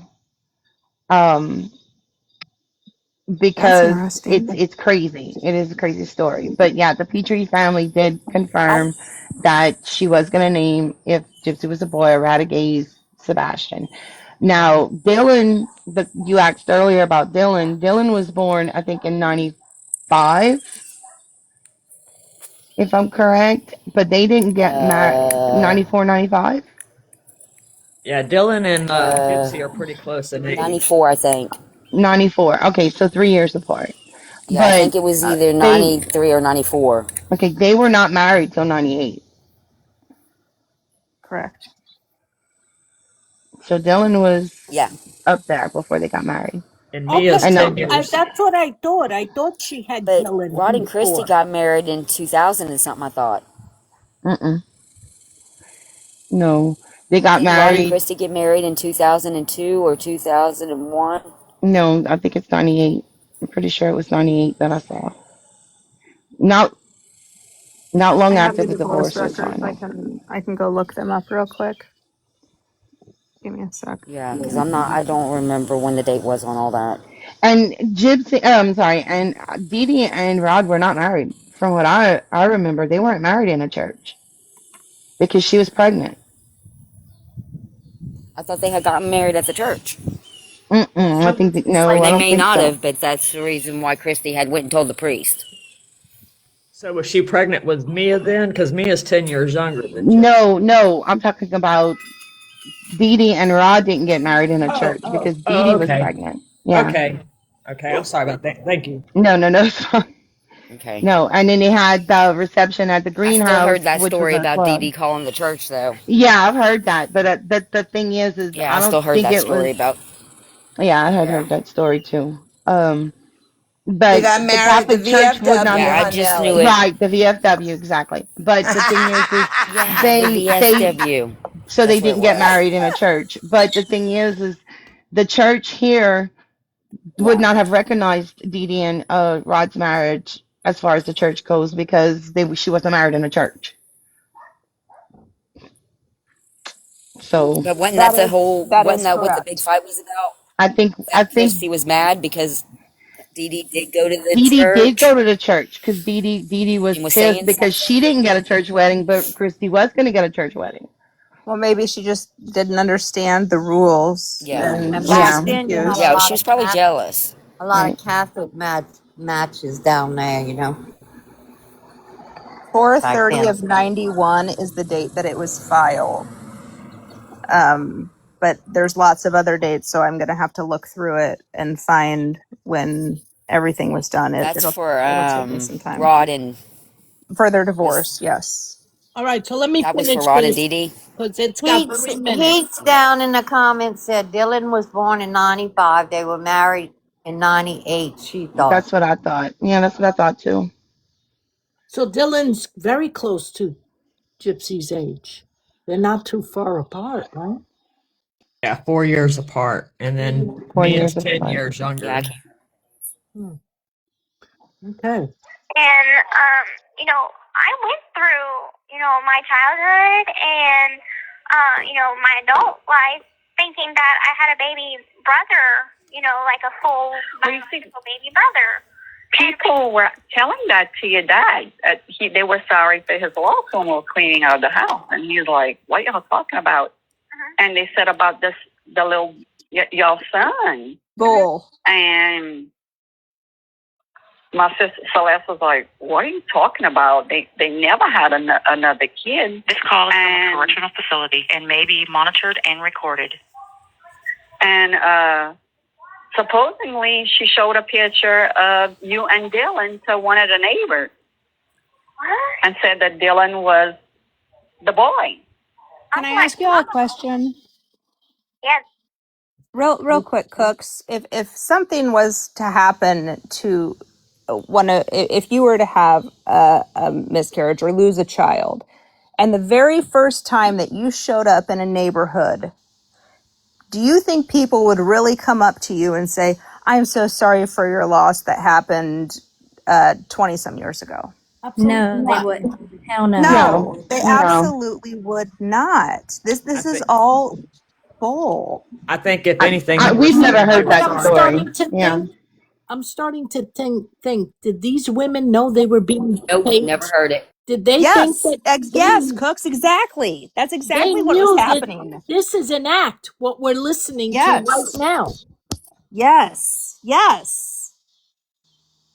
Because it's crazy. It is a crazy story. But yeah, the Petrie family did confirm that she was going to name, if Gypsy was a boy, Eradicate Sebastian. Now, Dylan, you asked earlier about Dylan. Dylan was born, I think, in 95, if I'm correct. But they didn't get married 94, 95. Yeah, Dylan and Gypsy are pretty close in age. 94, I think. 94. Okay, so 3 years apart. Yeah, I think it was either 93 or 94. Okay, they were not married till 98. Correct. So Dylan was up there before they got married. And Mia's 10 years. That's what I thought. I thought she had Dylan. Rod and Christy got married in 2000 and something, I thought. No, they got married. Rod and Christy get married in 2002 or 2001? No, I think it's 98. I'm pretty sure it was 98 that I saw. Not long after the divorce was final. I can go look them up real quick. Give me a sec. Yeah, because I don't remember when the date was on all that. And and Dee Dee and Rod were not married. From what I remember, they weren't married in a church because she was pregnant. I thought they had gotten married at the church. I think no. Or I they don't may think not so. have, but that's the reason why Christy had went and told the priest. So was she pregnant with Mia then? Because Mia's 10 years younger than Gypsy. No. I'm talking about Dee Dee and Rod didn't get married in a church because Dee Dee was pregnant. Yeah. Okay, I'm sorry about that. Thank you. No, it's fine. Okay. No, and then they had the reception at the greenhouse. I still heard that story about Dee Dee calling the church, though. Yeah, I've heard that, but the thing is yeah, I don't still heard think that it story was, about. Yeah, I had heard that story too. But they got the married Catholic at the Church VFW. would not. Yeah, I just knew it. Right, the VFW, exactly. But the thing is the VFW. So they didn't get married in a church. But the thing is the church here would not have recognized Dee Dee and Rod's marriage as far as the church goes because she wasn't married in a church. So, but wasn't that what the big fight was about? I think Christy was mad because Dee Dee did go to the church. Dee Dee did go to the church because Dee Dee was pissed because she didn't get a church wedding, but Christy was going to get a church wedding. Well, maybe she just didn't understand the rules. Yeah, she was probably jealous. A lot of Catholic matches down there, 4/30 of 91 is the date that it was filed. but there's lots of other dates, so I'm gonna have to look through it and find when everything was done. That's for It'll take me some time. Rod and For their divorce, yes. All right, so let me that was for finish Rod and this Dee Dee. because it's got 3 minutes. Heath's down in the comments said Dylan was born in 95. They were married in 98, she thought. That's what I thought. Yeah, that's what I thought too. So Dylan's very close to Gypsy's age. They're not too far apart, right? Yeah, 4 years apart, and then 4 me years is 10 apart. years younger. Yeah, Okay. And, you know, I went through, you know, my childhood and, you know, my adult life thinking that I had a baby brother, you know, like a full biological baby brother. People were telling that to your dad. They were sorry for his loss when we were cleaning out the house. And he's like, what y'all talking about? And they said about the little, your son. Bull. And my sister Celeste was like, what are you talking about? They never had another kid. This call is from a correctional facility and may be monitored and recorded. And supposedly she showed a picture of you and Dylan to one of the neighbors. What? And said that Dylan was the boy. Can I ask you all a question? Yes. Real quick, Cooks. If something was to happen to if you were to have a miscarriage or lose a child, and the very first time that you showed up in a neighborhood, do you think people would really come up to you and say, "I'm so sorry for your loss that happened 20 some years ago"? No, they wouldn't. Hell no. No, they No. absolutely would not. This is all bull. I think if anything, we've never heard that I'm story. starting to Yeah. think. I'm starting to think. Did these women know they were being Nope, paid? never heard it. Did they Yes, think that? yes, Cooks, exactly. That's They exactly what knew was that happening. this is an act. What we're listening Yes. to right now. Yes, yes,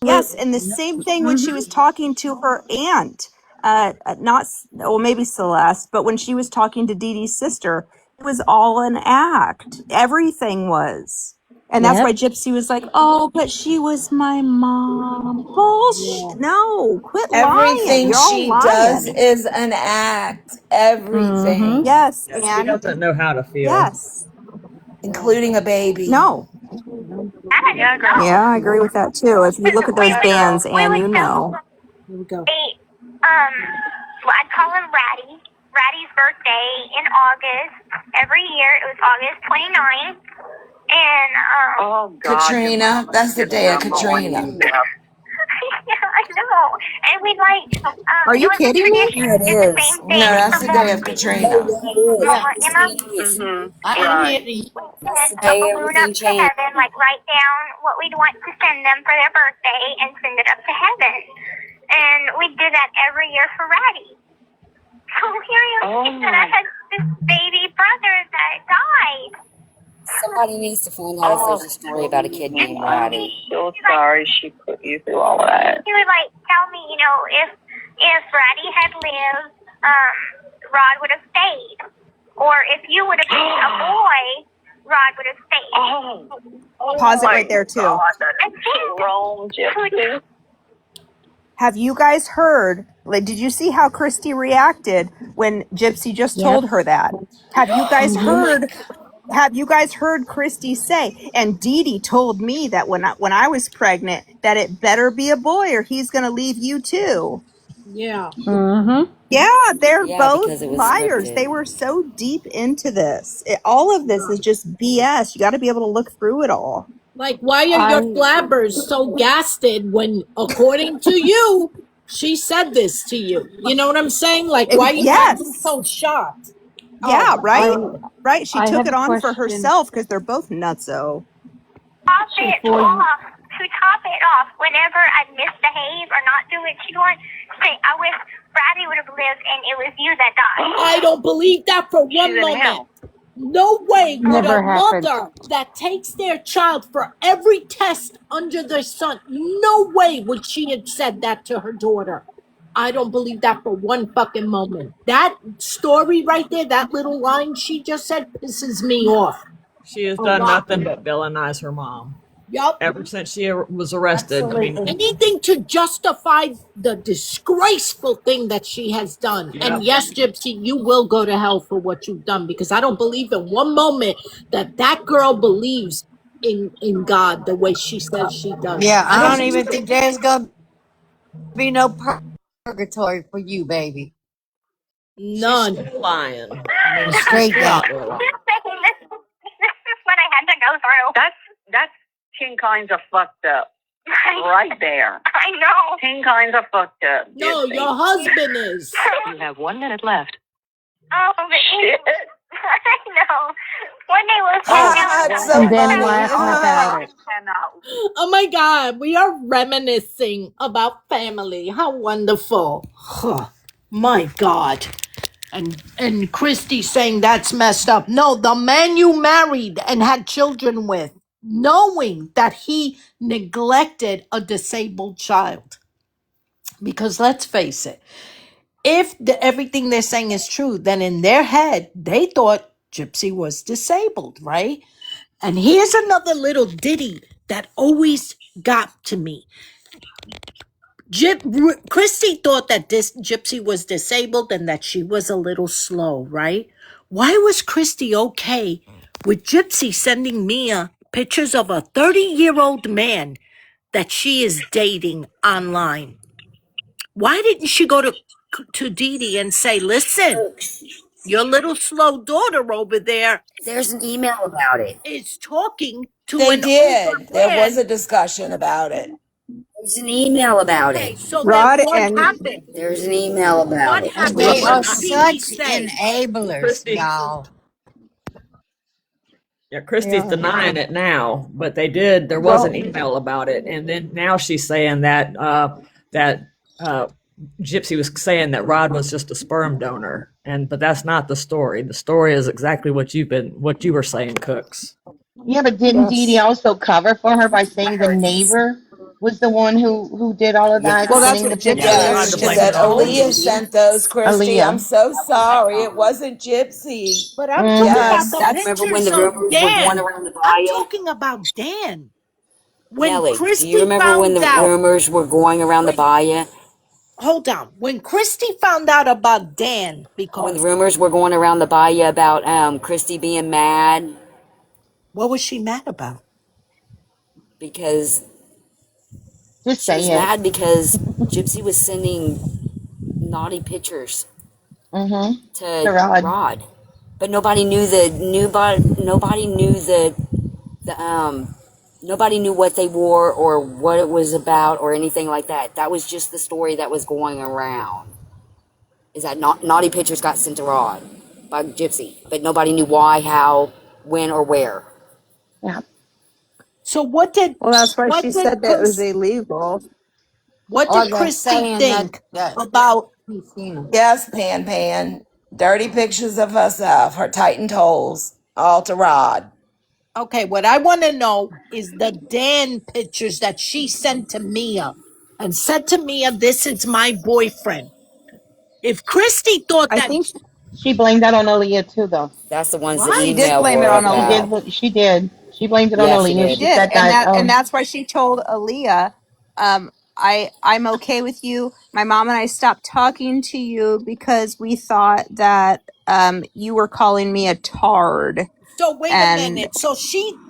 yes. And the same thing when she was talking to her aunt, maybe Celeste, but when she was talking to Dee Dee's sister, it was all an act. Everything was. And that's why Gypsy was like, "Oh, but she was my mom." Bullshit. No, quit lying. Everything You're all she lying. does is an act. Everything. Yes, She and doesn't know how to feel. yes. Including a baby. No. Yeah, girl. Yeah, I agree with that too. If you look at those bands, and you know. Here we go. I'd call him Ratty. Ratty's birthday in August. Every year it was August 29th. And, Oh, God. Katrina. That's the day of Katrina. yeah, I know. And we'd like, Are you it was a kidding me? tradition. Yeah, it It's the is. same thing. No, that's the day of Katrina. Mm-hmm. I'm Right. here. Send the day a balloon up everything to changed. heaven, like write down what we'd want to send them for their birthday and send it up to heaven. And we did that every year for Ratty. So here you said I had this baby brother that died. Somebody needs to find out if there's a story about a kid named Ratty. I'm so sorry she put you through all of that. He would like tell me, you know, if Ratty had lived, Rod would have stayed. Or if you would have been a boy, Rod would have stayed. Pause it right there too. God, that is so wrong, Gypsy. Have you guys heard? Like, did you see how Christy reacted when Gypsy just told her that? Have you guys heard? Have you guys heard Christy say? And Dee Dee told me that when I was pregnant, that it better be a boy or he's gonna leave you too. Yeah. Mm-hmm. Yeah, they're because it both was liars. scripted. They were so deep into this. All of this is just BS. You got to be able to look through it all. Like, why are your blabbers so gasted when, according to you, she said this to you? You know what I'm saying? Like, why are you acting so shocked? Yeah, right? Right. She I took have it a on for question. herself because they're both nutso. Top it off. To top it off, whenever I'd misbehave or not do what she wants, say, I wish Ratty would have lived and it was you that died. I don't believe that for one moment. No way would Never a happened. mother that takes their child for every test under the sun, no way would she have said that to her daughter. I don't believe that for one fucking moment. That story right there, that little line she just said, pisses me off. She has A done lot. nothing but villainize her mom. Yup. Ever since she was arrested. Absolutely. I mean, Anything to justify the disgraceful thing that she has done. Yep. And yes, Gypsy, you will go to hell for what you've done, because I don't believe in one moment that girl believes in God the way she says she does. Yeah, I don't believe even it. think there's gonna be no purgatory for you, baby. None. She's still lying. Straight She's up. out there lying. This is what I had to go through. That's 10 kinds of fucked up. Right there. I know. 10 kinds of fucked up. No, your husband is. You have 1 minute left. Oh, but shit. I know. One day we'll sit down so And then funny. laugh about it. Oh my God, we are reminiscing about family. How wonderful. Huh. My God. And Christy saying that's messed up. No, the man you married and had children with, knowing that he neglected a disabled child. Because let's face it, if everything they're saying is true, then in their head, they thought Gypsy was disabled, right? And here's another little ditty that always got to me. Christy thought that this Gypsy was disabled and that she was a little slow, right? Why was Christy okay with Gypsy sending Mia pictures of a 30-year-old man that she is dating online? Why didn't she go to Dee Dee and say, listen, your little slow daughter over there There's an email about it. is talking to They an older did. There man. was a discussion about it. There's an email about Okay, it. so Rod then what and happened? There's an email about What it. happened? They What are did Dee Dee such say? enablers, Christy. y'all. Yeah, Christy's Yeah. denying it now, but they did. There was an email about it, and then now she's saying that Gypsy was saying that Rod was just a sperm donor, but that's not the story. The story is exactly what you were saying, Cooks. Yeah, but didn't Yes. Dee Dee also cover for her by saying the neighbor was the one who did all of that, Well, that's sending the what Gypsy pictures? Yeah, they was tried Yes, to she blame said it on Aaliyah Dee Dee. sent those, Christy. I'm Aaliyah. so sorry. It wasn't Gypsy. But I'm Mm. talking Yes. about the Remember when pictures the of rumors were going Dan. around the I'm bayou? talking about Dan. When Nelly, do you Christy remember when found the out, rumors were going around the bayou? hold on. When Christy found out about Dan, When because the rumors were going around the bayou about Christy being mad what was she mad about? because Just she was say it. mad because Gypsy was sending naughty pictures Mm-hmm. to To Rod. Rod, but nobody knew nobody knew what they wore or what it was about or anything like that. That was just the story that was going around. Is that naughty pictures got sent to Rod by Gypsy, but nobody knew why, how, when, or where. Yeah. So what did Well, that's why she what did said that it was Chris, illegal. what Or did they're Christy saying think that about? he's seen them. Yes, Pan. Dirty pictures of herself, her tightened holes, all to Rod. Okay, what I want to know is the Dan pictures that she sent to Mia and said to Mia, "This is my boyfriend." If Christy thought I that, think She blamed that on Aaliyah too, though. That's the ones the why? she did email blame it were on She Aaliyah. about. did. She did. She blamed it on Yeah, she Aaliyah. She did. She did, said that. and that's why she told Aaliyah, I'm okay with you. My mom and I stopped talking to you because we thought that you were calling me a tard. So wait a And minute. So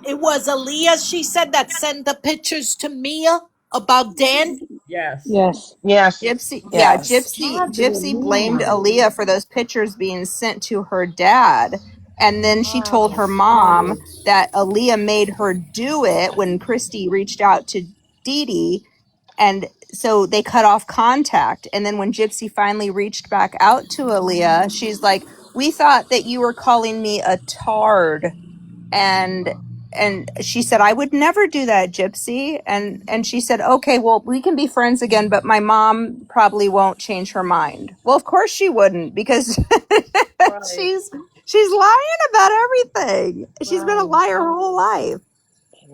it was Aaliyah. She said that sent the pictures to Mia about Dan. Yes. Yes. Yes. Yes. Gypsy blamed Aaliyah for those pictures being sent to her dad. And then she told her mom that Aaliyah made her do it when Christy reached out to Dee Dee. And so they cut off contact. And then when Gypsy finally reached back out to Aaliyah, she's like, we thought that you were calling me a tard. And she said, I would never do that, Gypsy. And she said, okay, well, we can be friends again, but my mom probably won't change her mind. Well, of course she wouldn't, because she's lying about everything. She's been a liar her whole life.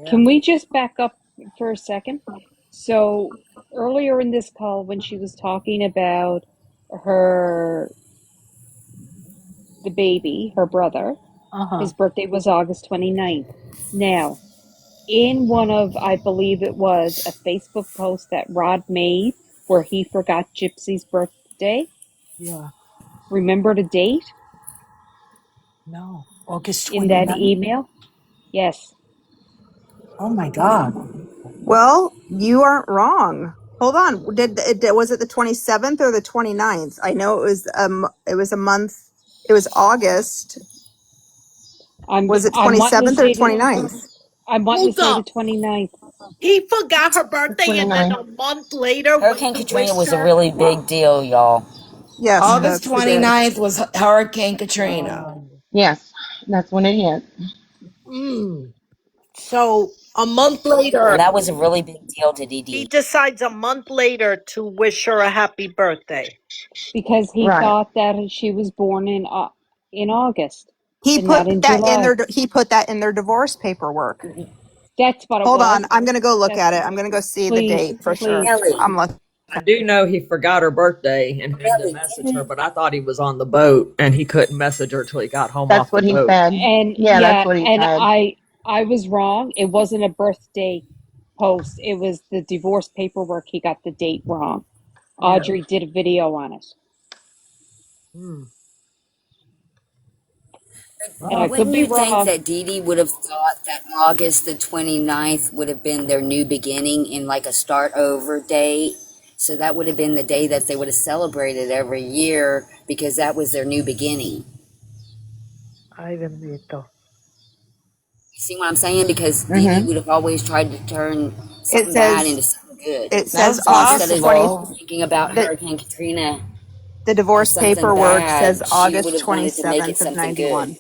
Can we just back up for a second? So earlier in this call, when she was talking about the baby, her brother, his birthday was August 29th. Now, in one of, I believe it was a Facebook post that Rod made where he forgot Gypsy's birthday. Yeah. Remember the date? No. August 29th? In that email? Yes. Oh my God. Well, you aren't wrong. Hold on. Was it the 27th or the 29th? I know it was a month. It was August. Was it I'm wanting to 27th or say 29th? I'm wanting to Hold say the up. 29th. He forgot her The birthday and then 29th. a month later went Hurricane to Katrina wish was a her. really big deal, y'all. Yes, August Cooks, it did. 29th was Hurricane Katrina. Yes, that's when it hit. So a month And later, that was a really big deal to Dee he Dee. decides a month later to wish her a happy birthday. Because he Right. thought that she was born in August He and not put in that in July. their divorce paperwork. That's what it Hold on, was. I'm gonna go look That's, at it. I'm gonna go see the please, date for sure. please. Nelly. I'm looking. I do know he forgot her birthday and had to Nelly, message her, but I thought he was on the boat and he couldn't message her till he got home That's off the what he boat. said. And Yeah, that's what he said. I was wrong. It wasn't a birthday post. It was the divorce paperwork. He got the date wrong. Audrey did a video on it. And I could Wouldn't be you think wrong. that Dee Dee would have thought that August the 29th would have been their new beginning and like a start over date? So that would have been the day that they would have celebrated every year because that was their new beginning. Ay, bendito. You see what I'm saying? Because Dee Dee Mm-hmm. would have always tried to turn It something bad says into something good. Says That's So instead August of 20. possible. thinking about The Hurricane Katrina the as divorce something paperwork says bad, she would August have wanted to make it 27th of something good. 91.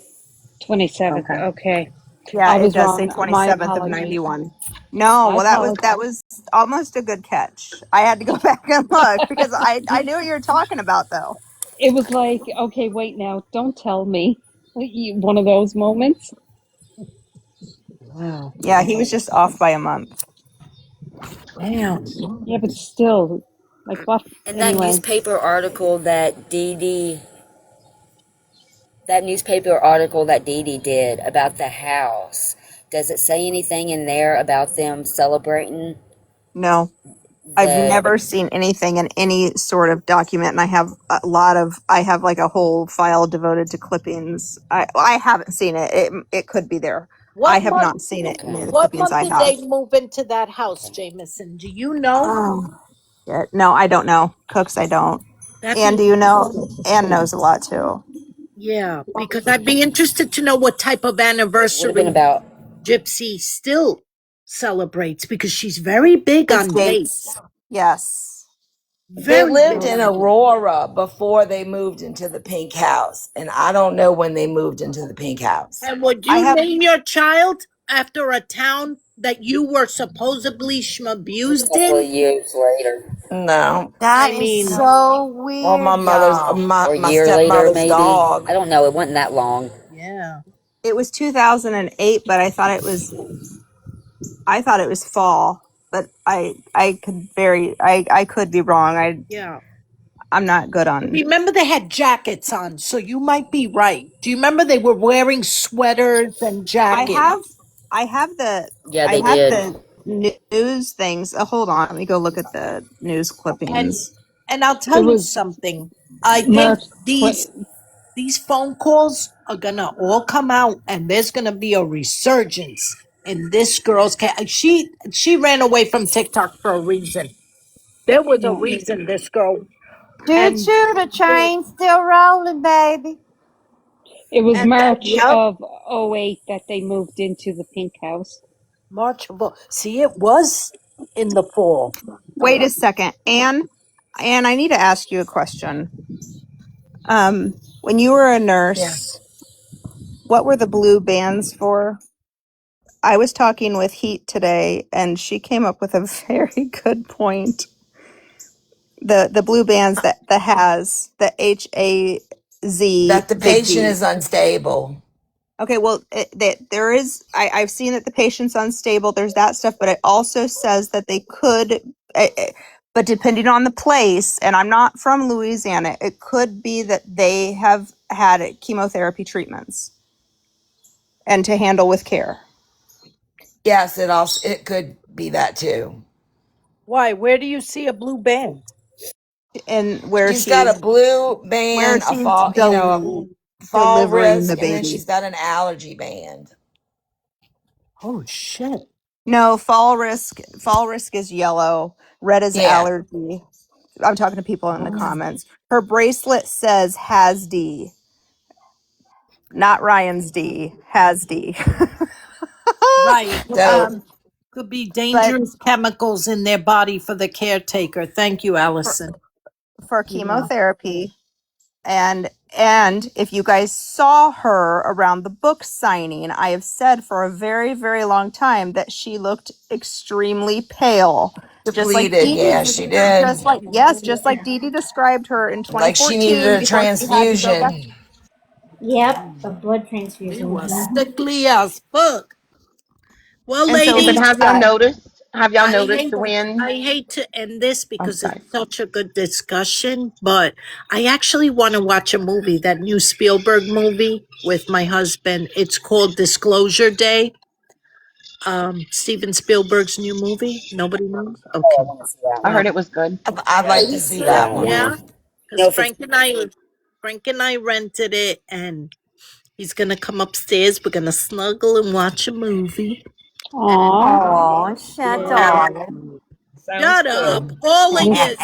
27th. Okay. Okay. Yeah, I it was does say wrong. My 27th of apologies. 91. No, My well apologies. that was almost a good catch. I had to go back and look because I knew what you were talking about though. It was like, okay, wait now. Don't tell me. One of those moments. Wow. Yeah, he was just off by a month. Damn. Yeah, but still, like what? And that Anyway, newspaper article that Dee Dee did about the house, does it say anything in there about them celebrating No. I've the never seen anything in any sort of document, and I have I have like a whole file devoted to clippings. I haven't seen it. It could be there. I What have month? not seen it in any of the What clippings month I did have. they move into that house, Jameson? Do you know? Yeah, no, I don't know. Cooks, I don't. That'd And be do you know? Ann knows a lot too. Yeah, because I'd be interested to know what type of would have been anniversary about Gypsy still celebrates because she's very big It's on dates. dates. Yes. They Very lived big in on dates. Aurora before they moved into the pink house. And I don't know when they moved into the pink house. And would I you have name your child after a town that you were supposedly a schmabused couple of in? years later. No. that I is mean, so Well, my weird, mother's y'all. Or a my year later, stepmother's maybe. I dog. don't know. It wasn't that long. yeah. It was 2008, but I thought it was fall. But I could be wrong. Yeah. I'm not good on. Remember they had jackets on, so you might be right. Do you remember they were wearing sweaters and I jackets? have I have the Yeah, I they have did. the news things. Hold on, let me go look at the news And clippings. I'll it tell you was something. I think March these phone calls are gonna all come out, and there's gonna be a resurgence in this girl's cat. She ran away from TikTok for a reason. There was a reason this girl Choo and choo, the train's still rolling, baby. It was that March yep, of '08 that they moved into the pink house. March of see it was in the fall. Wait a second, Anne, I need to ask you a question. When you were a Yeah. nurse, what were the blue bands for? I was talking with Heat today, and she came up with a very good point. The blue bands that has the HAZ That the big patient B. is unstable. Okay, well, there is. I've seen that the patient's unstable. There's that stuff, but it also says that they could, but depending on the place, and I'm not from Louisiana, it could be that they have had chemotherapy treatments and to handle with care. Yes, it could be that too. Why? Where do you see a blue band? And where she's got a blue band, a fall, fall delivering risk, the and then baby. she's got an allergy band. Oh shit! No, fall risk is yellow. Red is allergy. I'm talking to people in the comments. Her bracelet says has D, not Ryan's D, has D. Right. Could be dangerous chemicals in their body for the caretaker. Thank you, Allison. For chemotherapy. And if you guys saw her around the book signing, I have said for a very, very long time that she looked extremely pale. Depleted, she did. Just like Dee Dee described her in 2014. Like she needed a transfusion. Yep, a blood transfusion. She was sickly as fuck. Well, And so, ladies, but have y'all noticed when? I hate to end this because it's such a good discussion, but I actually want to watch a movie, that new Spielberg movie with my husband. It's called Disclosure Day. Steven Spielberg's new movie. Nobody knows? Okay. I heard it was good. I'd like to see that one. Yeah, because Frank and I rented it, and he's gonna come upstairs. We're gonna snuggle and watch a movie. Oh, shut up. Shut up, all of you! Shut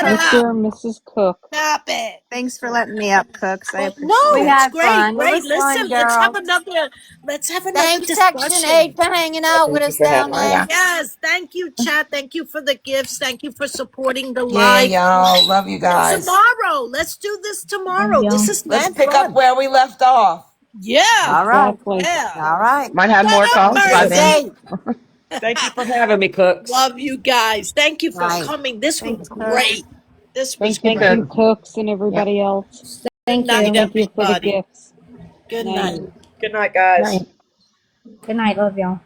up, Mr. and Mrs. Cook. Stop it! Thanks for letting me up, Cooks. I appreciate No, it. it's great. Listen, let's have another Thank discussion. Section 8 for hanging out with us down there. Yes, thank you, chat. Thank you for the gifts. Thank you for supporting the Yeah, live. y'all. Love you guys. Tomorrow, let's do this tomorrow. This is Let's pick up where we left off. Yeah. All right. Yeah. All right. Might have more calls by then. Thank you for having me, Cooks. Love you guys. Thank you for coming. This was great. This was Thank great. you, Cooks and everybody else. Good night, Thank you for the everybody. gifts. Good night. Good night, guys. Good night. Love y'all.